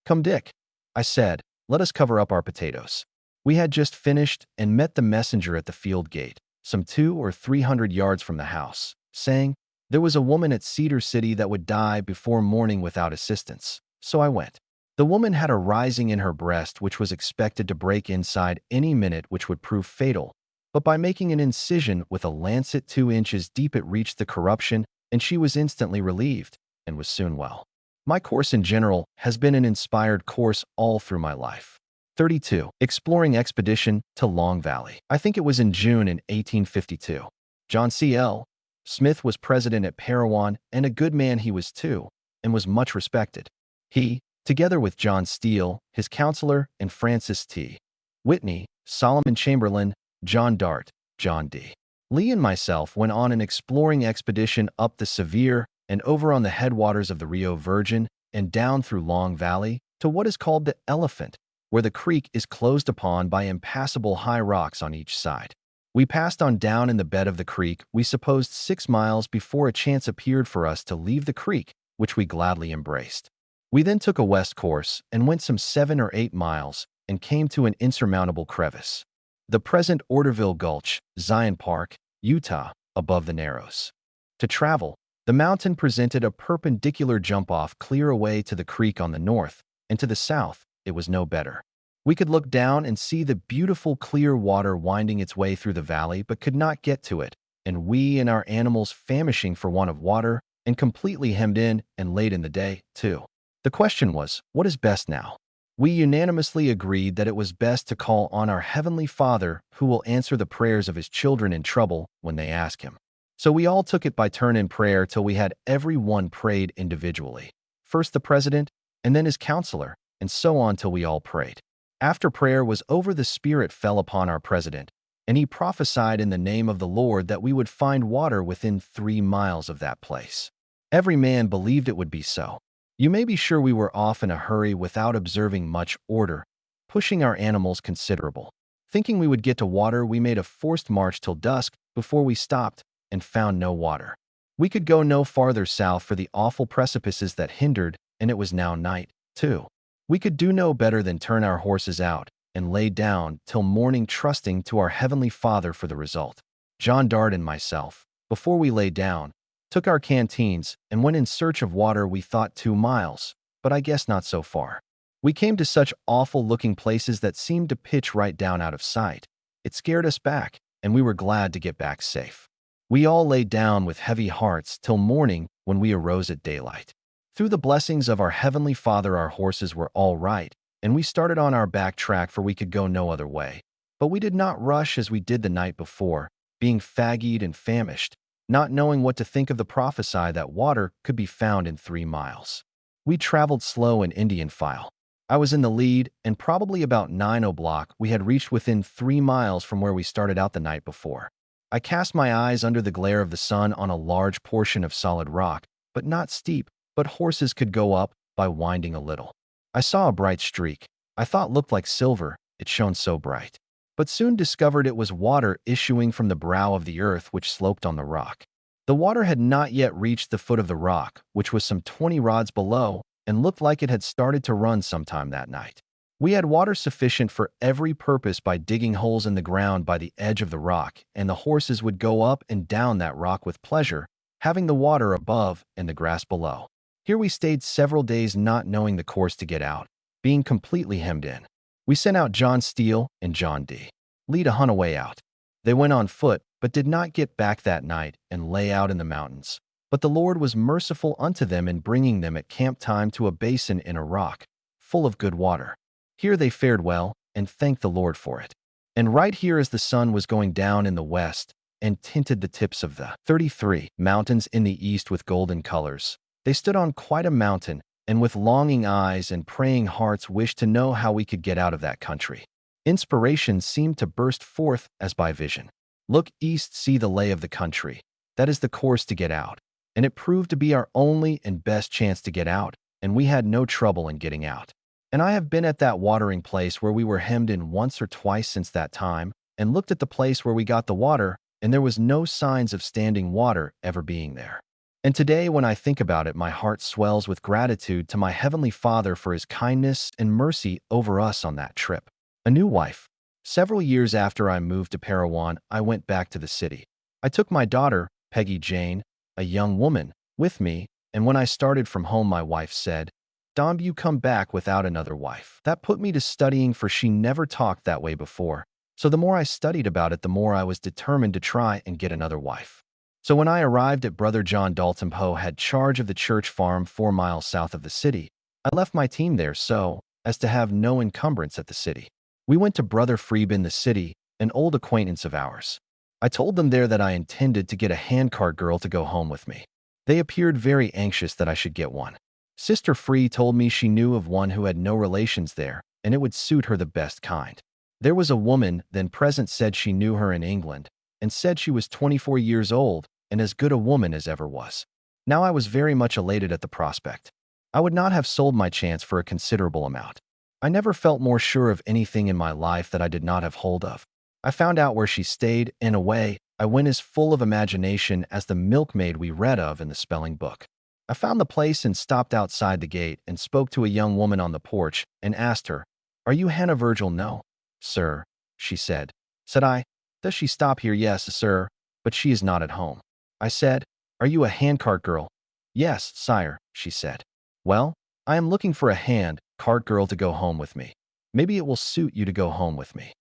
"Come, Dick," I said, "let us cover up our potatoes." We had just finished and met the messenger at the field gate, some 200 or 300 yards from the house, saying, there was a woman at Cedar City that would die before morning without assistance. So I went. The woman had a rising in her breast which was expected to break inside any minute, which would prove fatal. But by making an incision with a lancet 2 inches deep, it reached the corruption, and she was instantly relieved, and was soon well. My course in general has been an inspired course all through my life. 32. Exploring expedition to Long Valley. I think it was in June in 1852. John C. L. Smith was president at Parowan, and a good man he was too, and was much respected. He, together with John Steele, his counselor, and Francis T. Whitney, Solomon Chamberlain, John Dart, John D. Lee, and myself went on an exploring expedition up the Sevier and over on the headwaters of the Rio Virgin and down through Long Valley to what is called the Elephant, where the creek is closed upon by impassable high rocks on each side. We passed on down in the bed of the creek, we supposed 6 miles before a chance appeared for us to leave the creek, which we gladly embraced. We then took a west course and went some 7 or 8 miles and came to an insurmountable crevice, the present Orderville Gulch, Zion Park, Utah, above the Narrows. To travel, the mountain presented a perpendicular jump-off clear away to the creek on the north, and to the south, it was no better. We could look down and see the beautiful clear water winding its way through the valley, but could not get to it, and we and our animals famishing for want of water, and completely hemmed in and late in the day, too. The question was, what is best now? We unanimously agreed that it was best to call on our Heavenly Father, who will answer the prayers of his children in trouble when they ask him. So we all took it by turn in prayer till we had every one prayed individually. First the president, and then his counselor, and so on till we all prayed. After prayer was over, the Spirit fell upon our president, and he prophesied in the name of the Lord that we would find water within 3 miles of that place. Every man believed it would be so. You may be sure we were off in a hurry without observing much order, pushing our animals considerable. Thinking we would get to water, we made a forced march till dusk before we stopped and found no water. We could go no farther south for the awful precipices that hindered, and it was now night, too. We could do no better than turn our horses out and lay down till morning, trusting to our Heavenly Father for the result. John Dart and myself, before we lay down, took our canteens and went in search of water. We thought 2 miles, but I guess not so far. We came to such awful-looking places that seemed to pitch right down out of sight. It scared us back, and we were glad to get back safe. We all lay down with heavy hearts till morning, when we arose at daylight. Through the blessings of our Heavenly Father, our horses were all right, and we started on our back track, for we could go no other way. But we did not rush as we did the night before, being fagged and famished, not knowing what to think of the prophesy that water could be found in 3 miles. We traveled slow in Indian file. I was in the lead, and probably about 9 o'clock we had reached within 3 miles from where we started out the night before. I cast my eyes under the glare of the sun on a large portion of solid rock, but not steep, but horses could go up by winding a little. I saw a bright streak. I thought looked like silver, it shone so bright. But soon discovered it was water issuing from the brow of the earth which sloped on the rock. The water had not yet reached the foot of the rock, which was some 20 rods below, and looked like it had started to run sometime that night. We had water sufficient for every purpose by digging holes in the ground by the edge of the rock, and the horses would go up and down that rock with pleasure, having the water above and the grass below. Here we stayed several days, not knowing the course to get out, being completely hemmed in. We sent out John Steele and John D. Lee to hunt a way out. They went on foot, but did not get back that night, and lay out in the mountains. But the Lord was merciful unto them in bringing them at camp time to a basin in a rock, full of good water. Here they fared well, and thanked the Lord for it. And right here, as the sun was going down in the west, and tinted the tips of the 33 mountains in the east with golden colors, they stood on quite a mountain, and with longing eyes and praying hearts wished to know how we could get out of that country. Inspiration seemed to burst forth as by vision. Look east, see the lay of the country. That is the course to get out. And it proved to be our only and best chance to get out, and we had no trouble in getting out. And I have been at that watering place where we were hemmed in once or twice since that time, and looked at the place where we got the water, and there was no signs of standing water ever being there. And today, when I think about it, my heart swells with gratitude to my Heavenly Father for His kindness and mercy over us on that trip. A new wife. Several years after I moved to Parowan, I went back to the city. I took my daughter, Peggy Jane, a young woman, with me, and when I started from home, my wife said, "Dom, you come back without another wife." That put me to studying, for she never talked that way before. So the more I studied about it, the more I was determined to try and get another wife. So when I arrived at Brother John Dalton Poe had charge of the church farm 4 miles south of the city, I left my team there so as to have no encumbrance at the city. We went to Brother Freeb in the city, an old acquaintance of ours. I told them there that I intended to get a handcart girl to go home with me. They appeared very anxious that I should get one. Sister Free told me she knew of one who had no relations there, and it would suit her the best kind. There was a woman then present said she knew her in England, and said she was 24 years old and as good a woman as ever was. Now I was very much elated at the prospect. I would not have sold my chance for a considerable amount. I never felt more sure of anything in my life that I did not have hold of. I found out where she stayed, and away I went as full of imagination as the milkmaid we read of in the spelling book. I found the place and stopped outside the gate and spoke to a young woman on the porch and asked her, "Are you Hannah Virgil?" "No, sir," she said. Said I, "Does she stop here?" "Yes, sir, but she is not at home." I said, "Are you a handcart girl?" "Yes, sire," she said. "Well, I am looking for a hand-cart girl to go home with me. Maybe it will suit you to go home with me."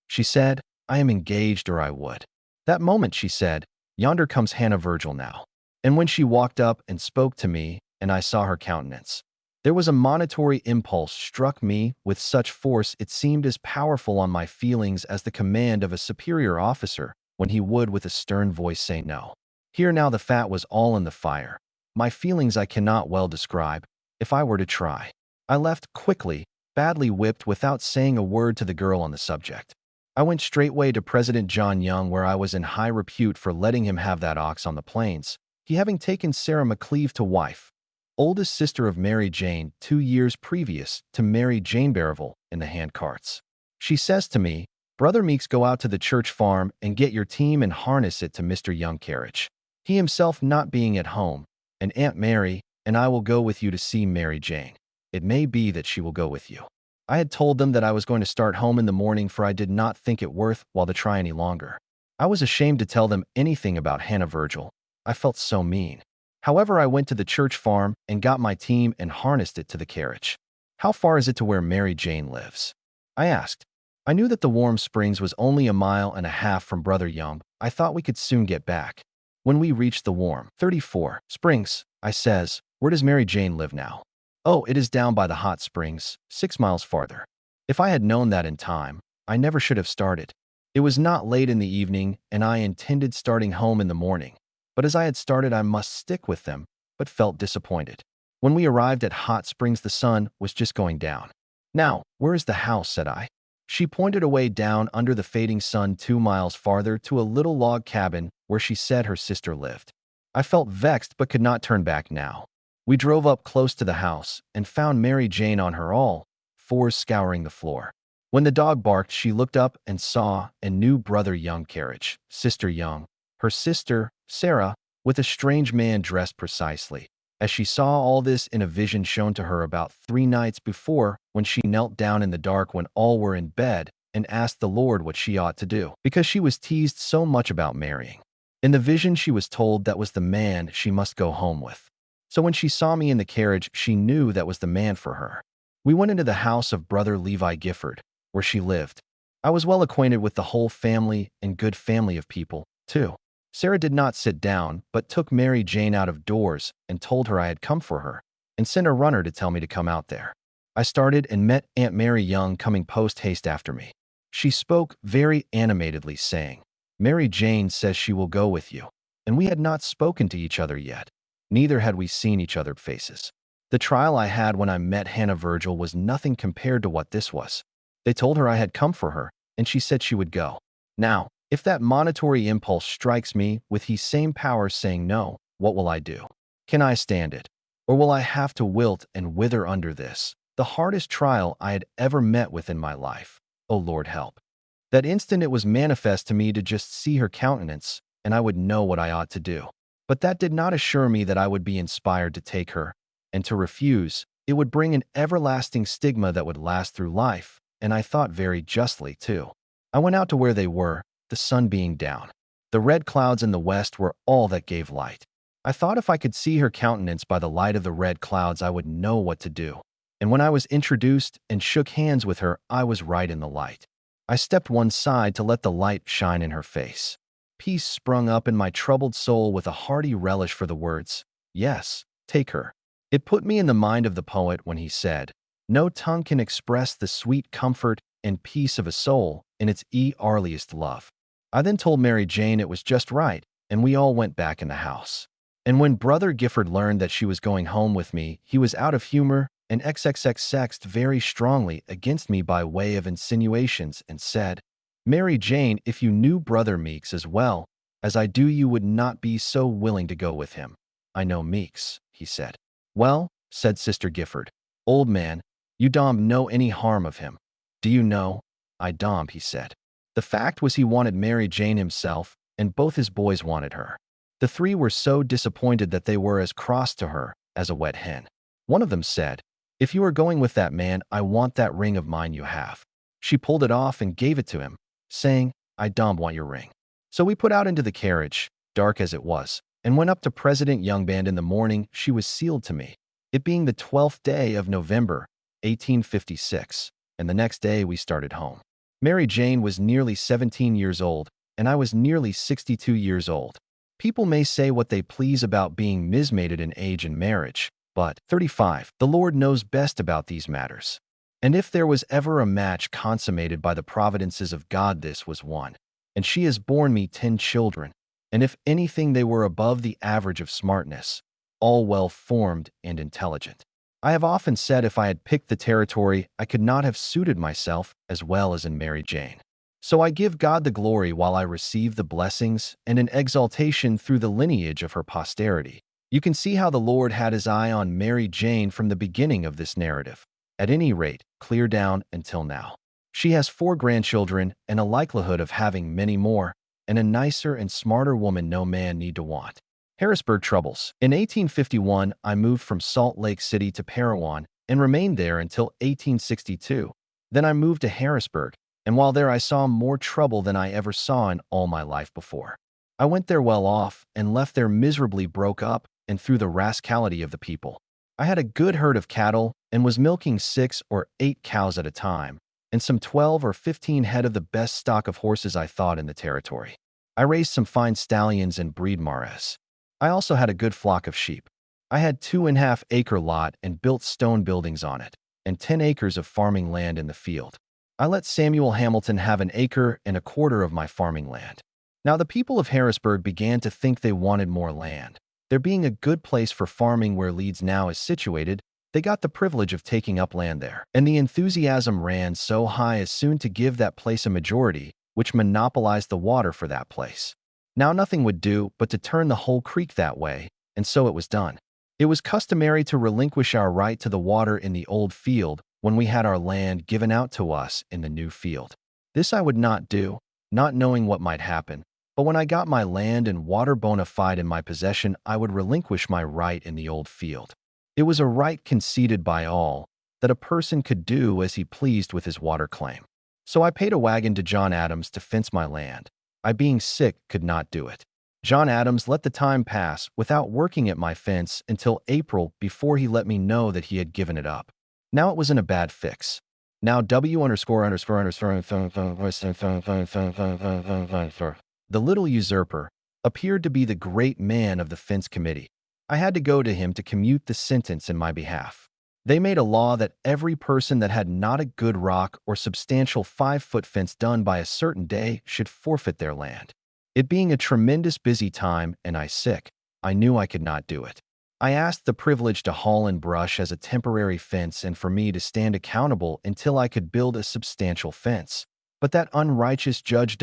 She said, "I am engaged, or I would." That moment she said, "Yonder comes Hannah Virgil now." And when she walked up and spoke to me, and I saw her countenance, there was a monitory impulse struck me with such force it seemed as powerful on my feelings as the command of a superior officer when he would with a stern voice say no. Here now the fat was all in the fire. My feelings I cannot well describe, if I were to try. I left quickly, badly whipped, without saying a word to the girl on the subject. I went straightway to President John Young, where I was in high repute for letting him have that ox on the plains, he having taken Sarah McCleve to wife, oldest sister of Mary Jane, 2 years previous to Mary Jane Barreville in the handcarts. She says to me, "Brother Meeks, go out to the church farm and get your team and harness it to Mr. Young carriage. he himself not being at home, and Aunt Mary and I will go with you to see Mary Jane. It may be that she will go with you. I had told them that I was going to start home in the morning, for I did not think it worth while to try any longer. I was ashamed to tell them anything about Hannah Virgil. I felt so mean. However, I went to the church farm and got my team and harnessed it to the carriage. "How far is it to where Mary Jane lives?" I asked. I knew that the Warm Springs was only a mile and a half from Brother Young. I thought we could soon get back. When we reached the Warm 34 Springs, I says, "Where does Mary Jane live now?" "Oh, it is down by the hot springs, 6 miles farther." If I had known that in time, I never should have started. It was not late in the evening, and I intended starting home in the morning. But as I had started, I must stick with them, but felt disappointed. When we arrived at Hot Springs, the sun was just going down. "Now, where is the house?" said I. She pointed away down under the fading sun 2 miles farther to a little log cabin where she said her sister lived. I felt vexed but could not turn back now. We drove up close to the house and found Mary Jane on her all fours scouring the floor. When the dog barked, she looked up and saw a new Brother Young carriage, Sister Young, her sister, Sarah, with a strange man dressed precisely. As she saw all this in a vision shown to her about 3 nights before, when she knelt down in the dark when all were in bed and asked the Lord what she ought to do, because she was teased so much about marrying. In the vision, she was told that was the man she must go home with. So when she saw me in the carriage, she knew that was the man for her. We went into the house of Brother Levi Gifford, where she lived. I was well acquainted with the whole family and good family of people, too. Sarah did not sit down, but took Mary Jane out of doors and told her I had come for her, and sent a runner to tell me to come out there. I started and met Aunt Mary Young coming post-haste after me. She spoke very animatedly, saying, "Mary Jane says she will go with you," and we had not spoken to each other yet. Neither had we seen each other's faces. The trial I had when I met Hannah Virgil was nothing compared to what this was. They told her I had come for her, and she said she would go. Now, if that monitory impulse strikes me with the same power saying no, what will I do? Can I stand it? Or will I have to wilt and wither under this, the hardest trial I had ever met with in my life? Oh Lord, help. That instant it was manifest to me to just see her countenance, and I would know what I ought to do. But that did not assure me that I would be inspired to take her, and to refuse, it would bring an everlasting stigma that would last through life, and I thought very justly, too. I went out to where they were, the sun being down. The red clouds in the west were all that gave light. I thought if I could see her countenance by the light of the red clouds, I would know what to do. And when I was introduced and shook hands with her, I was right in the light. I stepped one side to let the light shine in her face. Peace sprung up in my troubled soul with a hearty relish for the words, "Yes, take her." It put me in the mind of the poet when he said, "No tongue can express the sweet comfort and peace of a soul in its earliest love." I then told Mary Jane it was just right, and we all went back in the house. And when Brother Gifford learned that she was going home with me, he was out of humor and XXXXed very strongly against me by way of insinuations and said, "Mary Jane, if you knew Brother Meeks as well as I do, you would not be so willing to go with him." "I know Meeks," he said. "Well," said Sister Gifford, "old man, you don't know any harm of him." "Do you know?" "I don't," he said. The fact was he wanted Mary Jane himself, and both his boys wanted her. The 3 were so disappointed that they were as cross to her as a wet hen. One of them said, "If you are going with that man, I want that ring of mine you have." She pulled it off and gave it to him, saying, "I don't want your ring." So we put out into the carriage, dark as it was, and went up to President Youngband in the morning. She was sealed to me, it being the 12th day of November, 1856, and the next day we started home. Mary Jane was nearly 17 years old, and I was nearly 62 years old. People may say what they please about being mismated in age and marriage, but 35, the Lord knows best about these matters. And if there was ever a match consummated by the providences of God, this was one. And she has borne me 10 children, and if anything they were above the average of smartness, all well-formed and intelligent. I have often said if I had picked the territory, I could not have suited myself as well as in Mary Jane. So I give God the glory while I receive the blessings and an exaltation through the lineage of her posterity. You can see how the Lord had his eye on Mary Jane from the beginning of this narrative. At any rate, clear down until now. She has 4 grandchildren and a likelihood of having many more, and a nicer and smarter woman no man need to want. Harrisburg troubles. In 1851, I moved from Salt Lake City to Parowan and remained there until 1862. Then I moved to Harrisburg, and while there I saw more trouble than I ever saw in all my life before. I went there well off and left there miserably broke up and through the rascality of the people. I had a good herd of cattle and was milking 6 or 8 cows at a time, and some 12 or 15 head of the best stock of horses I thought in the territory. I raised some fine stallions and breed mares. I also had a good flock of sheep. I had 2.5-acre lot and built stone buildings on it, and 10 acres of farming land in the field. I let Samuel Hamilton have 1.25 acres of my farming land. Now the people of Harrisburg began to think they wanted more land. There being a good place for farming where Leeds now is situated, they got the privilege of taking up land there. And the enthusiasm ran so high as soon to give that place a majority, which monopolized the water for that place. Now nothing would do but to turn the whole creek that way, and so it was done. It was customary to relinquish our right to the water in the old field when we had our land given out to us in the new field. This I would not do, not knowing what might happen, but when I got my land and water bona fide in my possession, I would relinquish my right in the old field. It was a right conceded by all, that a person could do as he pleased with his water claim. So I paid a wagon to John Adams to fence my land. I, being sick, could not do it. John Adams let the time pass without working at my fence until April before he let me know that he had given it up. Now it was in a bad fix. Now the little usurper appeared to be the great man of the fence committee. I had to go to him to commute the sentence in my behalf. They made a law that every person that had not a good rock or substantial 5-foot fence done by a certain day should forfeit their land. It being a tremendous busy time and I sick, I knew I could not do it. I asked the privilege to haul and brush as a temporary fence and for me to stand accountable until I could build a substantial fence. But that unrighteous Judge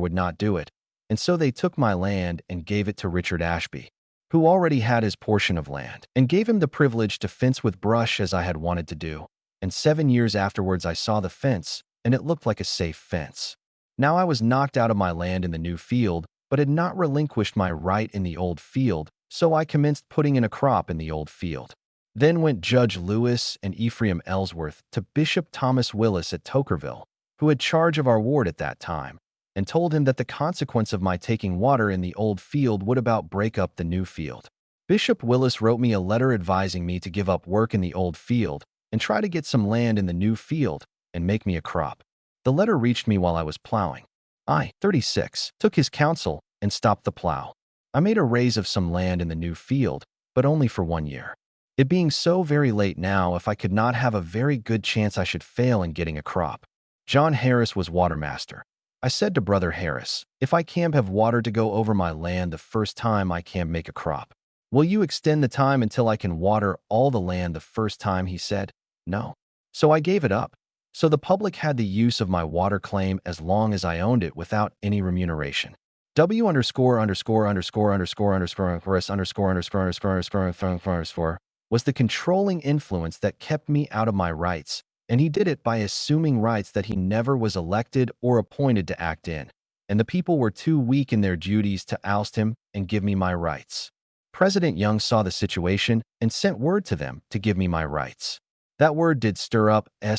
would not do it, and so they took my land and gave it to Richard Ashby, who already had his portion of land, and gave him the privilege to fence with brush as I had wanted to do. And 7 years afterwards I saw the fence, and it looked like a safe fence. Now I was knocked out of my land in the new field, but had not relinquished my right in the old field, so I commenced putting in a crop in the old field. Then went Judge Lewis and Ephraim Ellsworth to Bishop Thomas Willis at Tokerville, who had charge of our ward at that time, and told him that the consequence of my taking water in the old field would about break up the new field. Bishop Willis wrote me a letter advising me to give up work in the old field and try to get some land in the new field and make me a crop. The letter reached me while I was plowing. I, 36, took his counsel and stopped the plow. I made a raise of some land in the new field, but only for 1 year. It being so very late now, if I could not have a very good chance I should fail in getting a crop. John Harris was watermaster. I said to Brother Harris, if I can't have water to go over my land the first time I can't make a crop, will you extend the time until I can water all the land the first time? He said, no. So I gave it up. So the public had the use of my water claim as long as I owned it without any remuneration. Was the controlling influence that kept me out of my rights, and he did it by assuming rights that he never was elected or appointed to act in, and the people were too weak in their duties to oust him and give me my rights. President Young saw the situation and sent word to them to give me my rights. That word did stir up a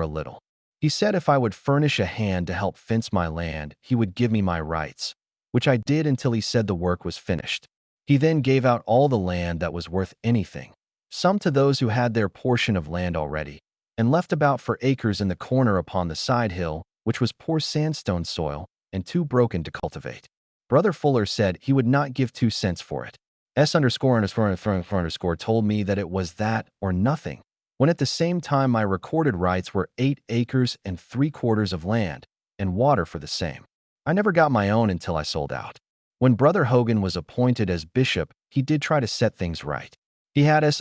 little. He said if I would furnish a hand to help fence my land, he would give me my rights, which I did until he said the work was finished. He then gave out all the land that was worth anything, some to those who had their portion of land already, and left about 4 acres in the corner upon the side hill, which was poor sandstone soil and too broken to cultivate. Brother Fuller said he would not give 2 cents for it. Told me that it was that or nothing, when at the same time my recorded rights were 8 acres and 3/4 of land, and water for the same. I never got my own until I sold out. When Brother Hogan was appointed as bishop, he did try to set things right. He had and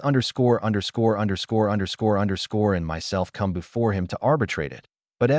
myself come before him to arbitrate it, but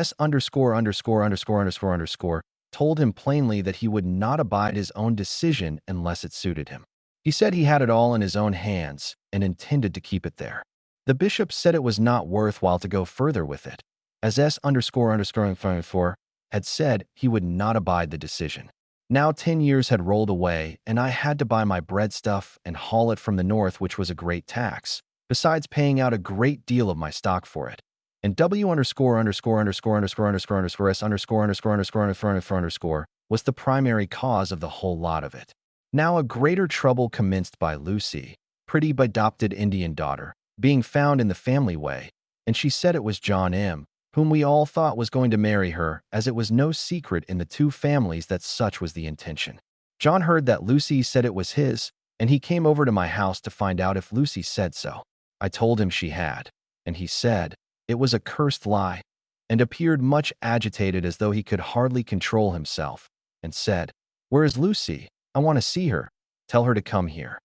told him plainly that he would not abide his own decision unless it suited him. He said he had it all in his own hands and intended to keep it there. The bishop said it was not worth while to go further with it. as S___4 had said he would not abide the decision. Now 10 years had rolled away, and I had to buy my breadstuff and haul it from the north, which was a great tax, besides paying out a great deal of my stock for it. And W_____S_____S_______ was the primary cause of the whole lot of it. Now a greater trouble commenced by Lucy, Priddy adopted Indian daughter, being found in the family way, and she said it was John M., whom we all thought was going to marry her, as it was no secret in the two families that such was the intention. John heard that Lucy said it was his, and he came over to my house to find out if Lucy said so. I told him she had, and he said it was a cursed lie, and appeared much agitated as though he could hardly control himself, and said, "Where is Lucy? I want to see her. Tell her to come here."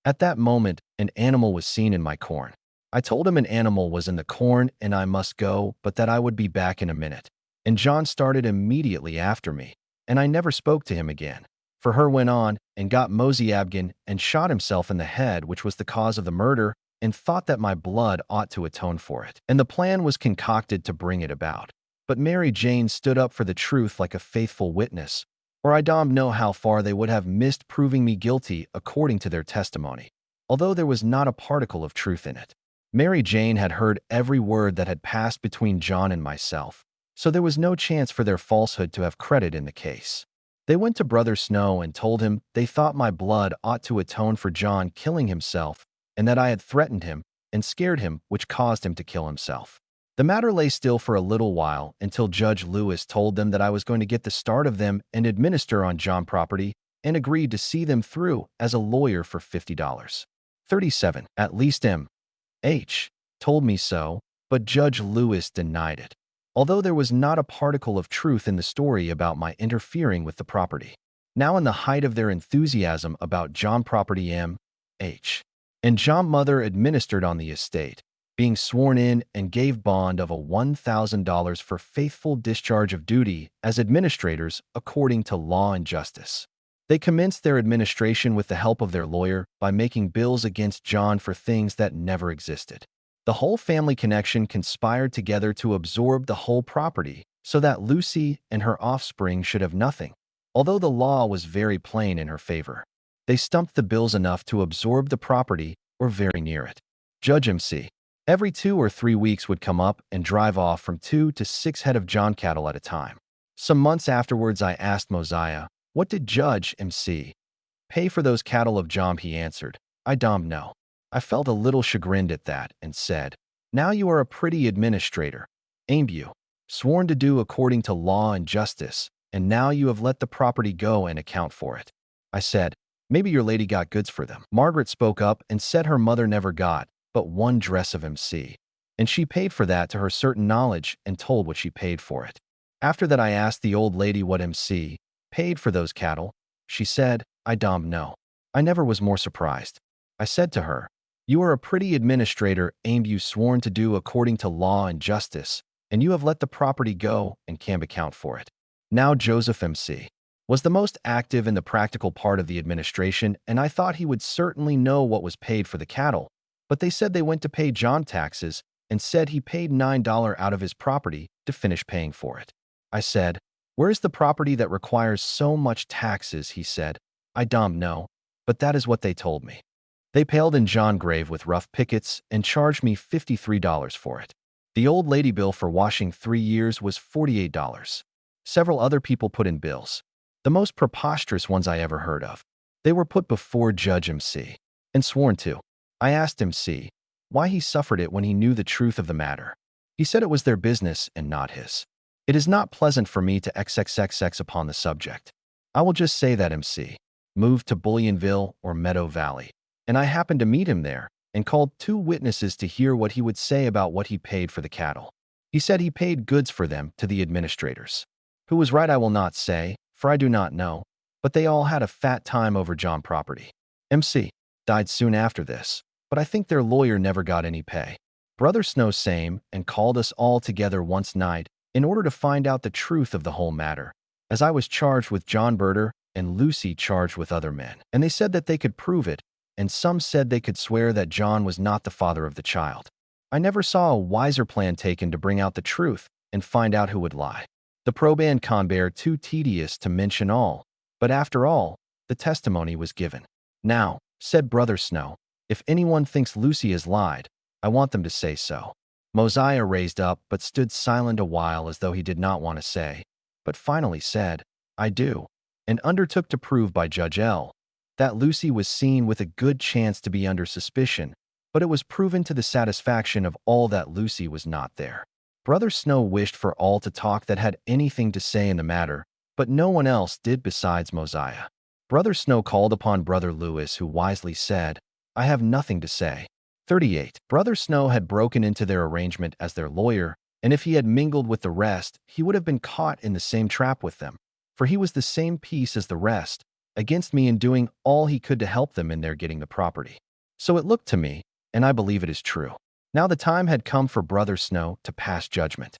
At that moment, an animal was seen in my corn. I told him an animal was in the corn and I must go, but that I would be back in a minute. And John started immediately after me, and I never spoke to him again. For her went on and got Moseyabgan and shot himself in the head, which was the cause of the murder, and thought that my blood ought to atone for it. And the plan was concocted to bring it about. But Mary Jane stood up for the truth like a faithful witness, or I don't know how far they would have missed proving me guilty according to their testimony, although there was not a particle of truth in it. Mary Jane had heard every word that had passed between John and myself, so there was no chance for their falsehood to have credit in the case. They went to Brother Snow and told him they thought my blood ought to atone for John killing himself, and that I had threatened him and scared him, which caused him to kill himself. The matter lay still for a little while until Judge Lewis told them that I was going to get the start of them and administer on John property, and agreed to see them through as a lawyer for $50. 37. At least M.H. told me so, but Judge Lewis denied it, although there was not a particle of truth in the story about my interfering with the property. Now in the height of their enthusiasm about John property, M.H. and John mother administered on the estate, being sworn in and gave bond of $1,000 for faithful discharge of duty as administrators according to law and justice. They commenced their administration with the help of their lawyer by making bills against John for things that never existed. The whole family connection conspired together to absorb the whole property so that Lucy and her offspring should have nothing, although the law was very plain in her favor. They stumped the bills enough to absorb the property or very near it. Judge M.C. every 2 or 3 weeks would come up and drive off from 2 to 6 head of John cattle at a time. Some months afterwards I asked Mosiah, "What did Judge M.C. pay for those cattle of John?" He answered, "I don't know." I felt a little chagrined at that and said, "Now you are a pretty administrator, ain't you? Sworn to do according to law and justice, and now you have let the property go and account for it." I said, "Maybe your lady got goods for them." Margaret spoke up and said her mother never got but one dress of M.C., and she paid for that to her certain knowledge and told what she paid for it. After that I asked the old lady what M.C. paid for those cattle. She said, "I don't know." I never was more surprised. I said to her, "You are a pretty administrator, ain't you, sworn to do according to law and justice, and you have let the property go and can't account for it." Now Joseph M.C. was the most active in the practical part of the administration, and I thought he would certainly know what was paid for the cattle, but they said they went to pay John taxes and said he paid $9 out of his property to finish paying for it. I said, "Where is the property that requires so much taxes?" He said, "I don't know, but that is what they told me." They paled in John grave with rough pickets and charged me $53 for it. The old lady bill for washing 3 years was $48. Several other people put in bills, the most preposterous ones I ever heard of. They were put before Judge M.C. and sworn to. I asked M.C. why he suffered it when he knew the truth of the matter. He said it was their business and not his. It is not pleasant for me to XXXX upon the subject. I will just say that M.C. moved to Bullionville or Meadow Valley, and I happened to meet him there and called 2 witnesses to hear what he would say about what he paid for the cattle. He said he paid goods for them to the administrators. Who was right I will not say, for I do not know, but they all had a fat time over John property. M.C. died soon after this, but I think their lawyer never got any pay. Brother Snow same and called us all together once night in order to find out the truth of the whole matter, as I was charged with John Birder and Lucy charged with other men. And they said that they could prove it, and some said they could swear that John was not the father of the child. I never saw a wiser plan taken to bring out the truth, and find out who would lie. The probe and conbear too tedious to mention all, but after all, the testimony was given. Now, said Brother Snow, if anyone thinks Lucy has lied, I want them to say so. Mosiah raised up but stood silent a while as though he did not want to say, but finally said, I do, and undertook to prove by Judge L. that Lucy was seen with a good chance to be under suspicion, but it was proven to the satisfaction of all that Lucy was not there. Brother Snow wished for all to talk that had anything to say in the matter, but no one else did besides Mosiah. Brother Snow called upon Brother Lewis, who wisely said, I have nothing to say. 38. Brother Snow had broken into their arrangement as their lawyer, and if he had mingled with the rest, he would have been caught in the same trap with them, for he was the same piece as the rest, against me in doing all he could to help them in their getting the property. So it looked to me, and I believe it is true. Now the time had come for Brother Snow to pass judgment.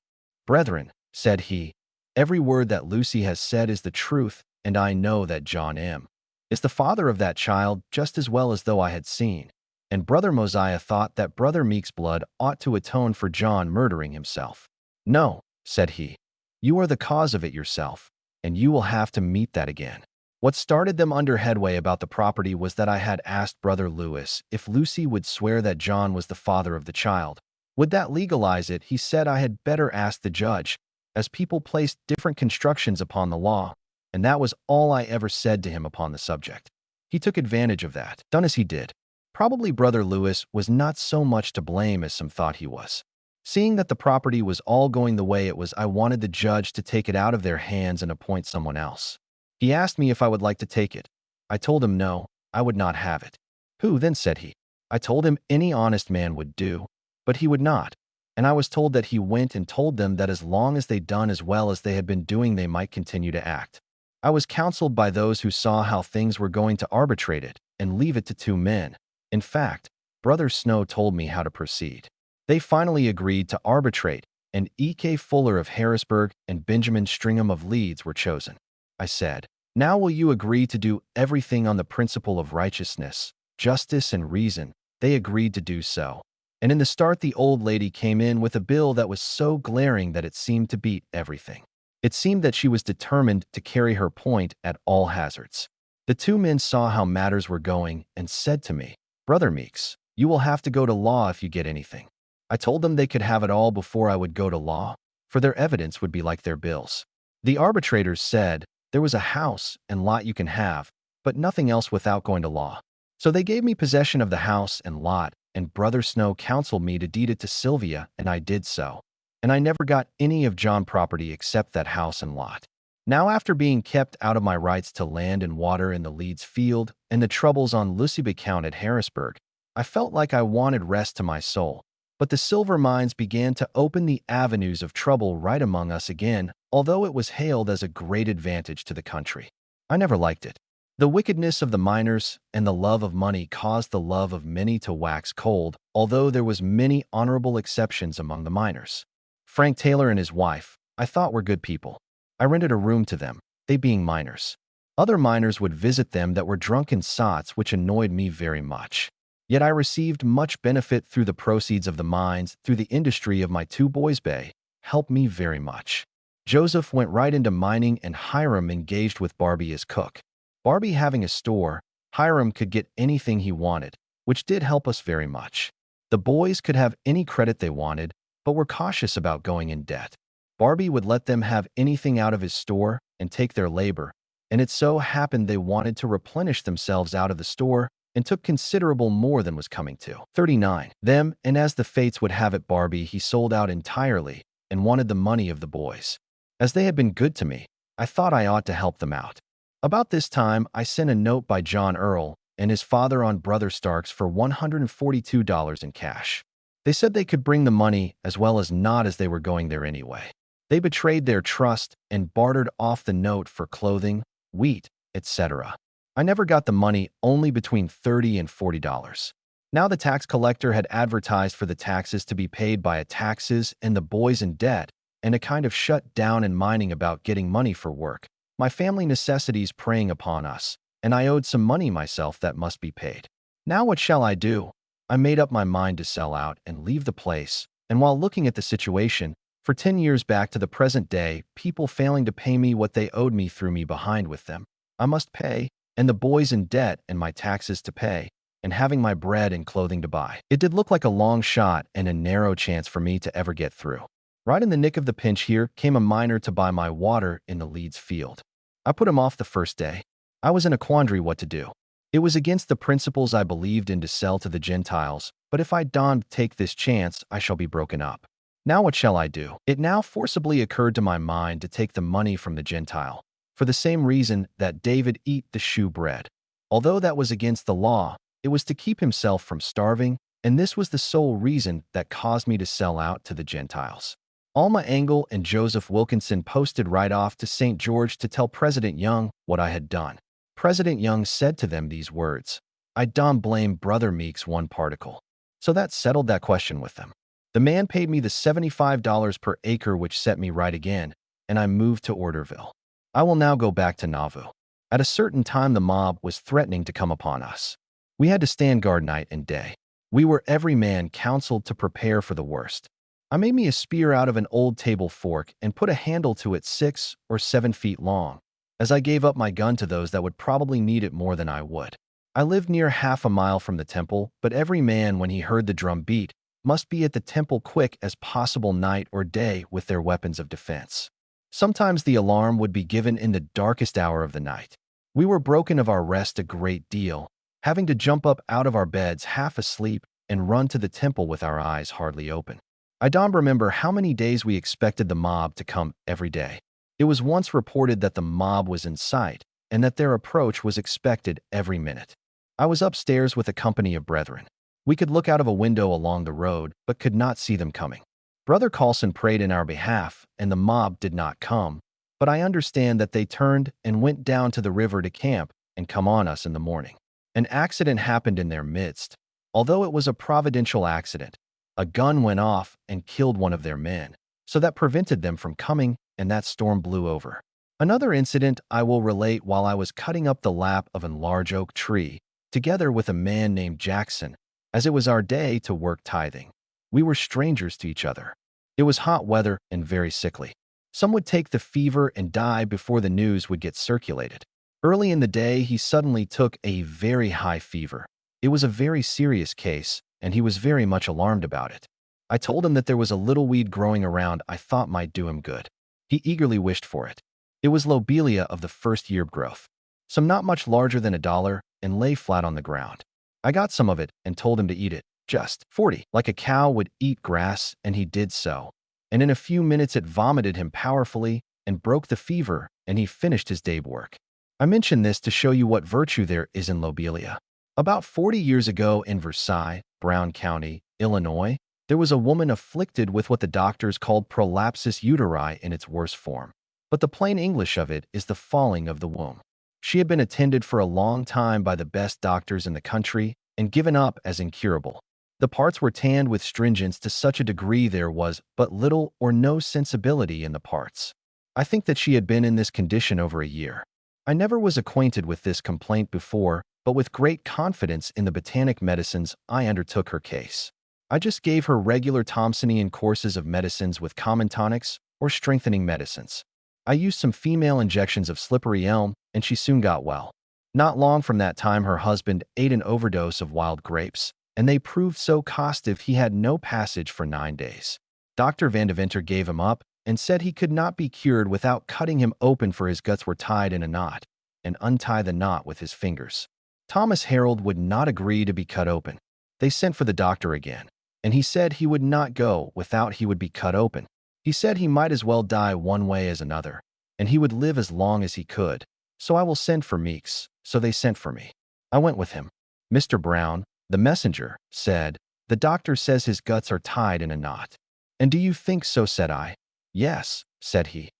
Brethren, said he, every word that Lucy has said is the truth, and I know that John M. is the father of that child just as well as though I had seen. And Brother Mosiah thought that Brother Meeks' blood ought to atone for John murdering himself. No, said he, you are the cause of it yourself, and you will have to meet that again. What started them under headway about the property was that I had asked Brother Lewis if Lucy would swear that John was the father of the child. Would that legalize it? He said I had better ask the judge, as people placed different constructions upon the law, and that was all I ever said to him upon the subject. He took advantage of that, done as he did. Probably Brother Lewis was not so much to blame as some thought he was. Seeing that the property was all going the way it was, I wanted the judge to take it out of their hands and appoint someone else. He asked me if I would like to take it. I told him no, I would not have it. Who then, said he. I told him any honest man would do, but he would not. And I was told that he went and told them that as long as they'd done as well as they had been doing, they might continue to act. I was counseled by those who saw how things were going to arbitrate it and leave it to two men. In fact, Brother Snow told me how to proceed. They finally agreed to arbitrate, and E.K. Fuller of Harrisburg and Benjamin Stringham of Leeds were chosen. I said, now will you agree to do everything on the principle of righteousness, justice, and reason? They agreed to do so. And in the start, the old lady came in with a bill that was so glaring that it seemed to beat everything. It seemed that she was determined to carry her point at all hazards. The two men saw how matters were going and said to me, Brother Meeks, you will have to go to law if you get anything. I told them they could have it all before I would go to law, for their evidence would be like their bills. The arbitrators said, there was a house and lot you can have, but nothing else without going to law. So they gave me possession of the house and lot, and Brother Snow counseled me to deed it to Sylvia, and I did so. And I never got any of John property except that house and lot. Now, after being kept out of my rights to land and water in the Leeds field and the troubles on Lucy's account at Harrisburg, I felt like I wanted rest to my soul. But the silver mines began to open the avenues of trouble right among us again, although it was hailed as a great advantage to the country. I never liked it. The wickedness of the miners and the love of money caused the love of many to wax cold, although there was many honorable exceptions among the miners. Frank Taylor and his wife, I thought, were good people. I rented a room to them, they being miners. Other miners would visit them that were drunken sots, which annoyed me very much. Yet I received much benefit through the proceeds of the mines, through the industry of my two boys. They helped me very much. Joseph went right into mining, and Hiram engaged with Barbie as cook. Barbie having a store, Hiram could get anything he wanted, which did help us very much. The boys could have any credit they wanted, but were cautious about going in debt. Barbie would let them have anything out of his store and take their labor, and it so happened they wanted to replenish themselves out of the store and took considerable more than was coming to 39 them, and as the fates would have it, Barbie he sold out entirely and wanted the money of the boys. As they had been good to me, I thought I ought to help them out. About this time, I sent a note by John Earl and his father on Brother Starks for $142 in cash. They said they could bring the money as well as not, as they were going there anyway. They betrayed their trust and bartered off the note for clothing, wheat, etc. I never got the money, only between $30 and $40. Now the tax collector had advertised for the taxes to be paid by a taxes and the boys in debt, and a kind of shut down in mining about getting money for work. My family necessities preying upon us, and I owed some money myself that must be paid. Now what shall I do? I made up my mind to sell out and leave the place, and while looking at the situation, For 10 years back to the present day, people failing to pay me what they owed me threw me behind with them. I must pay, and the boys in debt and my taxes to pay, and having my bread and clothing to buy. It did look like a long shot and a narrow chance for me to ever get through. Right in the nick of the pinch here came a miner to buy my water in the Leeds field. I put him off the first day. I was in a quandary what to do. It was against the principles I believed in to sell to the Gentiles, but if I don't take this chance, I shall be broken up. Now what shall I do? It now forcibly occurred to my mind to take the money from the Gentile, for the same reason that David eat the shoe bread. Although that was against the law, it was to keep himself from starving, and this was the sole reason that caused me to sell out to the Gentiles. Alma Engel and Joseph Wilkinson posted right off to St. George to tell President Young what I had done. President Young said to them these words, "I don't blame Brother Meeks one particle." So that settled that question with them. The man paid me the $75 per acre, which set me right again, and I moved to Orderville. I will now go back to Nauvoo. At a certain time, the mob was threatening to come upon us. We had to stand guard night and day. We were every man counseled to prepare for the worst. I made me a spear out of an old table fork and put a handle to it 6 or 7 feet long, as I gave up my gun to those that would probably need it more than I would. I lived near half a mile from the temple, but every man, when he heard the drum beat, must be at the temple quick as possible night or day with their weapons of defense. Sometimes the alarm would be given in the darkest hour of the night. We were broken of our rest a great deal, having to jump up out of our beds half asleep and run to the temple with our eyes hardly open. I don't remember how many days we expected the mob to come every day. It was once reported that the mob was in sight and that their approach was expected every minute. I was upstairs with a company of brethren. We could look out of a window along the road, but could not see them coming. Brother Carlson prayed in our behalf, and the mob did not come, but I understand that they turned and went down to the river to camp and come on us in the morning. An accident happened in their midst. Although it was a providential accident, a gun went off and killed one of their men, so that prevented them from coming, and that storm blew over. Another incident I will relate while I was cutting up the lap of a large oak tree, together with a man named Jackson, as it was our day to work tithing. We were strangers to each other. It was hot weather and very sickly. Some would take the fever and die before the news would get circulated. Early in the day, he suddenly took a very high fever. It was a very serious case, and he was very much alarmed about it. I told him that there was a little weed growing around I thought might do him good. He eagerly wished for it. It was lobelia of the first year growth, some not much larger than $1, and lay flat on the ground. I got some of it and told him to eat it, just 40, like a cow would eat grass, and he did so. And in a few minutes it vomited him powerfully and broke the fever, and he finished his day's work. I mention this to show you what virtue there is in lobelia. About 40 years ago in Versailles, Brown County, Illinois, there was a woman afflicted with what the doctors called prolapsus uteri in its worst form. But the plain English of it is the falling of the womb. She had been attended for a long time by the best doctors in the country and given up as incurable. The parts were tanned with stringents to such a degree there was but little or no sensibility in the parts. I think that she had been in this condition over a year. I never was acquainted with this complaint before, but with great confidence in the botanic medicines I undertook her case. I just gave her regular Thomsonian courses of medicines with common tonics or strengthening medicines. I used some female injections of slippery elm, and she soon got well. Not long from that time her husband ate an overdose of wild grapes, and they proved so costive he had no passage for 9 days. Dr. Vandeventer gave him up and said he could not be cured without cutting him open, for his guts were tied in a knot, and untie the knot with his fingers. Thomas Harold would not agree to be cut open. They sent for the doctor again, and he said he would not go without he would be cut open. He said he might as well die one way as another, and he would live as long as he could. So I will send for Meeks. So they sent for me. I went with him. Mr. Brown, the messenger, said, "The doctor says his guts are tied in a knot." "And do you think so?" said I. "Yes," said he.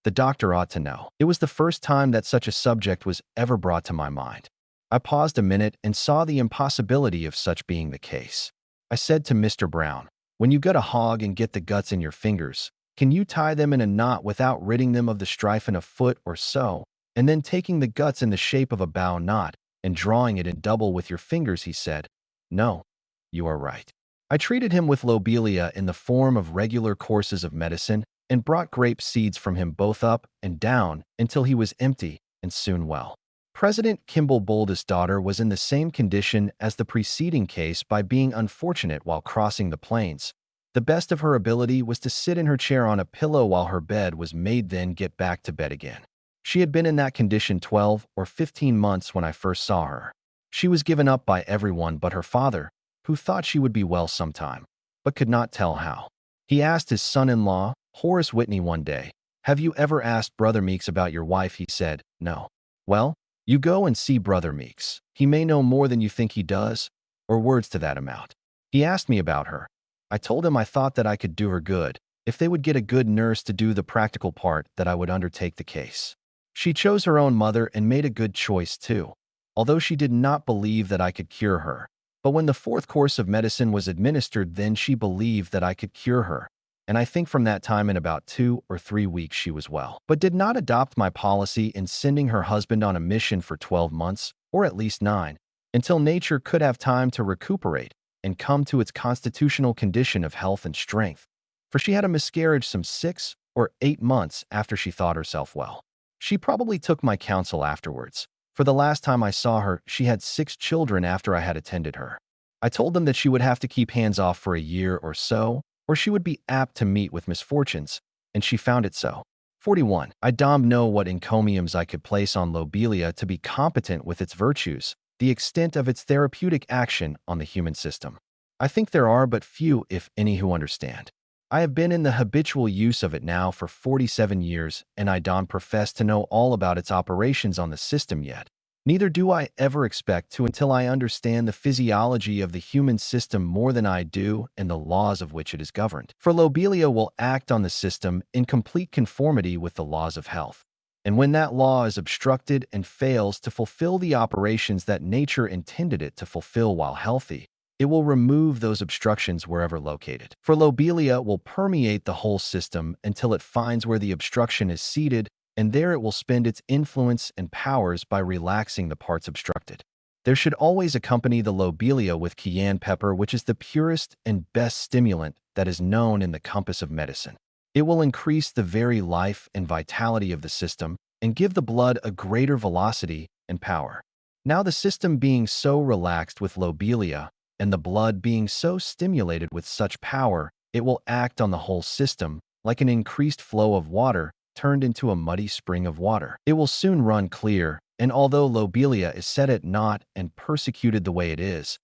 "The doctor ought to know." It was the first time that such a subject was ever brought to my mind. I paused a minute and saw the impossibility of such being the case. I said to Mr. Brown, "When you gut a hog and get the guts in your fingers, can you tie them in a knot without ridding them of the strife in a foot or so, and then taking the guts in the shape of a bow knot and drawing it in double with your fingers?" He said, "No, you are right." I treated him with lobelia in the form of regular courses of medicine and brought grape seeds from him both up and down until he was empty and soon well. President Kimball Bold's daughter was in the same condition as the preceding case by being unfortunate while crossing the plains. The best of her ability was to sit in her chair on a pillow while her bed was made, then get back to bed again. She had been in that condition 12 or 15 months when I first saw her. She was given up by everyone but her father, who thought she would be well sometime, but could not tell how. He asked his son-in-law, Horace Whitney, one day, "Have you ever asked Brother Meeks about your wife?" He said, "No." "Well, you go and see Brother Meeks. He may know more than you think he does," or words to that amount. He asked me about her. I told him I thought that I could do her good. If they would get a good nurse to do the practical part, that I would undertake the case. She chose her own mother and made a good choice too, although she did not believe that I could cure her. But when the fourth course of medicine was administered, then she believed that I could cure her. And I think from that time in about 2 or 3 weeks she was well, but did not adopt my policy in sending her husband on a mission for 12 months, or at least 9, until nature could have time to recuperate and come to its constitutional condition of health and strength. For she had a miscarriage some 6 or 8 months after she thought herself well. She probably took my counsel afterwards. For the last time I saw her, she had 6 children after I had attended her. I told them that she would have to keep hands off for a year or so, or she would be apt to meet with misfortunes, and she found it so. 41. I don't know what encomiums I could place on lobelia to be competent with its virtues, the extent of its therapeutic action on the human system. I think there are but few, if any, who understand. I have been in the habitual use of it now for 47 years, and I don't profess to know all about its operations on the system yet. Neither do I ever expect to until I understand the physiology of the human system more than I do and the laws of which it is governed. For lobelia will act on the system in complete conformity with the laws of health. And when that law is obstructed and fails to fulfill the operations that nature intended it to fulfill while healthy, it will remove those obstructions wherever located. For lobelia will permeate the whole system until it finds where the obstruction is seated, and there it will spend its influence and powers by relaxing the parts obstructed. There should always accompany the lobelia with cayenne pepper, which is the purest and best stimulant that is known in the compass of medicine. It will increase the very life and vitality of the system and give the blood a greater velocity and power. Now the system being so relaxed with lobelia, and the blood being so stimulated with such power, it will act on the whole system like an increased flow of water turned into a muddy spring of water. It will soon run clear, and although lobelia is set at naught and persecuted the way it is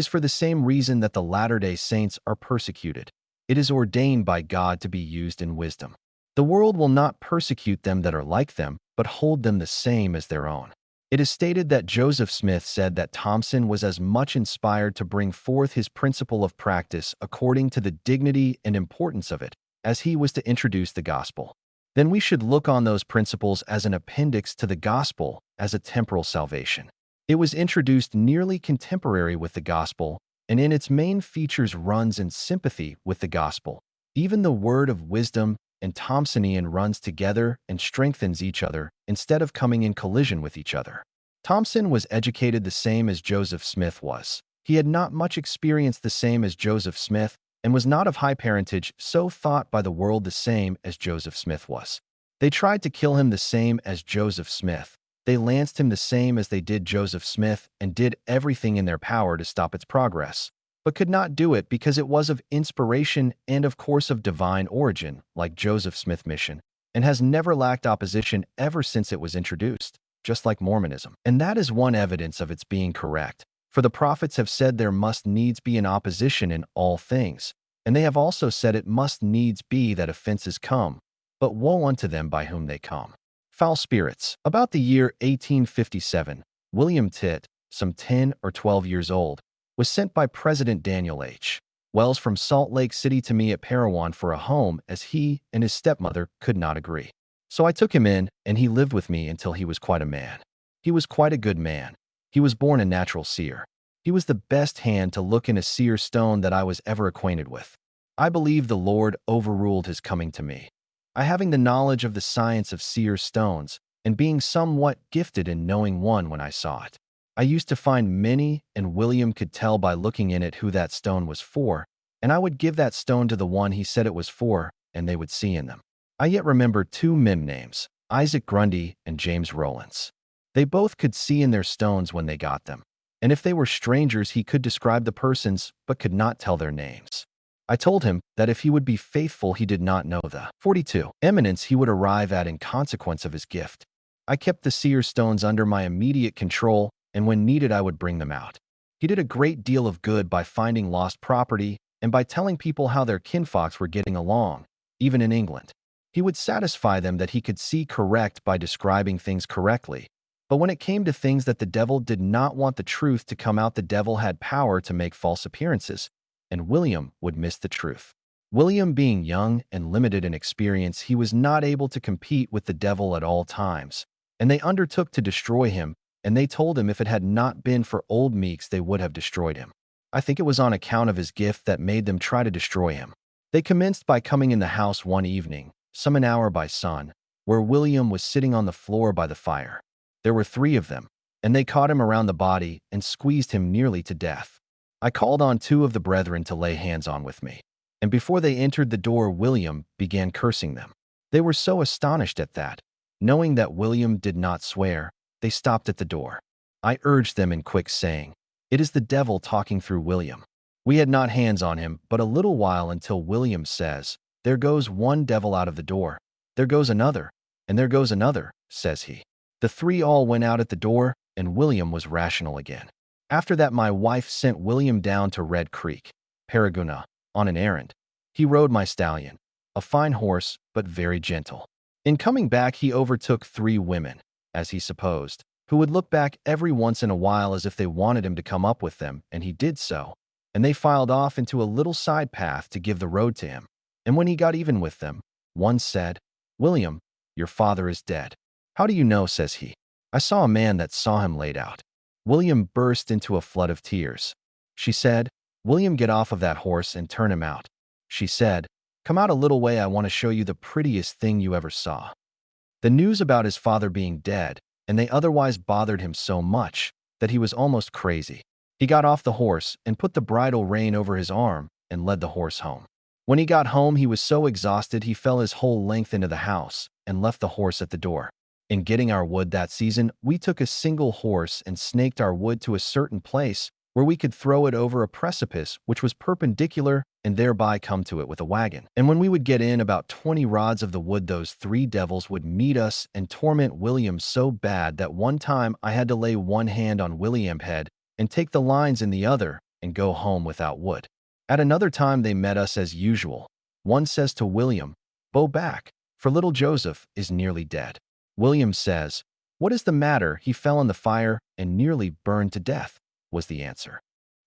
for the same reason that the Latter-day Saints are persecuted. It is ordained by God to be used in wisdom. The world will not persecute them that are like them, but hold them the same as their own. It is stated that Joseph Smith said that Thompson was as much inspired to bring forth his principle of practice according to the dignity and importance of it as he was to introduce the gospel. Then we should look on those principles as an appendix to the gospel as a temporal salvation. It was introduced nearly contemporary with the gospel, and in its main features runs in sympathy with the gospel. Even the word of wisdom and Thompsonian runs together and strengthens each other instead of coming in collision with each other. Thompson was educated the same as Joseph Smith was. He had not much experience the same as Joseph Smith, and was not of high parentage, so thought by the world the same as Joseph Smith was. They tried to kill him the same as Joseph Smith. They lanced him the same as they did Joseph Smith, and did everything in their power to stop its progress, but could not do it because it was of inspiration and of course of divine origin, like Joseph Smith's mission, and has never lacked opposition ever since it was introduced, just like Mormonism. And that is one evidence of its being correct. For the prophets have said there must needs be an opposition in all things, and they have also said it must needs be that offenses come, but woe unto them by whom they come. Foul spirits. About the year 1857, William Titt, some 10 or 12 years old, was sent by President Daniel H. Wells from Salt Lake City to me at Parowan for a home, as he and his stepmother could not agree. So I took him in, and he lived with me until he was quite a man. He was quite a good man. He was born a natural seer. He was the best hand to look in a seer stone that I was ever acquainted with. I believe the Lord overruled his coming to me. I having the knowledge of the science of seer stones, and being somewhat gifted in knowing one when I saw it. I used to find many, and William could tell by looking in it who that stone was for, and I would give that stone to the one he said it was for, and they would see in them. I yet remember two mem names, Isaac Grundy and James Rowlands. They both could see in their stones when they got them, and if they were strangers he could describe the persons but could not tell their names. I told him that if he would be faithful he did not know the 42 eminence he would arrive at in consequence of his gift. I kept the seer stones under my immediate control, and when needed I would bring them out. He did a great deal of good by finding lost property and by telling people how their kinfolks were getting along, even in England. He would satisfy them that he could see correct by describing things correctly. But when it came to things that the devil did not want the truth to come out, the devil had power to make false appearances, and William would miss the truth. William being young and limited in experience, he was not able to compete with the devil at all times, and they undertook to destroy him, and they told him if it had not been for old Meeks they would have destroyed him. I think it was on account of his gift that made them try to destroy him. They commenced by coming in the house one evening, some an hour by sun, where William was sitting on the floor by the fire. There were 3 of them, and they caught him around the body and squeezed him nearly to death. I called on 2 of the brethren to lay hands on with me, and before they entered the door William began cursing them. They were so astonished at that, knowing that William did not swear, they stopped at the door. I urged them in quick, saying, "It is the devil talking through William." We had not hands on him but a little while until William says, "There goes one devil out of the door. There goes another, and there goes another," says he. The 3 all went out at the door, and William was rational again. After that my wife sent William down to Red Creek, Paraguna, on an errand. He rode my stallion, a fine horse, but very gentle. In coming back he overtook 3 women, as he supposed, who would look back every once in a while as if they wanted him to come up with them, and he did so, and they filed off into a little side path to give the road to him. And when he got even with them, one said, "William, your father is dead." "How do you know?" says he. "I saw a man that saw him laid out." William burst into a flood of tears. She said, "William, get off of that horse and turn him out." She said, "Come out a little way, I want to show you the prettiest thing you ever saw." The news about his father being dead, and they otherwise bothered him so much that he was almost crazy. He got off the horse and put the bridle rein over his arm and led the horse home. When he got home he was so exhausted he fell his whole length into the house and left the horse at the door. In getting our wood that season, we took a single horse and snaked our wood to a certain place where we could throw it over a precipice which was perpendicular and thereby come to it with a wagon. And when we would get in about 20 rods of the wood, those 3 devils would meet us and torment William so bad that one time I had to lay one hand on William's head and take the lines in the other and go home without wood. At another time they met us as usual. One says to William, "Bow back, for little Joseph is nearly dead." William says, "What is the matter? He fell in the fire and nearly burned to death," was the answer.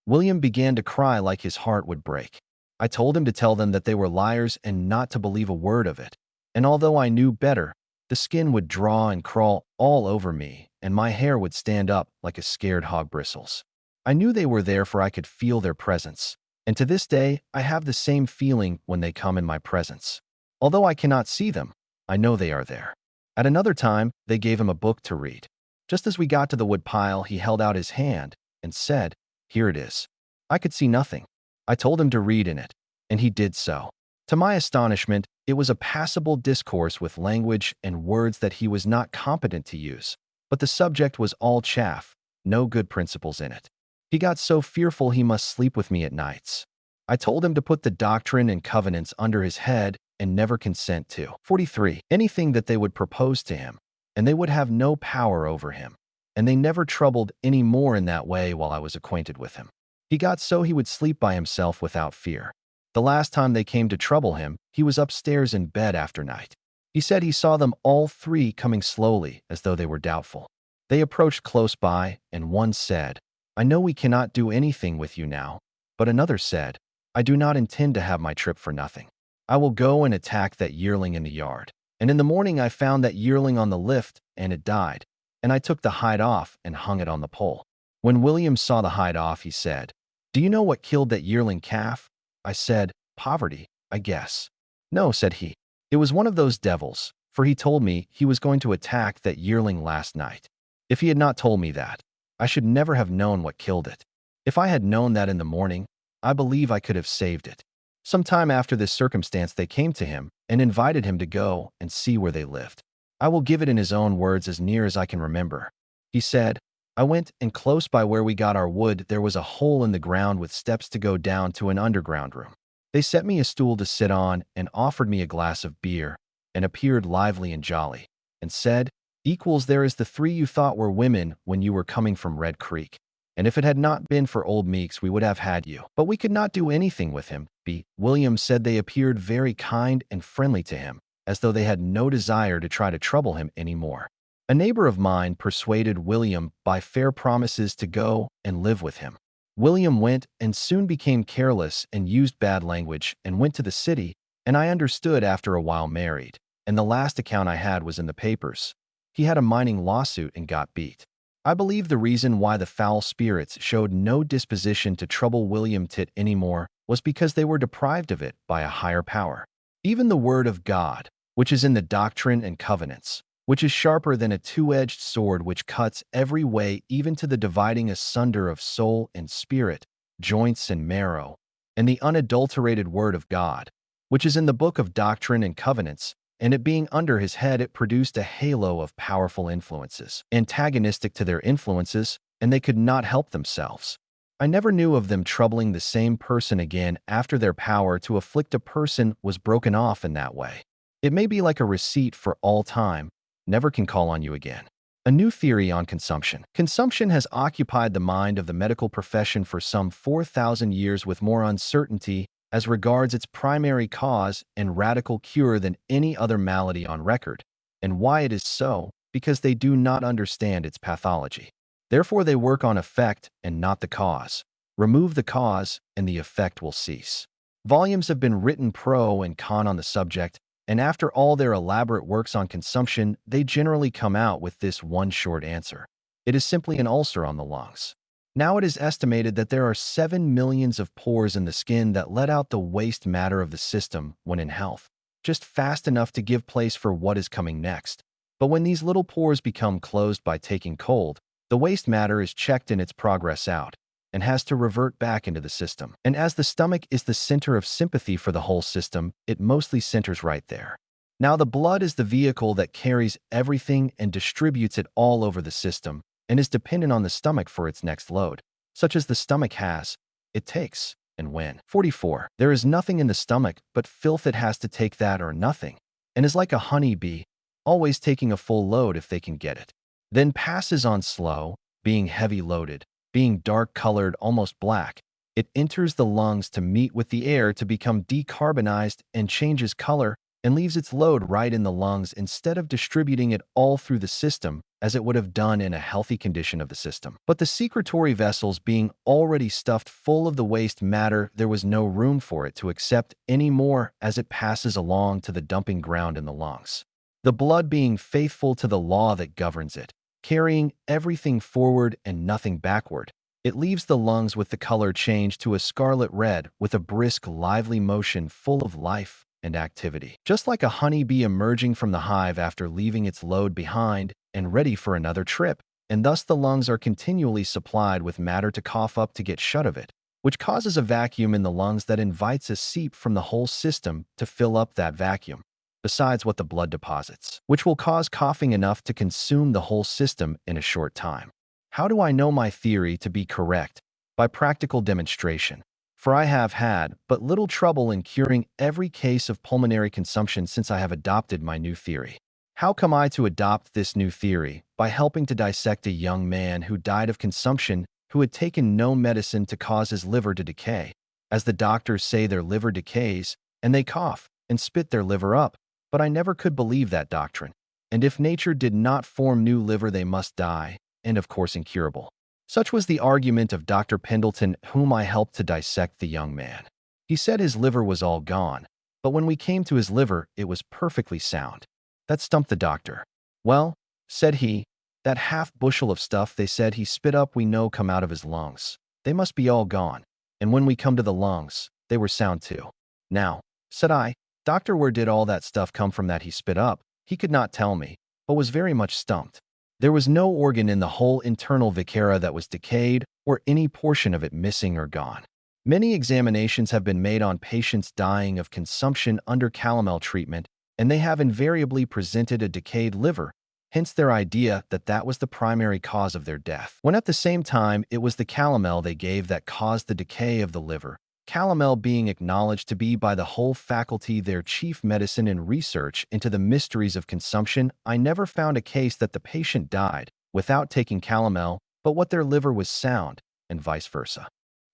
William began to cry like his heart would break. I told him to tell them that they were liars and not to believe a word of it. And although I knew better, the skin would draw and crawl all over me, and my hair would stand up like a scared hog bristles. I knew they were there, for I could feel their presence. And to this day, I have the same feeling when they come in my presence. Although I cannot see them, I know they are there. At another time, they gave him a book to read. Just as we got to the wood pile, he held out his hand and said, "Here it is." I could see nothing. I told him to read in it, and he did so. To my astonishment, it was a passable discourse with language and words that he was not competent to use, but the subject was all chaff, no good principles in it. He got so fearful he must sleep with me at nights. I told him to put the Doctrine and Covenants under his head and never consent to 43 anything that they would propose to him, and they would have no power over him. And they never troubled any more in that way while I was acquainted with him. He got so he would sleep by himself without fear. The last time they came to trouble him, he was upstairs in bed after night. He said he saw them all 3 coming slowly as though they were doubtful. They approached close by, and one said, "I know we cannot do anything with you now," but another said, "I do not intend to have my trip for nothing. I will go and attack that yearling in the yard." And in the morning I found that yearling on the lift, and it died. And I took the hide off and hung it on the pole. When William saw the hide off, he said, "Do you know what killed that yearling calf?" I said, "Poverty, I guess." "No," said he. "It was one of those devils, for he told me he was going to attack that yearling last night. If he had not told me that, I should never have known what killed it. If I had known that in the morning, I believe I could have saved it. Some time after this circumstance, they came to him and invited him to go and see where they lived. I will give it in his own words as near as I can remember. He said, I went, and close by where we got our wood, there was a hole in the ground with steps to go down to an underground room. They set me a stool to sit on and offered me a glass of beer, and appeared lively and jolly, and said, Equals, there is the three you thought were women when you were coming from Red Creek. And if it had not been for old Meeks, we would have had you. But we could not do anything with him. B. William said they appeared very kind and friendly to him, as though they had no desire to try to trouble him any more. A neighbor of mine persuaded William by fair promises to go and live with him. William went and soon became careless and used bad language and went to the city, and I understood after a while married, and the last account I had was in the papers. He had a mining lawsuit and got beat. I believe the reason why the foul spirits showed no disposition to trouble William Tit anymore was because they were deprived of it by a higher power. Even the word of God, which is in the Doctrine and Covenants, which is sharper than a two-edged sword, which cuts every way, even to the dividing asunder of soul and spirit, joints and marrow, and the unadulterated word of God, which is in the book of Doctrine and Covenants, and it being under his head, it produced a halo of powerful influences, antagonistic to their influences, and they could not help themselves. I never knew of them troubling the same person again after their power to afflict a person was broken off in that way. It may be like a receipt for all time, never can call on you again. A new theory on consumption. Consumption has occupied the mind of the medical profession for some 4,000 years with more uncertainty as regards its primary cause and radical cure than any other malady on record. And why it is so? Because they do not understand its pathology. Therefore, they work on effect and not the cause. Remove the cause, and the effect will cease. Volumes have been written pro and con on the subject, and after all their elaborate works on consumption, they generally come out with this one short answer. It is simply an ulcer on the lungs. Now it is estimated that there are 7 millions of pores in the skin that let out the waste matter of the system when in health, just fast enough to give place for what is coming next. But when these little pores become closed by taking cold, the waste matter is checked in its progress out, and has to revert back into the system. And as the stomach is the center of sympathy for the whole system, it mostly centers right there. Now the blood is the vehicle that carries everything and distributes it all over the system, and is dependent on the stomach for its next load. Such as the stomach has, it takes, and when. 44. There is nothing in the stomach but filth. It has to take that or nothing, and is like a honey bee, always taking a full load if they can get it. Then passes on slow, being heavy loaded, being dark-colored, almost black. It enters the lungs to meet with the air to become decarbonized and changes color and leaves its load right in the lungs instead of distributing it all through the system as it would have done in a healthy condition of the system. But the secretory vessels being already stuffed full of the waste matter, there was no room for it to accept any more as it passes along to the dumping ground in the lungs. The blood being faithful to the law that governs it, carrying everything forward and nothing backward, it leaves the lungs with the color changed to a scarlet red with a brisk, lively motion full of life and activity. Just like a honeybee emerging from the hive after leaving its load behind and ready for another trip, and thus the lungs are continually supplied with matter to cough up to get shut of it, which causes a vacuum in the lungs that invites a seep from the whole system to fill up that vacuum, besides what the blood deposits, which will cause coughing enough to consume the whole system in a short time. How do I know my theory to be correct? By practical demonstration. For I have had but little trouble in curing every case of pulmonary consumption since I have adopted my new theory. How come I to adopt this new theory? By helping to dissect a young man who died of consumption who had taken no medicine to cause his liver to decay. As the doctors say, their liver decays, and they cough and spit their liver up. But I never could believe that doctrine. And if nature did not form new liver, they must die, and of course incurable. Such was the argument of Dr. Pendleton, whom I helped to dissect the young man. He said his liver was all gone, but when we came to his liver, it was perfectly sound. That stumped the doctor. Well, said he, that half bushel of stuff they said he spit up we know come out of his lungs. They must be all gone, and when we come to the lungs, they were sound too. Now, said I, Doctor, where did all that stuff come from that he spit up? He could not tell me, but was very much stumped. There was no organ in the whole internal viscera that was decayed or any portion of it missing or gone. Many examinations have been made on patients dying of consumption under calomel treatment, and they have invariably presented a decayed liver, hence their idea that that was the primary cause of their death, when at the same time it was the calomel they gave that caused the decay of the liver. Calomel being acknowledged to be by the whole faculty their chief medicine in research into the mysteries of consumption, I never found a case that the patient died without taking calomel, but what their liver was sound, and vice versa.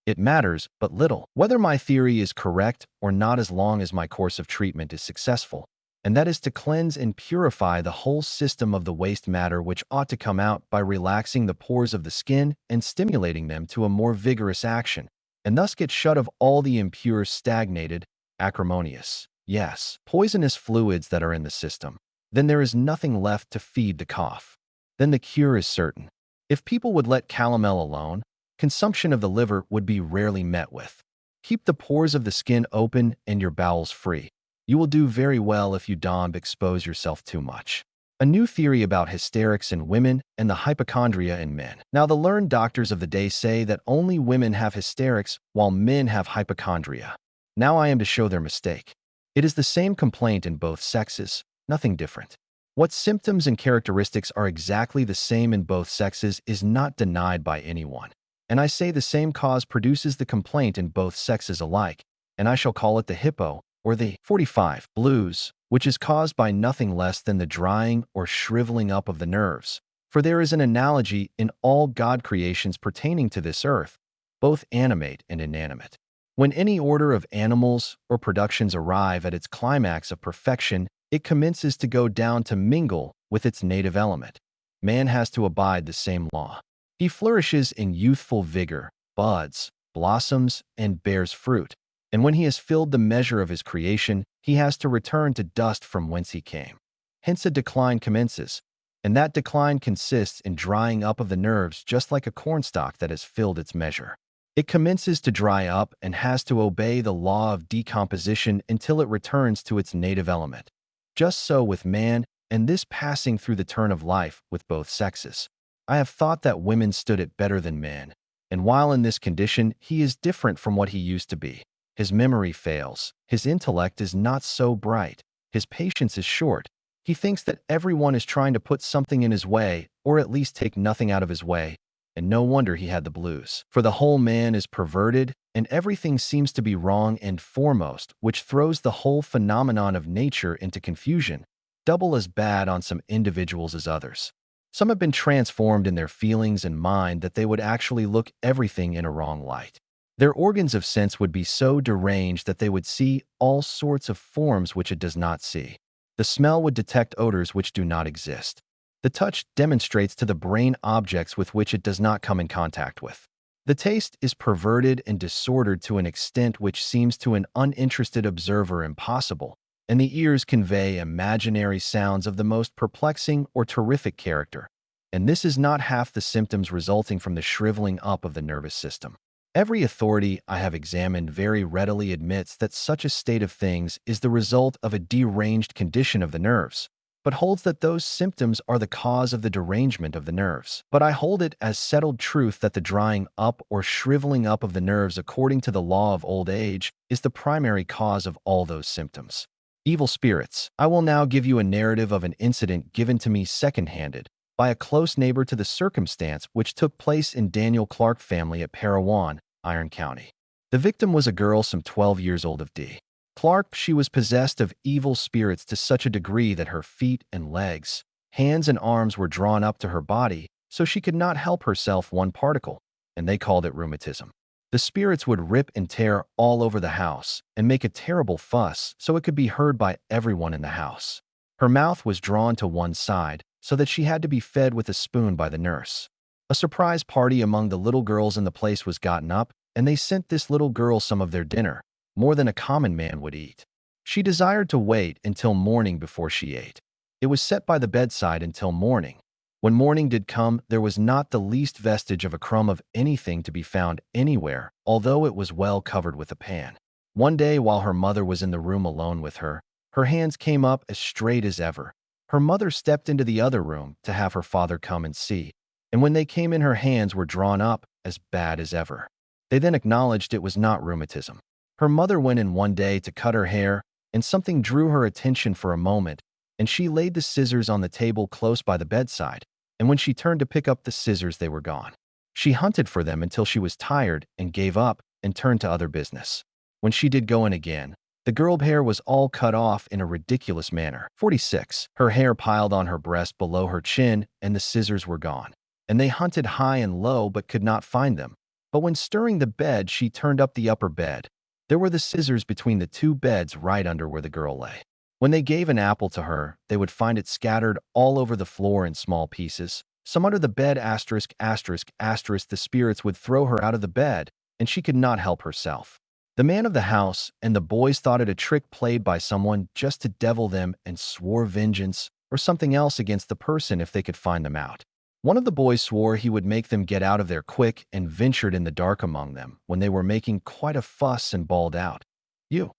It matters but little whether my theory is correct or not as long as my course of treatment is successful, and that is to cleanse and purify the whole system of the waste matter which ought to come out by relaxing the pores of the skin and stimulating them to a more vigorous action, and thus get shut of all the impure, stagnated, acrimonious, yes, poisonous fluids that are in the system. Then there is nothing left to feed the cough. Then the cure is certain. If people would let calomel alone, consumption of the liver would be rarely met with. Keep the pores of the skin open and your bowels free. You will do very well if you don't expose yourself too much. A new theory about hysterics in women and the hypochondria in men. Now, the learned doctors of the day say that only women have hysterics while men have hypochondria. Now I am to show their mistake. It is the same complaint in both sexes, nothing different. What symptoms and characteristics are exactly the same in both sexes is not denied by anyone. And I say the same cause produces the complaint in both sexes alike, and I shall call it the hippo, or the 45 blues, which is caused by nothing less than the drying or shriveling up of the nerves. For there is an analogy in all God creations pertaining to this earth, both animate and inanimate. When any order of animals or productions arrive at its climax of perfection, it commences to go down to mingle with its native element. Man has to abide the same law. He flourishes in youthful vigor, buds, blossoms, and bears fruit. And when he has filled the measure of his creation, he has to return to dust from whence he came. Hence a decline commences, and that decline consists in drying up of the nerves just like a cornstalk that has filled its measure. It commences to dry up and has to obey the law of decomposition until it returns to its native element. Just so with man, and this passing through the turn of life with both sexes. I have thought that women stood it better than men, and while in this condition, he is different from what he used to be. His memory fails, his intellect is not so bright, his patience is short. He thinks that everyone is trying to put something in his way, or at least take nothing out of his way, and no wonder he had the blues. For the whole man is perverted, and everything seems to be wrong and foremost, which throws the whole phenomenon of nature into confusion, double as bad on some individuals as others. Some have been transformed in their feelings and mind that they would actually look everything in a wrong light. Their organs of sense would be so deranged that they would see all sorts of forms which it does not see. The smell would detect odors which do not exist. The touch demonstrates to the brain objects with which it does not come in contact with. The taste is perverted and disordered to an extent which seems to an uninterested observer impossible, and the ears convey imaginary sounds of the most perplexing or terrific character. And this is not half the symptoms resulting from the shriveling up of the nervous system. Every authority I have examined very readily admits that such a state of things is the result of a deranged condition of the nerves, but holds that those symptoms are the cause of the derangement of the nerves. But I hold it as settled truth that the drying up or shriveling up of the nerves according to the law of old age is the primary cause of all those symptoms. Evil spirits. I will now give you a narrative of an incident given to me second-handed by a close neighbor to the circumstance which took place in Daniel Clark family at Parowan, Iron County. The victim was a girl some 12 years old of D. Clark. She was possessed of evil spirits to such a degree that her feet and legs, hands and arms were drawn up to her body, so she could not help herself one particle, and they called it rheumatism. The spirits would rip and tear all over the house and make a terrible fuss so it could be heard by everyone in the house. Her mouth was drawn to one side so that she had to be fed with a spoon by the nurse. A surprise party among the little girls in the place was gotten up, and they sent this little girl some of their dinner, more than a common man would eat. She desired to wait until morning before she ate. It was set by the bedside until morning. When morning did come, there was not the least vestige of a crumb of anything to be found anywhere, although it was well covered with a pan. One day, while her mother was in the room alone with her, her hands came up as straight as ever. Her mother stepped into the other room to have her father come and see, and when they came in, her hands were drawn up as bad as ever. They then acknowledged it was not rheumatism. Her mother went in one day to cut her hair, and something drew her attention for a moment, and she laid the scissors on the table close by the bedside, and when she turned to pick up the scissors, they were gone. She hunted for them until she was tired and gave up and turned to other business. When she did go in again, the girl's hair was all cut off in a ridiculous manner. 46. Her hair piled on her breast below her chin, and the scissors were gone. And they hunted high and low but could not find them. But when stirring the bed, she turned up the upper bed. There were the scissors between the two beds right under where the girl lay. When they gave an apple to her, they would find it scattered all over the floor in small pieces. Some under the bed, asterisk, asterisk, asterisk. The spirits would throw her out of the bed, and she could not help herself. The man of the house and the boys thought it a trick played by someone just to devil them and swore vengeance or something else against the person if they could find them out. One of the boys swore he would make them get out of there quick and ventured in the dark among them when they were making quite a fuss and bawled out, "You,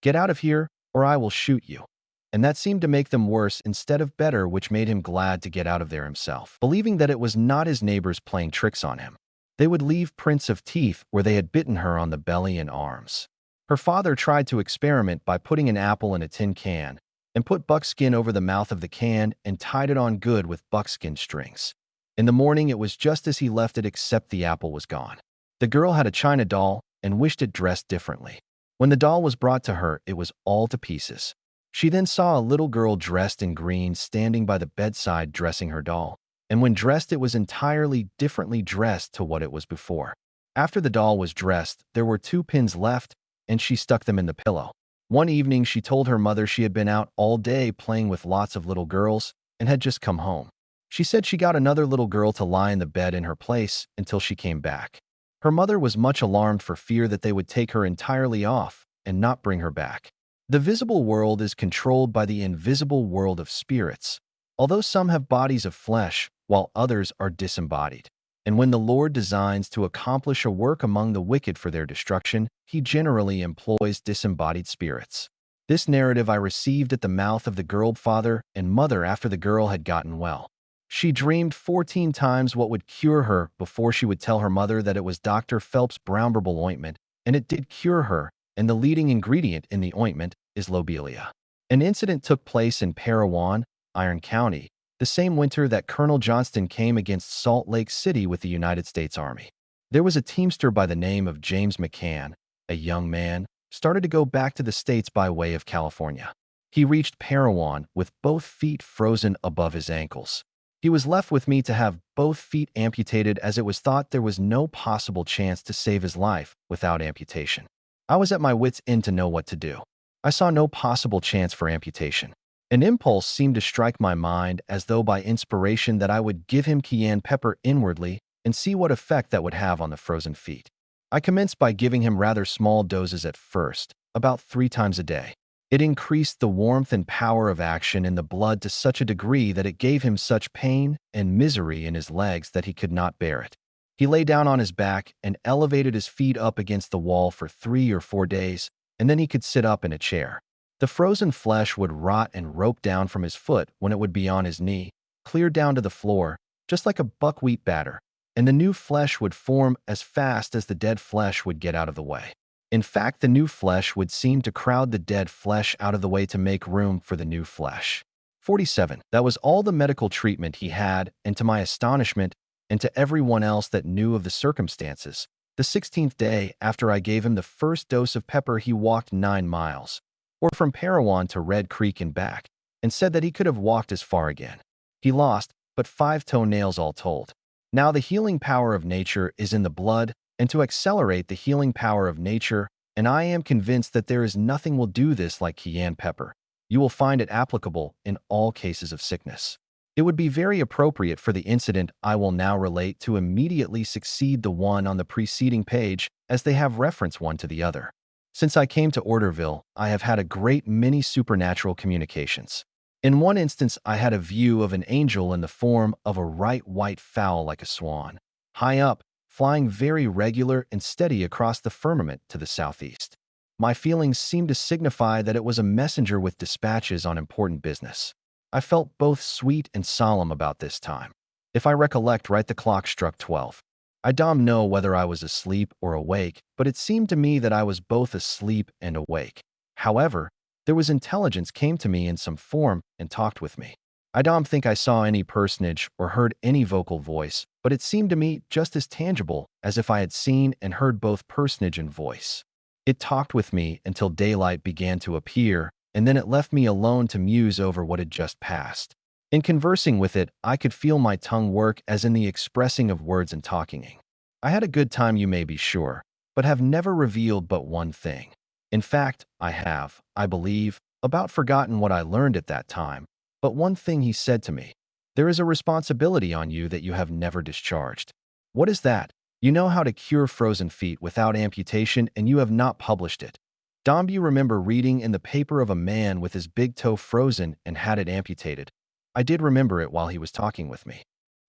get out of here or I will shoot you." And that seemed to make them worse instead of better, which made him glad to get out of there himself, believing that it was not his neighbors playing tricks on him. They would leave prints of teeth where they had bitten her on the belly and arms. Her father tried to experiment by putting an apple in a tin can and put buckskin over the mouth of the can and tied it on good with buckskin strings. In the morning, it was just as he left it, except the apple was gone. The girl had a china doll and wished it dressed differently. When the doll was brought to her, it was all to pieces. She then saw a little girl dressed in green standing by the bedside dressing her doll, and when dressed, it was entirely differently dressed to what it was before. After the doll was dressed, there were 2 pins left, and she stuck them in the pillow. One evening, she told her mother she had been out all day playing with lots of little girls and had just come home. She said she got another little girl to lie in the bed in her place until she came back. Her mother was much alarmed for fear that they would take her entirely off and not bring her back. The visible world is controlled by the invisible world of spirits, although some have bodies of flesh, while others are disembodied. And when the Lord designs to accomplish a work among the wicked for their destruction, he generally employs disembodied spirits. This narrative I received at the mouth of the girl father and mother after the girl had gotten well. She dreamed 14 times what would cure her before she would tell her mother that it was Dr. Phelps' brown herbal ointment, and it did cure her, and the leading ingredient in the ointment is lobelia. An incident took place in Parowan, Iron County, the same winter that Colonel Johnston came against Salt Lake City with the United States Army. There was a teamster by the name of James McCann, a young man, started to go back to the States by way of California. He reached Parowan with both feet frozen above his ankles. He was left with me to have both feet amputated, as it was thought there was no possible chance to save his life without amputation. I was at my wits' end to know what to do. I saw no possible chance for amputation. An impulse seemed to strike my mind as though by inspiration that I would give him cayenne pepper inwardly and see what effect that would have on the frozen feet. I commenced by giving him rather small doses at first, about 3 times a day. It increased the warmth and power of action in the blood to such a degree that it gave him such pain and misery in his legs that he could not bear it. He lay down on his back and elevated his feet up against the wall for 3 or 4 days, and then he could sit up in a chair. The frozen flesh would rot and rope down from his foot when it would be on his knee, clear down to the floor, just like a buckwheat batter, and the new flesh would form as fast as the dead flesh would get out of the way. In fact, the new flesh would seem to crowd the dead flesh out of the way to make room for the new flesh. 47. That was all the medical treatment he had, and to my astonishment, and to everyone else that knew of the circumstances, the 16th day after I gave him the first dose of pepper, he walked 9 miles, or from Parowan to Red Creek and back, and said that he could have walked as far again. He lost but 5 toenails all told. Now the healing power of nature is in the blood, and to accelerate the healing power of nature, and I am convinced that there is nothing will do this like cayenne pepper. You will find it applicable in all cases of sickness. It would be very appropriate for the incident I will now relate to immediately succeed the one on the preceding page, as they have reference one to the other. Since I came to Orderville, I have had a great many supernatural communications. In one instance, I had a view of an angel in the form of a bright white fowl like a swan, high up, flying very regular and steady across the firmament to the southeast. My feelings seemed to signify that it was a messenger with dispatches on important business. I felt both sweet and solemn about this time. If I recollect right, the clock struck 12. I don't know whether I was asleep or awake, but it seemed to me that I was both asleep and awake. However, there was intelligence came to me in some form and talked with me. I don't think I saw any personage or heard any vocal voice, but it seemed to me just as tangible as if I had seen and heard both personage and voice. It talked with me until daylight began to appear, and then it left me alone to muse over what had just passed. In conversing with it, I could feel my tongue work as in the expressing of words and talking. I had a good time, you may be sure, but have never revealed but one thing. In fact, I have, I believe, about forgotten what I learned at that time, but one thing he said to me: there is a responsibility on you that you have never discharged. What is that? You know how to cure frozen feet without amputation, and you have not published it. Do you remember reading in the paper of a man with his big toe frozen and had it amputated? I did remember it while he was talking with me.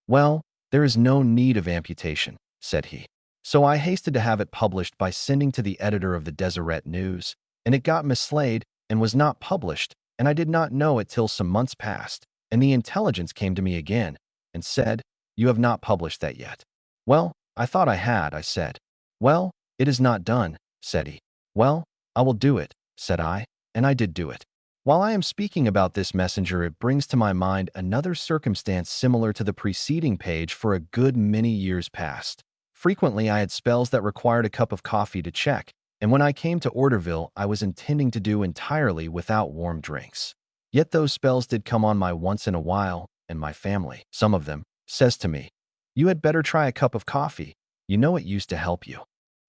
Well, there is no need of amputation, said he. So I hasted to have it published by sending to the editor of the Deseret News, and it got mislaid and was not published, and I did not know it till some months passed, and the intelligence came to me again and said, you have not published that yet. Well, I thought I had, I said. Well, it is not done, said he. Well, I will do it, said I, and I did do it. While I am speaking about this messenger, it brings to my mind another circumstance similar to the preceding page for a good many years past. Frequently, I had spells that required a cup of coffee to check, and when I came to Orderville, I was intending to do entirely without warm drinks. Yet those spells did come on my once in a while, and my family, some of them, says to me, you had better try a cup of coffee. You know it used to help you.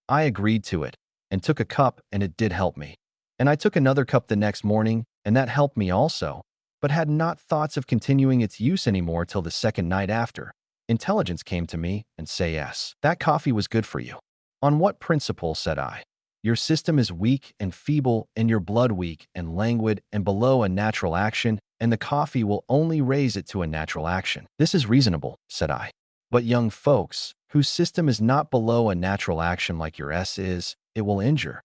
I agreed to it, and took a cup, and it did help me. And I took another cup the next morning, and that helped me also, but had not thoughts of continuing its use anymore till the second night after. Intelligence came to me and say, yes, that coffee was good for you. On what principle, said I? Your system is weak and feeble, and your blood weak and languid and below a natural action, and the coffee will only raise it to a natural action. This is reasonable, said I. But young folks, whose system is not below a natural action like your S is, it will injure.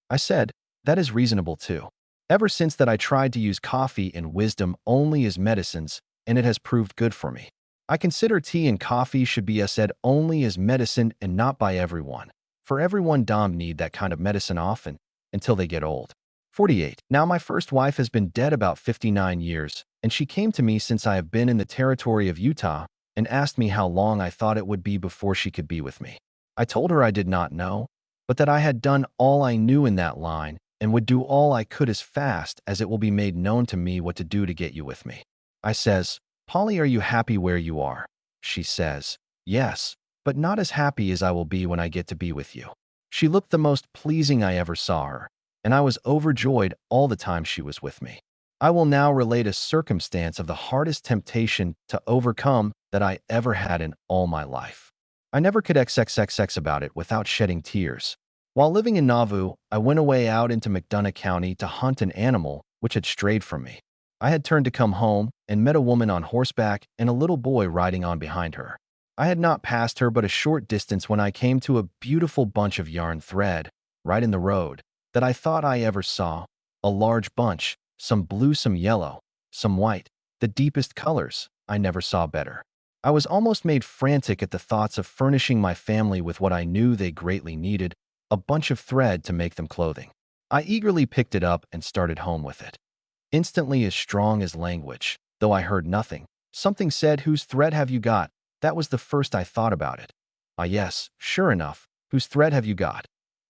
I said, that is reasonable too. Ever since that I tried to use coffee and wisdom only as medicines, and it has proved good for me. I consider tea and coffee should be said only as medicine and not by everyone, for everyone don't need that kind of medicine often, until they get old. 48. Now my first wife has been dead about 59 years, and she came to me since I have been in the territory of Utah, and asked me how long I thought it would be before she could be with me. I told her I did not know, but that I had done all I knew in that line, and would do all I could as fast as it will be made known to me what to do to get you with me. I says, Polly, are you happy where you are? She says, yes, but not as happy as I will be when I get to be with you. She looked the most pleasing I ever saw her, and I was overjoyed all the time she was with me. I will now relate a circumstance of the hardest temptation to overcome that I ever had in all my life. I never could XXXX about it without shedding tears. While living in Nauvoo, I went away out into McDonough County to hunt an animal which had strayed from me. I had turned to come home and met a woman on horseback and a little boy riding on behind her. I had not passed her but a short distance when I came to a beautiful bunch of yarn thread, right in the road, that I thought I ever saw. A large bunch, some blue, some yellow, some white, the deepest colors. I never saw better. I was almost made frantic at the thoughts of furnishing my family with what I knew they greatly needed, a bunch of thread to make them clothing. I eagerly picked it up and started home with it. Instantly as strong as language, though I heard nothing, something said, whose thread have you got? That was the first I thought about it. Ah yes, sure enough, whose thread have you got?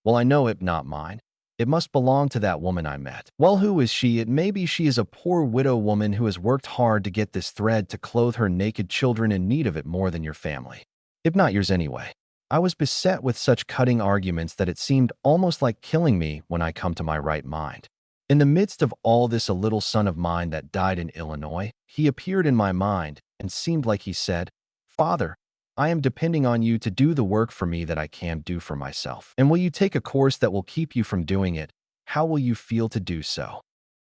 Well, I know it not mine. It must belong to that woman I met. Well, who is she? It may be she is a poor widow woman who has worked hard to get this thread to clothe her naked children in need of it more than your family. If not yours anyway. I was beset with such cutting arguments that it seemed almost like killing me when I come to my right mind. In the midst of all this, a little son of mine that died in Illinois, he appeared in my mind and seemed like he said, Father, I am depending on you to do the work for me that I can't do for myself. And will you take a course that will keep you from doing it? How will you feel to do so?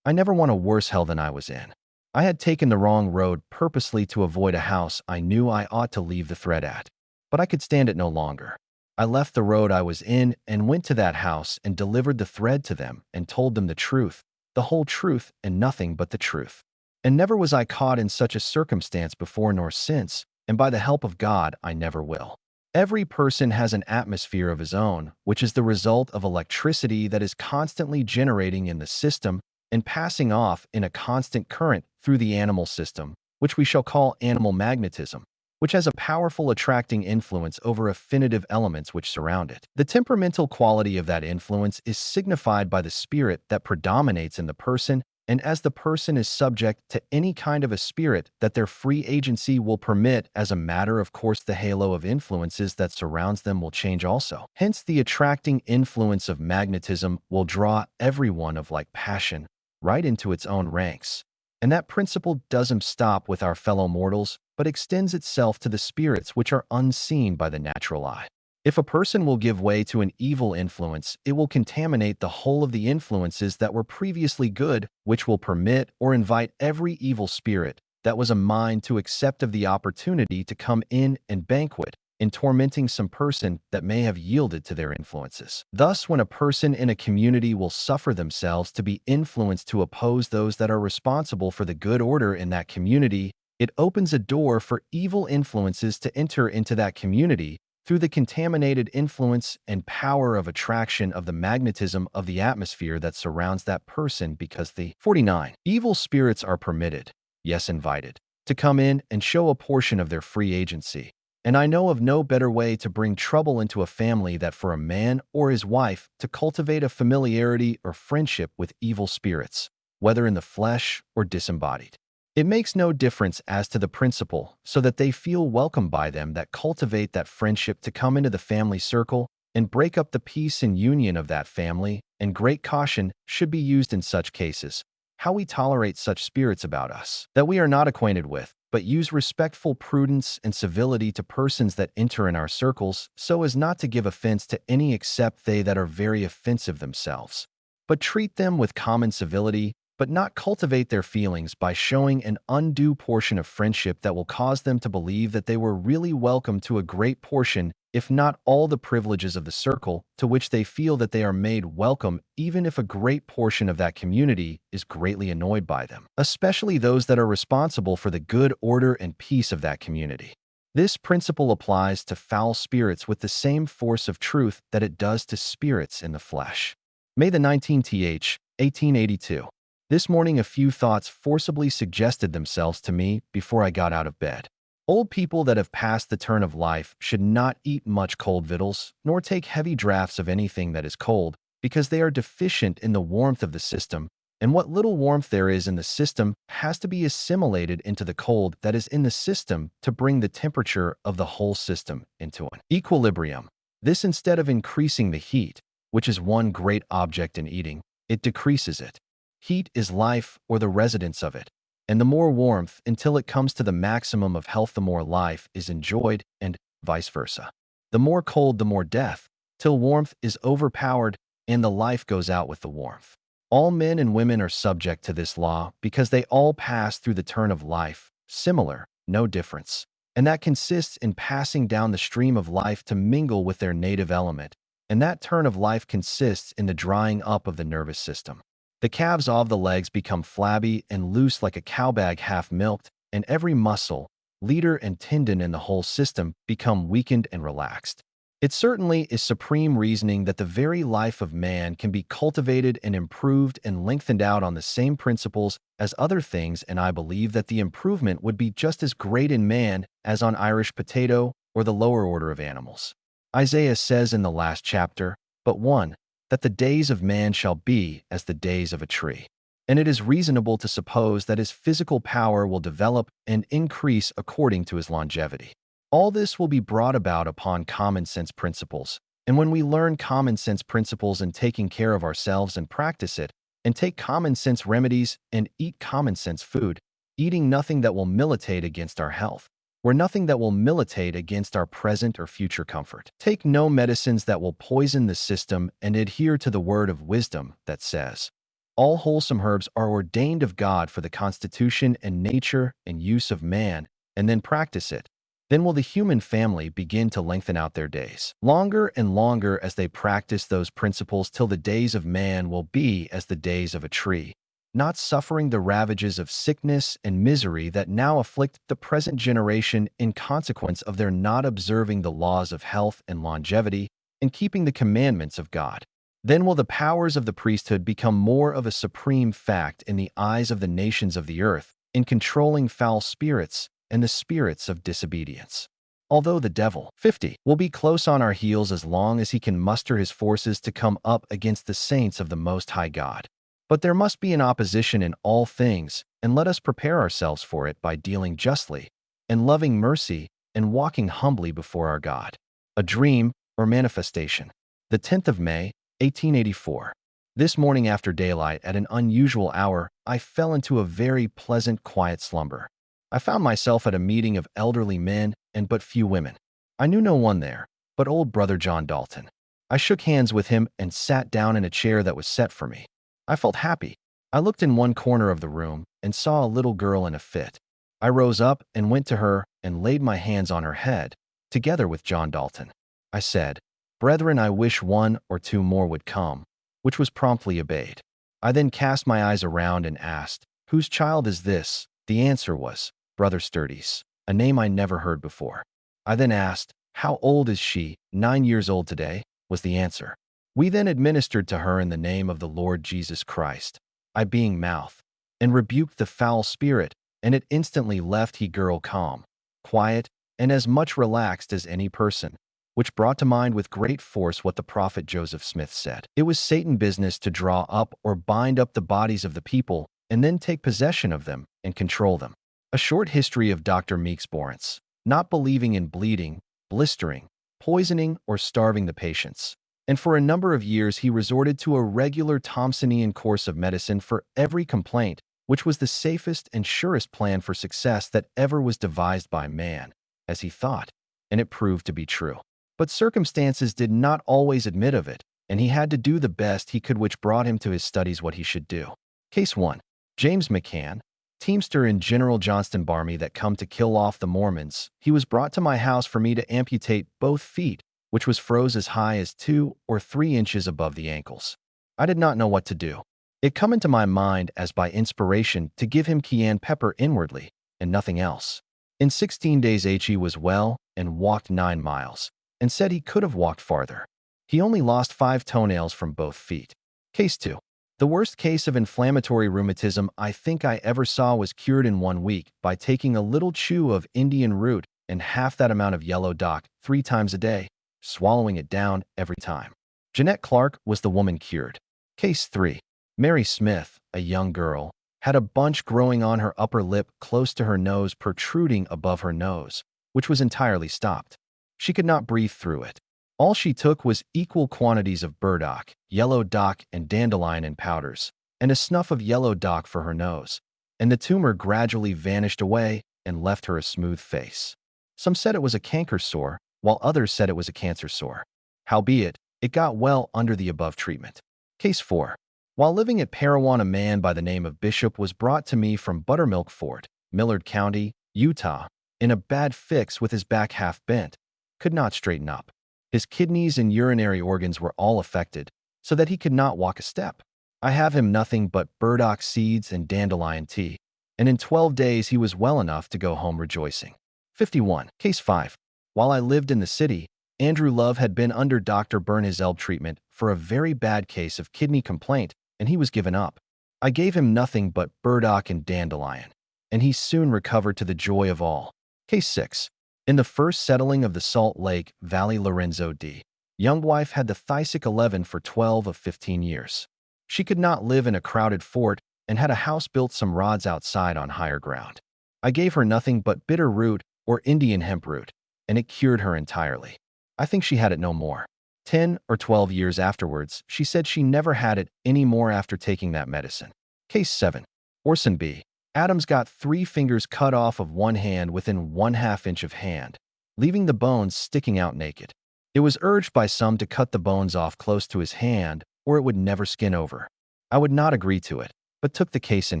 I never want a worse hell than I was in. I had taken the wrong road purposely to avoid a house I knew I ought to leave the thread at. But I could stand it no longer. I left the road I was in and went to that house and delivered the thread to them and told them the truth, the whole truth and nothing but the truth. And never was I caught in such a circumstance before nor since, and by the help of God I never will. Every person has an atmosphere of his own, which is the result of electricity that is constantly generating in the system and passing off in a constant current through the animal system, which we shall call animal magnetism, which has a powerful attracting influence over affinitive elements which surround it. The temperamental quality of that influence is signified by the spirit that predominates in the person, and as the person is subject to any kind of a spirit that their free agency will permit, as a matter of course the halo of influences that surrounds them will change also. Hence the attracting influence of magnetism will draw everyone of like passion right into its own ranks. And that principle doesn't stop with our fellow mortals, but extends itself to the spirits which are unseen by the natural eye. If a person will give way to an evil influence, it will contaminate the whole of the influences that were previously good, which will permit or invite every evil spirit that was a mind to accept of the opportunity to come in and banquet in tormenting some person that may have yielded to their influences. Thus, when a person in a community will suffer themselves to be influenced to oppose those that are responsible for the good order in that community, it opens a door for evil influences to enter into that community through the contaminated influence and power of attraction of the magnetism of the atmosphere that surrounds that person, because the 49 evil spirits are permitted, yes invited, to come in and show a portion of their free agency. And I know of no better way to bring trouble into a family than for a man or his wife to cultivate a familiarity or friendship with evil spirits, whether in the flesh or disembodied. It makes no difference as to the principle, so that they feel welcome by them that cultivate that friendship to come into the family circle and break up the peace and union of that family, and great caution should be used in such cases. How we tolerate such spirits about us that we are not acquainted with, but use respectful prudence and civility to persons that enter in our circles, so as not to give offense to any except they that are very offensive themselves. But treat them with common civility, but not cultivate their feelings by showing an undue portion of friendship that will cause them to believe that they were really welcome to a great portion, if not all the privileges of the circle, to which they feel that they are made welcome, even if a great portion of that community is greatly annoyed by them, especially those that are responsible for the good order and peace of that community. This principle applies to foul spirits with the same force of truth that it does to spirits in the flesh. May the 19th, 1882. This morning a few thoughts forcibly suggested themselves to me before I got out of bed. Old people that have passed the turn of life should not eat much cold victuals, nor take heavy draughts of anything that is cold, because they are deficient in the warmth of the system, and what little warmth there is in the system has to be assimilated into the cold that is in the system to bring the temperature of the whole system into an equilibrium. This, instead of increasing the heat, which is one great object in eating, it decreases it. Heat is life, or the residence of it, and the more warmth until it comes to the maximum of health, the more life is enjoyed, and vice versa. The more cold, the more death, till warmth is overpowered and the life goes out with the warmth. All men and women are subject to this law because they all pass through the turn of life, similar, no difference, and that consists in passing down the stream of life to mingle with their native element, and that turn of life consists in the drying up of the nervous system. The calves of the legs become flabby and loose like a cow bag half milked, and every muscle, leader, and tendon in the whole system become weakened and relaxed. It certainly is supreme reasoning that the very life of man can be cultivated and improved and lengthened out on the same principles as other things, and I believe that the improvement would be just as great in man as on Irish potato or the lower order of animals. Isaiah says in the last chapter, but one, that the days of man shall be as the days of a tree. And it is reasonable to suppose that his physical power will develop and increase according to his longevity. All this will be brought about upon common sense principles, and when we learn common sense principles in taking care of ourselves and practice it, and take common sense remedies and eat common sense food, eating nothing that will militate against our health, or nothing that will militate against our present or future comfort. Take no medicines that will poison the system, and adhere to the word of wisdom that says, all wholesome herbs are ordained of God for the constitution and nature and use of man, and then practice it. Then will the human family begin to lengthen out their days, longer and longer as they practice those principles, till the days of man will be as the days of a tree, not suffering the ravages of sickness and misery that now afflict the present generation in consequence of their not observing the laws of health and longevity and keeping the commandments of God. Then will the powers of the priesthood become more of a supreme fact in the eyes of the nations of the earth in controlling foul spirits and the spirits of disobedience. Although the devil, 50, will be close on our heels as long as he can muster his forces to come up against the saints of the Most High God. But there must be an opposition in all things, and let us prepare ourselves for it by dealing justly, and loving mercy, and walking humbly before our God. A dream or manifestation. The 10th of May, 1884. This morning after daylight at an unusual hour, I fell into a very pleasant, quiet slumber. I found myself at a meeting of elderly men and but few women. I knew no one there, but old brother John Dalton. I shook hands with him and sat down in a chair that was set for me. I felt happy. I looked in one corner of the room and saw a little girl in a fit. I rose up and went to her and laid my hands on her head, together with John Dalton. I said, "Brethren, I wish one or two more would come," which was promptly obeyed. I then cast my eyes around and asked, "Whose child is this?" The answer was, "Brother Sturdy's," a name I never heard before. I then asked, "How old is she?" "9 years old today," was the answer. We then administered to her in the name of the Lord Jesus Christ, I being mouth, and rebuked the foul spirit, and it instantly left he girl calm, quiet, and as much relaxed as any person, which brought to mind with great force what the prophet Joseph Smith said. It was Satan's business to draw up or bind up the bodies of the people and then take possession of them and control them. A short history of Dr. Meeks Borrance, not believing in bleeding, blistering, poisoning, or starving the patients. And for a number of years he resorted to a regular Thompsonian course of medicine for every complaint, which was the safest and surest plan for success that ever was devised by man, as he thought, and it proved to be true. But circumstances did not always admit of it, and he had to do the best he could, which brought him to his studies what he should do. Case 1. James McCann, teamster in General Johnston Barmy that come to kill off the Mormons. He was brought to my house for me to amputate both feet, which was froze as high as 2 or 3 inches above the ankles. I did not know what to do. It come into my mind as by inspiration to give him cayenne pepper inwardly, and nothing else. In 16 days he was well and walked 9 miles, and said he could have walked farther. He only lost 5 toenails from both feet. Case 2. The worst case of inflammatory rheumatism I think I ever saw was cured in 1 week by taking a little chew of Indian root and half that amount of yellow dock 3 times a day, swallowing it down every time. Jeanette Clark was the woman cured. Case 3. Mary Smith, a young girl, had a bunch growing on her upper lip close to her nose protruding above her nose, which was entirely stopped. She could not breathe through it. All she took was equal quantities of burdock, yellow dock, and dandelion in powders, and a snuff of yellow dock for her nose, and the tumor gradually vanished away and left her a smooth face. Some said it was a canker sore, while others said it was a cancer sore. Howbeit, it got well under the above treatment. Case 4. While living at Parowan, a man by the name of Bishop was brought to me from Buttermilk Fort, Millard County, Utah, in a bad fix with his back half bent, could not straighten up. His kidneys and urinary organs were all affected, so that he could not walk a step. I have him nothing but burdock seeds and dandelion tea, and in 12 days he was well enough to go home rejoicing. 51. Case 5. While I lived in the city, Andrew Love had been under Dr. Bernhizelb treatment for a very bad case of kidney complaint, and he was given up. I gave him nothing but burdock and dandelion, and he soon recovered to the joy of all. Case 6. In the first settling of the Salt Lake Valley, Lorenzo D. young wife had the Thysic 11 for 12 of 15 years. She could not live in a crowded fort and had a house built some rods outside on higher ground. I gave her nothing but bitter root or Indian hemp root, and it cured her entirely. I think she had it no more. 10 or 12 years afterwards, she said she never had it any more after taking that medicine. Case 7. Orson B. Adams got 3 fingers cut off of one hand within 1/2 inch of hand, leaving the bones sticking out naked. It was urged by some to cut the bones off close to his hand, or it would never skin over. I would not agree to it, but took the case in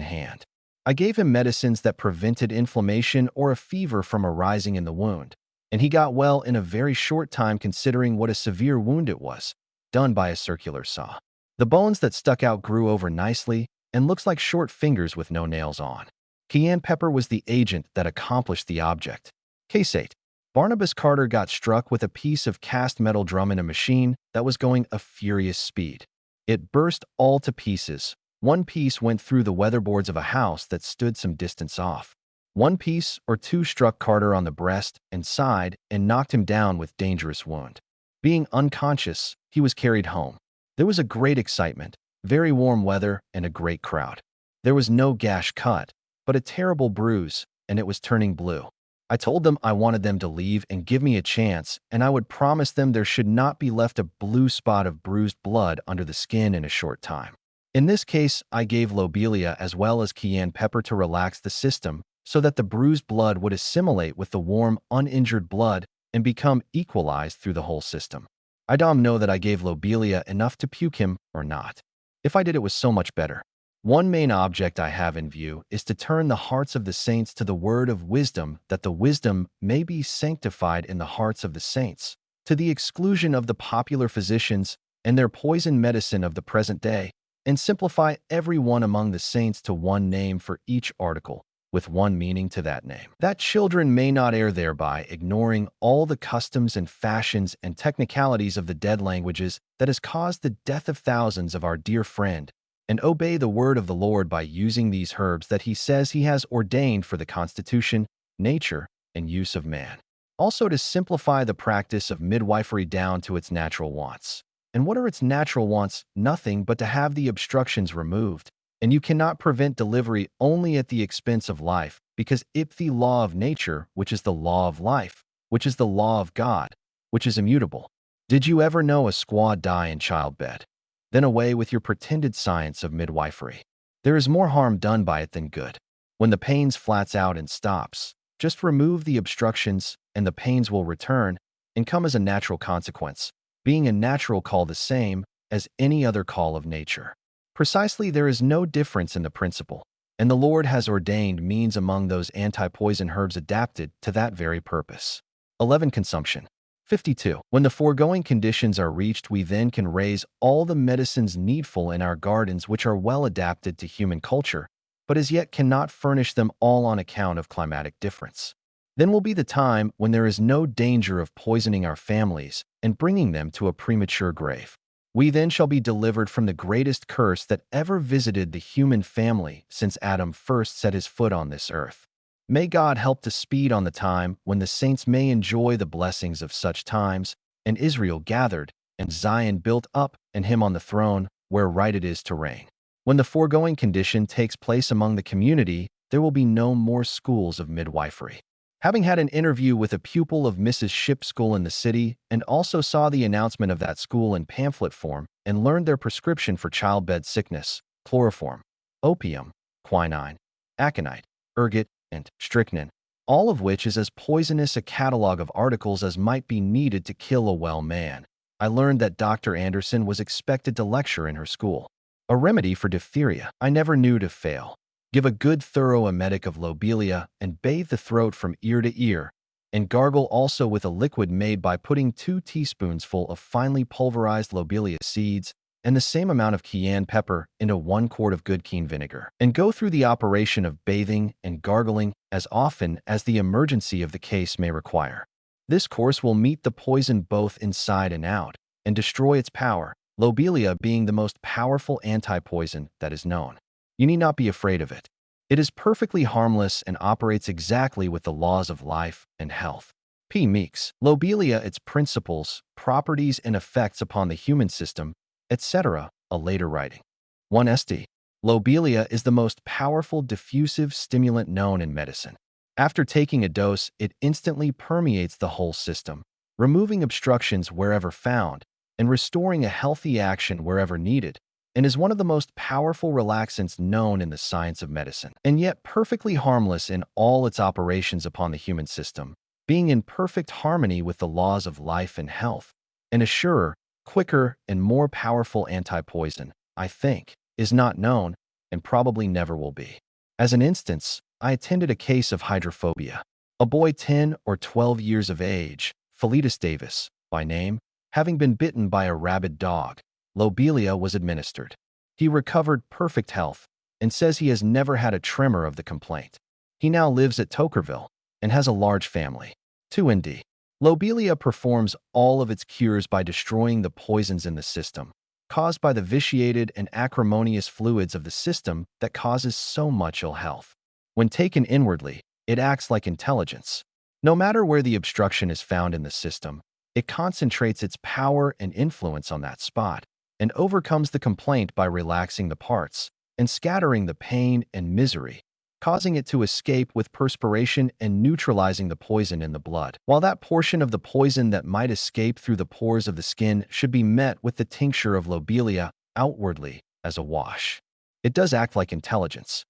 hand. I gave him medicines that prevented inflammation or a fever from arising in the wound, and he got well in a very short time considering what a severe wound it was, done by a circular saw. The bones that stuck out grew over nicely, and looks like short fingers with no nails on. Cayenne pepper was the agent that accomplished the object. Case 8. Barnabas Carter got struck with a piece of cast metal drum in a machine that was going a furious speed. It burst all to pieces. One piece went through the weatherboards of a house that stood some distance off. One piece or two struck Carter on the breast and side and knocked him down with dangerous wound. Being unconscious, he was carried home. There was a great excitement, very warm weather, and a great crowd. There was no gash cut, but a terrible bruise, and it was turning blue. I told them I wanted them to leave and give me a chance, and I would promise them there should not be left a blue spot of bruised blood under the skin in a short time. In this case, I gave lobelia as well as cayenne pepper to relax the system so that the bruised blood would assimilate with the warm, uninjured blood and become equalized through the whole system. I don't know that I gave lobelia enough to puke him or not. If I did, it was so much better. One main object I have in view is to turn the hearts of the saints to the word of wisdom, that the wisdom may be sanctified in the hearts of the saints, to the exclusion of the popular physicians and their poison medicine of the present day, and simplify every one among the saints to one name for each article, with one meaning to that name, that children may not err thereby, ignoring all the customs and fashions and technicalities of the dead languages that has caused the death of thousands of our dear friend, and obey the word of the Lord by using these herbs that he says he has ordained for the constitution, nature, and use of man. Also to simplify the practice of midwifery down to its natural wants. And what are its natural wants? Nothing but to have the obstructions removed. And you cannot prevent delivery only at the expense of life, because if the law of nature, which is the law of life, which is the law of God, which is immutable. Did you ever know a squaw die in childbed? Then away with your pretended science of midwifery. There is more harm done by it than good. When the pains flats out and stops, just remove the obstructions and the pains will return and come as a natural consequence, being a natural call the same as any other call of nature. Precisely, there is no difference in the principle, and the Lord has ordained means among those anti-poison herbs adapted to that very purpose. 11. Consumption. 52. When the foregoing conditions are reached, we then can raise all the medicines needful in our gardens which are well adapted to human culture, but as yet cannot furnish them all on account of climatic difference. Then will be the time when there is no danger of poisoning our families and bringing them to a premature grave. We then shall be delivered from the greatest curse that ever visited the human family since Adam first set his foot on this earth. May God help to speed on the time when the saints may enjoy the blessings of such times, and Israel gathered, and Zion built up, and him on the throne, where right it is to reign. When the foregoing condition takes place among the community, there will be no more schools of midwifery. Having had an interview with a pupil of Mrs. Ship's school in the city, and also saw the announcement of that school in pamphlet form, and learned their prescription for childbed sickness, chloroform, opium, quinine, aconite, ergot, and strychnine, all of which is as poisonous a catalog of articles as might be needed to kill a well man, I learned that Dr. Anderson was expected to lecture in her school. A remedy for diphtheria I never knew to fail. Give a good thorough emetic of lobelia and bathe the throat from ear to ear, and gargle also with a liquid made by putting 2 teaspoonsful of finely pulverized lobelia seeds and the same amount of cayenne pepper into 1 quart of good keen vinegar, and go through the operation of bathing and gargling as often as the emergency of the case may require. This course will meet the poison both inside and out, and destroy its power, lobelia being the most powerful anti-poison that is known. You need not be afraid of it. It is perfectly harmless and operates exactly with the laws of life and health. P. Meeks. Lobelia, its principles, properties, and effects upon the human system, etc., a later writing. 1 St. Lobelia is the most powerful diffusive stimulant known in medicine. After taking a dose, it instantly permeates the whole system, removing obstructions wherever found, and restoring a healthy action wherever needed, and is one of the most powerful relaxants known in the science of medicine, and yet perfectly harmless in all its operations upon the human system, being in perfect harmony with the laws of life and health. An surer, quicker, and more powerful anti-poison, I think, is not known, and probably never will be. As an instance, I attended a case of hydrophobia. A boy 10 or 12 years of age, Philetus Davis, by name, having been bitten by a rabid dog, lobelia was administered. He recovered perfect health, and says he has never had a tremor of the complaint. He now lives at Tokerville and has a large family. 2ND. Lobelia performs all of its cures by destroying the poisons in the system, caused by the vitiated and acrimonious fluids of the system that causes so much ill health. When taken inwardly, it acts like intelligence. No matter where the obstruction is found in the system, it concentrates its power and influence on that spot and overcomes the complaint by relaxing the parts and scattering the pain and misery, causing it to escape with perspiration and neutralizing the poison in the blood. While that portion of the poison that might escape through the pores of the skin should be met with the tincture of lobelia outwardly as a wash. It does act like intelligence.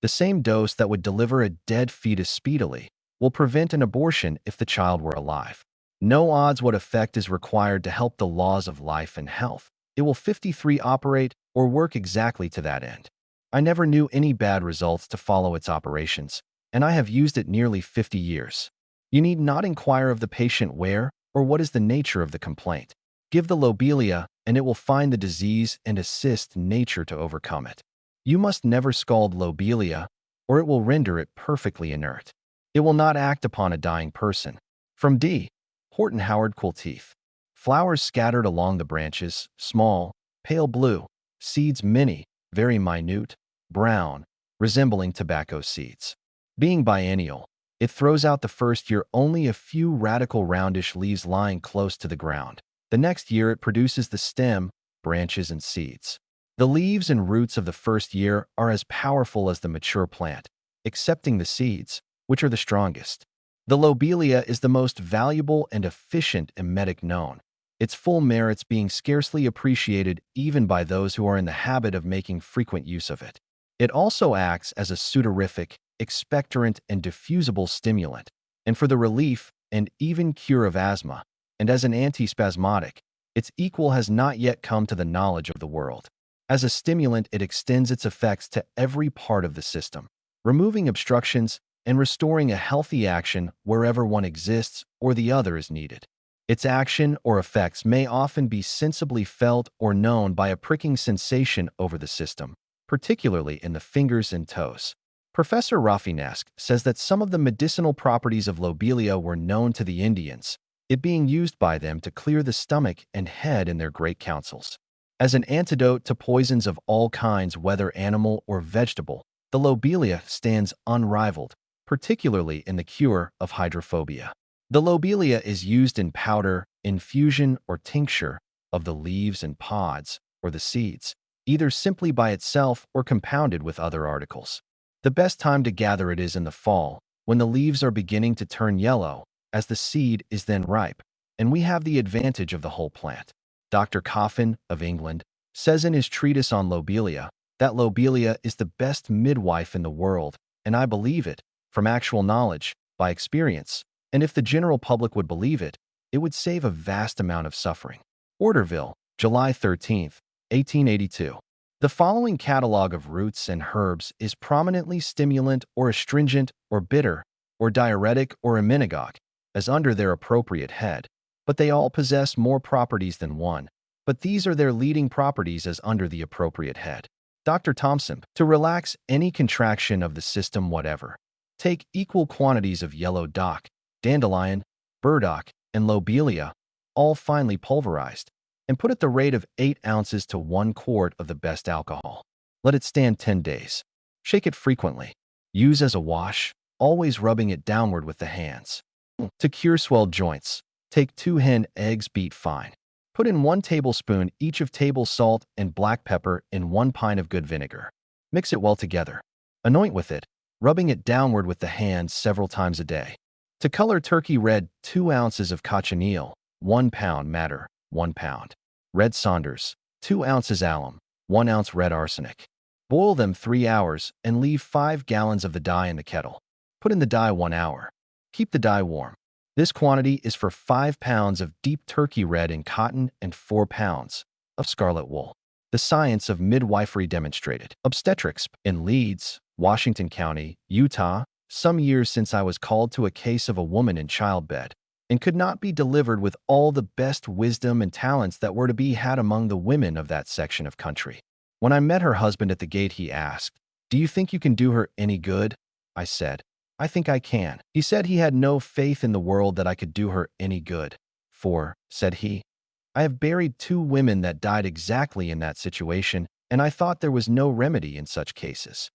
The same dose that would deliver a dead fetus speedily will prevent an abortion if the child were alive. No odds what effect is required to help the laws of life and health. It will 53 operate or work exactly to that end. I never knew any bad results to follow its operations, and I have used it nearly 50 years. You need not inquire of the patient where or what is the nature of the complaint. Give the lobelia, and it will find the disease and assist nature to overcome it. You must never scald lobelia, or it will render it perfectly inert. It will not act upon a dying person. From D. Horton Howard Coolteeth. Flowers scattered along the branches, small, pale blue, seeds many, very minute, brown, resembling tobacco seeds. Being biennial, it throws out the first year only a few radical roundish leaves lying close to the ground. The next year it produces the stem, branches, and seeds. The leaves and roots of the first year are as powerful as the mature plant, excepting the seeds, which are the strongest. The lobelia is the most valuable and efficient emetic known, its full merits being scarcely appreciated even by those who are in the habit of making frequent use of it. It also acts as a sudorific, expectorant, and diffusible stimulant, and for the relief and even cure of asthma, and as an antispasmodic, its equal has not yet come to the knowledge of the world. As a stimulant, it extends its effects to every part of the system, removing obstructions and restoring a healthy action wherever one exists or the other is needed. Its action or effects may often be sensibly felt or known by a pricking sensation over the system, particularly in the fingers and toes. Professor Rafinesk says that some of the medicinal properties of lobelia were known to the Indians, it being used by them to clear the stomach and head in their great councils. As an antidote to poisons of all kinds, whether animal or vegetable, the lobelia stands unrivaled, particularly in the cure of hydrophobia. The lobelia is used in powder, infusion, or tincture of the leaves and pods, or the seeds, either simply by itself or compounded with other articles. The best time to gather it is in the fall, when the leaves are beginning to turn yellow, as the seed is then ripe, and we have the advantage of the whole plant. Dr. Coffin, of England, says in his treatise on lobelia that lobelia is the best midwife in the world, and I believe it, from actual knowledge, by experience, and if the general public would believe it, it would save a vast amount of suffering. Orderville, July 13, 1882. The following catalog of roots and herbs is prominently stimulant or astringent or bitter or diuretic or emmenagogue, as under their appropriate head, but they all possess more properties than one, but these are their leading properties as under the appropriate head. Dr. Thompson, to relax any contraction of the system whatever, take equal quantities of yellow dock, dandelion, burdock, and lobelia, all finely pulverized, and put at the rate of 8 ounces to 1 quart of the best alcohol. Let it stand 10 days. Shake it frequently. Use as a wash, always rubbing it downward with the hands. To cure swelled joints, take 2 hen eggs beat fine. Put in 1 tablespoon each of table salt and black pepper in 1 pint of good vinegar. Mix it well together. Anoint with it, rubbing it downward with the hands several times a day. To color turkey red, 2 ounces of cochineal, 1 pound madder, 1 pound. Red Saunders, 2 ounces alum, 1 ounce red arsenic. Boil them 3 hours and leave 5 gallons of the dye in the kettle. Put in the dye 1 hour. Keep the dye warm. This quantity is for 5 pounds of deep turkey red in cotton and 4 pounds of scarlet wool. The science of midwifery demonstrated. Obstetrics in Leeds, Washington County, Utah, some years since I was called to a case of a woman in childbed, and could not be delivered with all the best wisdom and talents that were to be had among the women of that section of country. When I met her husband at the gate, he asked, "Do you think you can do her any good?" I said. "I think I can." He said he had no faith in the world that I could do her any good. "For," said he, "I have buried 2 women that died exactly in that situation, and I thought there was no remedy in such cases."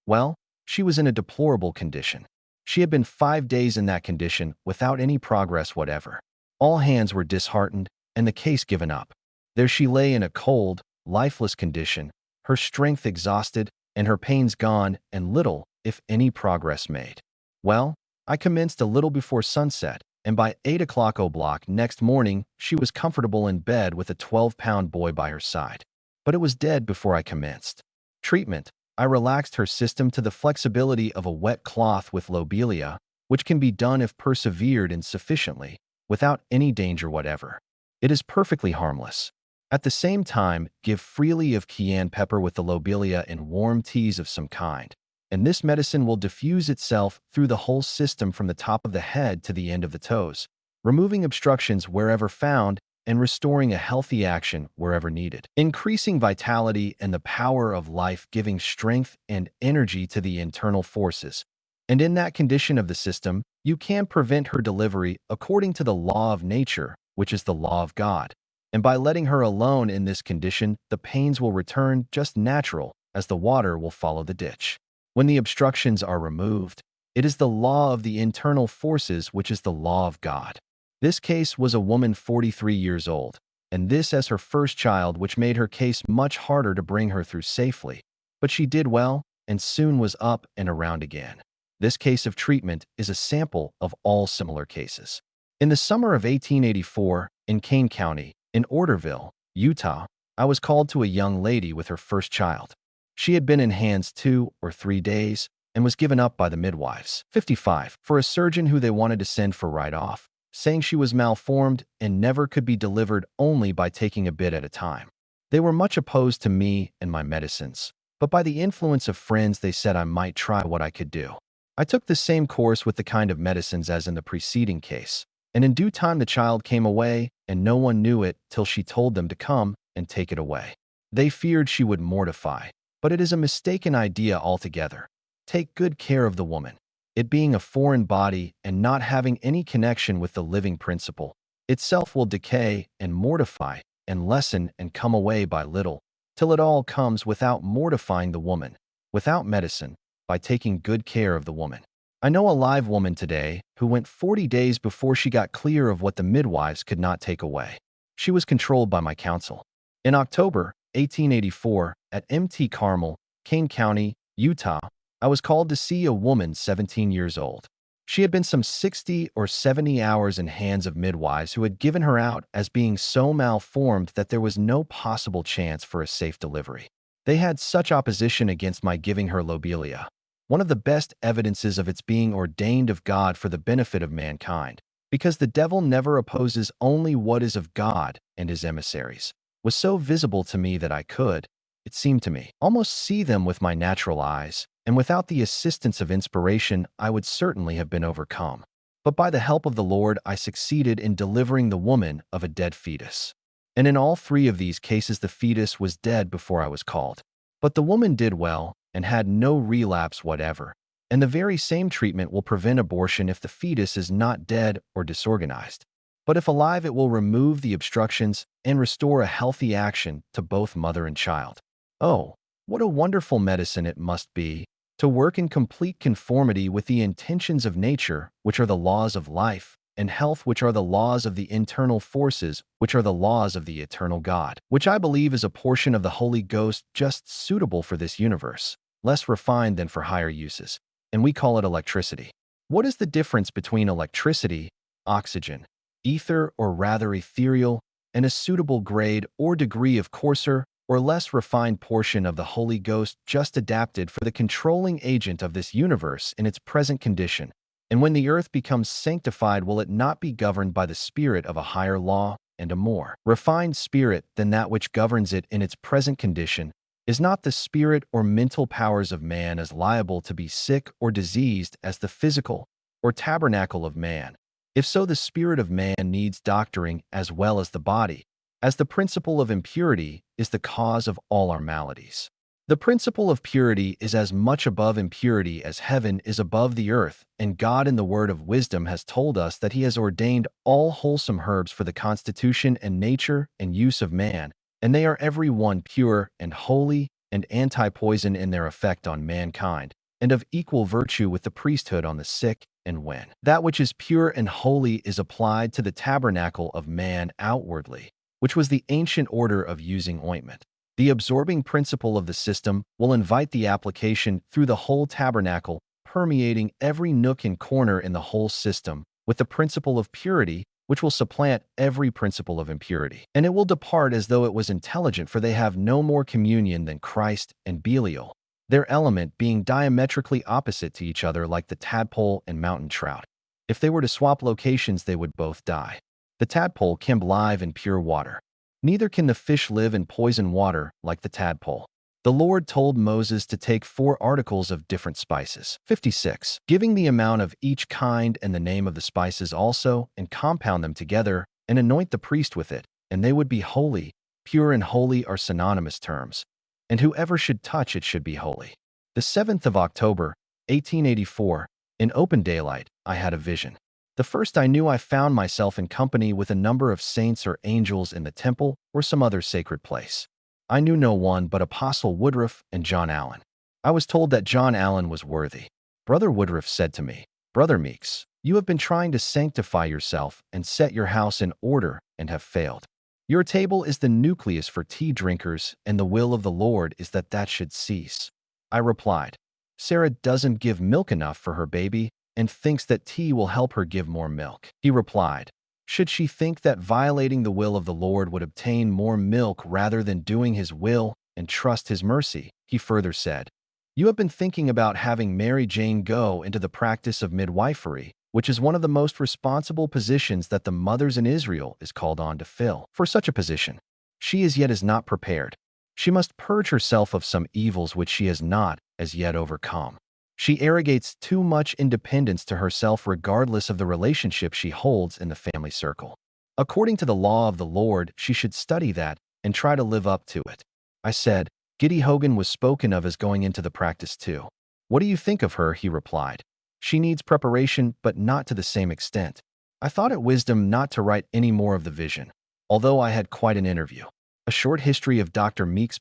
Well, she was in a deplorable condition. She had been 5 days in that condition without any progress whatever. All hands were disheartened and the case given up. There she lay in a cold, lifeless condition, her strength exhausted and her pains gone and little, if any, progress made. Well, I commenced a little before sunset, and by 8 o'clock o'clock next morning she was comfortable in bed with a 12-pound boy by her side. But it was dead before I commenced. Treatment. I relaxed her system to the flexibility of a wet cloth with lobelia, which can be done if persevered in sufficiently, without any danger whatever. It is perfectly harmless. At the same time, give freely of cayenne pepper with the lobelia in warm teas of some kind, and this medicine will diffuse itself through the whole system from the top of the head to the end of the toes, removing obstructions wherever found and restoring a healthy action wherever needed, increasing vitality and the power of life, giving strength and energy to the internal forces. And in that condition of the system, you can prevent her delivery according to the law of nature, which is the law of God. And by letting her alone in this condition, the pains will return just natural, as the water will follow the ditch. When the obstructions are removed, it is the law of the internal forces which is the law of God. This case was a woman 43 years old, and this as her first child, which made her case much harder to bring her through safely. But she did well, and soon was up and around again. This case of treatment is a sample of all similar cases. In the summer of 1884, in Kane County, in Orderville, Utah, I was called to a young lady with her first child. She had been in hands 2 or 3 days and was given up by the midwives, 55, for a surgeon who they wanted to send for right off, saying she was malformed and never could be delivered only by taking a bit at a time. They were much opposed to me and my medicines, but by the influence of friends they said I might try what I could do. I took the same course with the kind of medicines as in the preceding case, and in due time the child came away, and no one knew it till she told them to come and take it away. They feared she would mortify, but it is a mistaken idea altogether. Take good care of the woman. It being a foreign body and not having any connection with the living principle, itself will decay and mortify and lessen and come away by little, till it all comes without mortifying the woman, without medicine, by taking good care of the woman. I know a live woman today who went 40 days before she got clear of what the midwives could not take away. She was controlled by my counsel. In October 1884, at Mt. Carmel, Kane County, Utah, I was called to see a woman 17 years old. She had been some 60 or 70 hours in hands of midwives who had given her out as being so malformed that there was no possible chance for a safe delivery. They had such opposition against my giving her lobelia, one of the best evidences of its being ordained of God for the benefit of mankind, because the devil never opposes only what is of God and his emissaries, was so visible to me that I could, it seemed to me, almost see them with my natural eyes, and without the assistance of inspiration I would certainly have been overcome. But by the help of the Lord I succeeded in delivering the woman of a dead fetus. And in all 3 of these cases the fetus was dead before I was called. But the woman did well and had no relapse whatever, and the very same treatment will prevent abortion if the fetus is not dead or disorganized. But if alive it will remove the obstructions and restore a healthy action to both mother and child. Oh, what a wonderful medicine it must be, to work in complete conformity with the intentions of nature, which are the laws of life, and health, which are the laws of the internal forces, which are the laws of the eternal God, which I believe is a portion of the Holy Ghost just suitable for this universe, less refined than for higher uses, and we call it electricity. What is the difference between electricity, oxygen, ether, or rather ethereal, and a suitable grade or degree of coarser or less refined portion of the Holy Ghost just adapted for the controlling agent of this universe in its present condition? And when the earth becomes sanctified, will it not be governed by the spirit of a higher law and a more refined spirit than that which governs it in its present condition? Is not the spirit or mental powers of man as liable to be sick or diseased as the physical or tabernacle of man? If so, the spirit of man needs doctoring as well as the body, as the principle of impurity is the cause of all our maladies. The principle of purity is as much above impurity as heaven is above the earth, and God in the word of wisdom has told us that he has ordained all wholesome herbs for the constitution and nature and use of man, and they are every one pure and holy and anti-poison in their effect on mankind, and of equal virtue with the priesthood on the sick, and when that which is pure and holy is applied to the tabernacle of man outwardly, which was the ancient order of using ointment. The absorbing principle of the system will invite the application through the whole tabernacle, permeating every nook and corner in the whole system, with the principle of purity, which will supplant every principle of impurity. And it will depart as though it was intelligent, for they have no more communion than Christ and Belial, their element being diametrically opposite to each other like the tadpole and mountain trout. If they were to swap locations, they would both die. The tadpole can live in pure water. Neither can the fish live in poison water like the tadpole. The Lord told Moses to take 4 articles of different spices, 56, giving the amount of each kind and the name of the spices also, and compound them together, and anoint the priest with it, and they would be holy. Pure and holy are synonymous terms, and whoever should touch it should be holy. The 7th of October, 1884, in open daylight, I had a vision. The first I knew, I found myself in company with a number of saints or angels in the temple or some other sacred place. I knew no one but Apostle Woodruff and John Allen. I was told that John Allen was worthy. Brother Woodruff said to me, "Brother Meeks, you have been trying to sanctify yourself and set your house in order and have failed. Your table is the nucleus for tea drinkers, and the will of the Lord is that that should cease." I replied, "Sarah doesn't give milk enough for her baby and thinks that tea will help her give more milk." He replied, "Should she think that violating the will of the Lord would obtain more milk rather than doing his will and trust his mercy?" He further said, "You have been thinking about having Mary Jane go into the practice of midwifery, which is one of the most responsible positions that the mothers in Israel is called on to fill. For such a position, she as yet is not prepared. She must purge herself of some evils which she has not as yet overcome. She arrogates too much independence to herself regardless of the relationship she holds in the family circle. According to the law of the Lord, she should study that and try to live up to it." I said, "Giddy Hogan was spoken of as going into the practice too. What do you think of her?" He replied, "She needs preparation, but not to the same extent." I thought it wisdom not to write any more of the vision, although I had quite an interview. A short history of Dr. Meeks,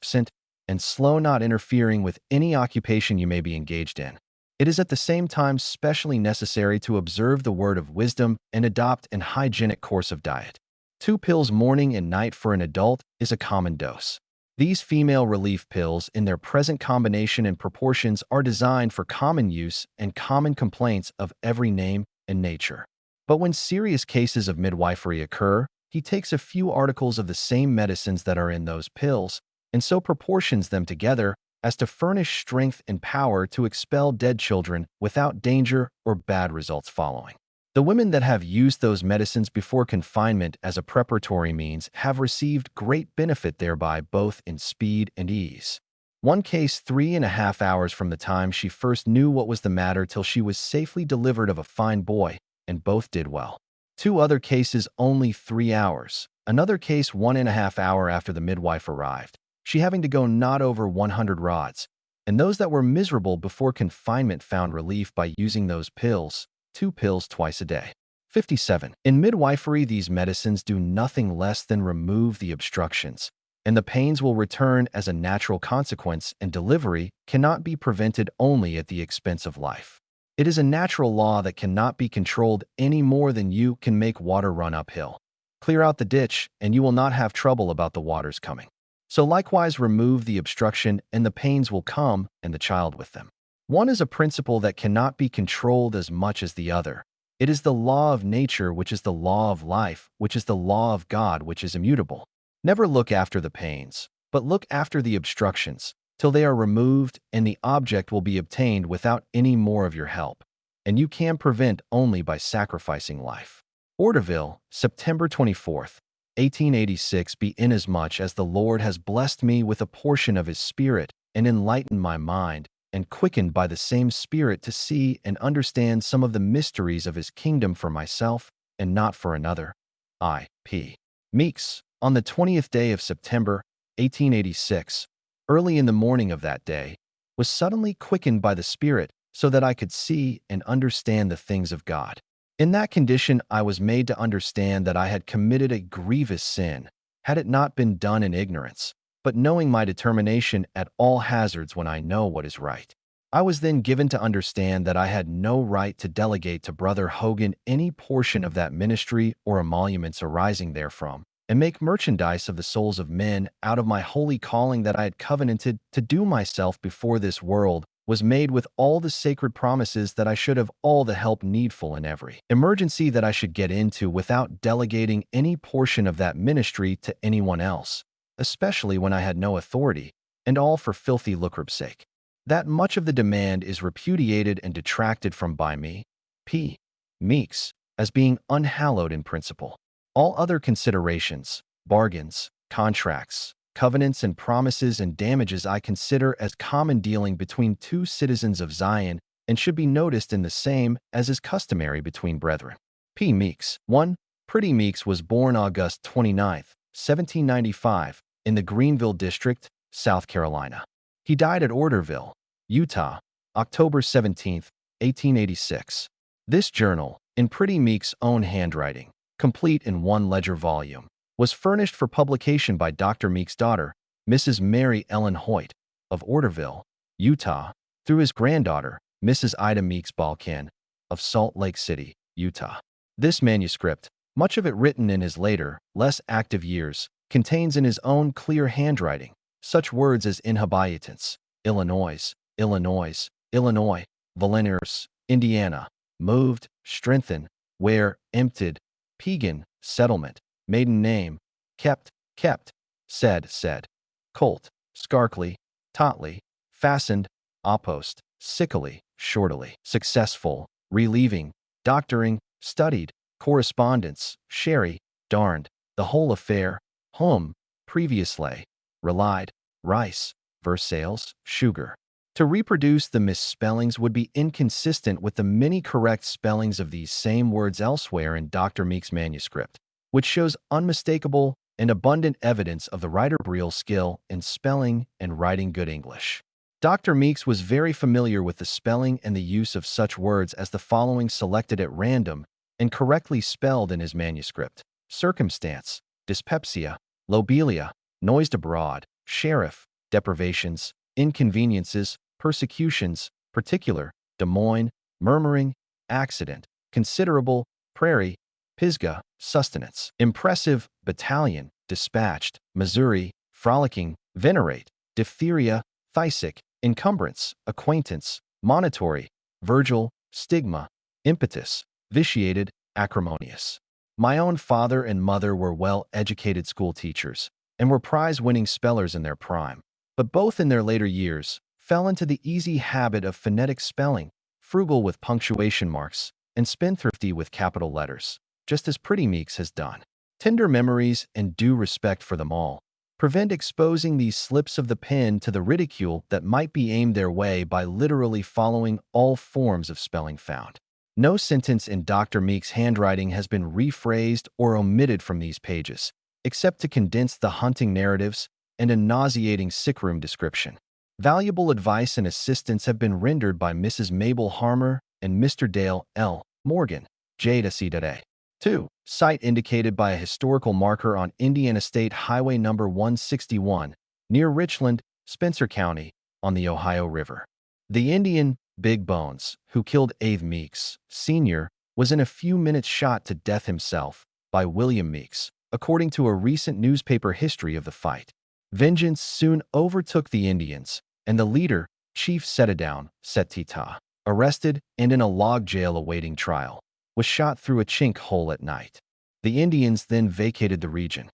and slow, not interfering with any occupation you may be engaged in. It is at the same time specially necessary to observe the word of wisdom and adopt an hygienic course of diet. 2 pills morning and night for an adult is a common dose. These female relief pills in their present combination and proportions are designed for common use and common complaints of every name and nature. But when serious cases of midwifery occur, he takes a few articles of the same medicines that are in those pills, and so proportions them together as to furnish strength and power to expel dead children without danger or bad results following. The women that have used those medicines before confinement as a preparatory means have received great benefit thereby, both in speed and ease. One case 3.5 hours from the time she first knew what was the matter till she was safely delivered of a fine boy, and both did well. 2 other cases only 3 hours. Another case 1.5 hours after the midwife arrived, she having to go not over 100 rods, and those that were miserable before confinement found relief by using those pills, 2 pills twice a day. 57. In midwifery, these medicines do nothing less than remove the obstructions, and the pains will return as a natural consequence, and delivery cannot be prevented only at the expense of life. It is a natural law that cannot be controlled any more than you can make water run uphill. Clear out the ditch, and you will not have trouble about the waters coming. So likewise remove the obstruction, and the pains will come, and the child with them. One is a principle that cannot be controlled as much as the other. It is the law of nature, which is the law of life, which is the law of God, which is immutable. Never look after the pains, but look after the obstructions, till they are removed, and the object will be obtained without any more of your help, and you can prevent only by sacrificing life. Orderville, September 24th. 1886. Be inasmuch as the Lord has blessed me with a portion of his Spirit, and enlightened my mind, and quickened by the same Spirit to see and understand some of the mysteries of his kingdom for myself, and not for another. I. P. Meeks, on the 20th day of September, 1886, early in the morning of that day, was suddenly quickened by the Spirit so that I could see and understand the things of God. In that condition, I was made to understand that I had committed a grievous sin, had it not been done in ignorance, but knowing my determination at all hazards when I know what is right. I was then given to understand that I had no right to delegate to Brother Hogan any portion of that ministry or emoluments arising therefrom, and make merchandise of the souls of men out of my holy calling that I had covenanted to do myself before this world was made with all the sacred promises that I should have all the help needful in every emergency that I should get into without delegating any portion of that ministry to anyone else, especially when I had no authority, and all for filthy lucre's sake. That much of the demand is repudiated and detracted from by me, P. Meeks, as being unhallowed in principle. All other considerations, bargains, contracts, covenants and promises and damages I consider as common dealing between two citizens of Zion and should be noticed in the same as is customary between brethren. P. Meeks. 1. Priddy Meeks was born August 29, 1795, in the Greenville District, South Carolina. He died at Orderville, Utah, October 17, 1886. This journal, in Priddy Meeks' own handwriting, complete in one ledger volume, was furnished for publication by Dr. Meeks' daughter, Mrs. Mary Ellen Hoyt, of Orderville, Utah, through his granddaughter, Mrs. Ida Meeks Balkan, of Salt Lake City, Utah. This manuscript, much of it written in his later, less active years, contains in his own clear handwriting such words as inhabitants, Illinois, Illinois, Illinois, Vilnius, Indiana, moved, strengthen, where, emptied, pagan, settlement, maiden name, kept, kept, said, colt, scarkly, tautly, fastened, oppost, sickly, shortly, successful, relieving, doctoring, studied, correspondence, sherry, darned, the whole affair, home, previously, relied, rice, Versailles, sugar. To reproduce the misspellings would be inconsistent with the many correct spellings of these same words elsewhere in Dr. Meeks' manuscript, which shows unmistakable and abundant evidence of the writer's real skill in spelling and writing good English. Dr. Meeks was very familiar with the spelling and the use of such words as the following selected at random and correctly spelled in his manuscript: circumstance, dyspepsia, lobelia, noised abroad, sheriff, deprivations, inconveniences, persecutions, particular, Des Moines, murmuring, accident, considerable, prairie, Pisgah, sustenance, impressive, battalion, dispatched, Missouri, frolicking, venerate, diphtheria, thysic, encumbrance, acquaintance, monitory, Virgil, stigma, impetus, vitiated, acrimonious. My own father and mother were well-educated school teachers and were prize-winning spellers in their prime, but both in their later years fell into the easy habit of phonetic spelling, frugal with punctuation marks, and spendthrifty with capital letters, just as Priddy Meeks has done. Tender memories and due respect for them all prevent exposing these slips of the pen to the ridicule that might be aimed their way by literally following all forms of spelling found. No sentence in Dr. Meeks' handwriting has been rephrased or omitted from these pages, except to condense the hunting narratives and a nauseating sickroom description. Valuable advice and assistance have been rendered by Mrs. Mabel Harmer and Mr. Dale L. Morgan, J.C.A. 2. Site indicated by a historical marker on Indiana State Highway No. 161, near Richland, Spencer County, on the Ohio River. The Indian, Big Bones, who killed Abe Meeks, Sr., was in a few minutes shot to death himself by William Meeks, according to a recent newspaper history of the fight. Vengeance soon overtook the Indians, and the leader, Chief Setadown, Setita, arrested and in a log jail awaiting trial, was shot through a chink hole at night. The Indians then vacated the region.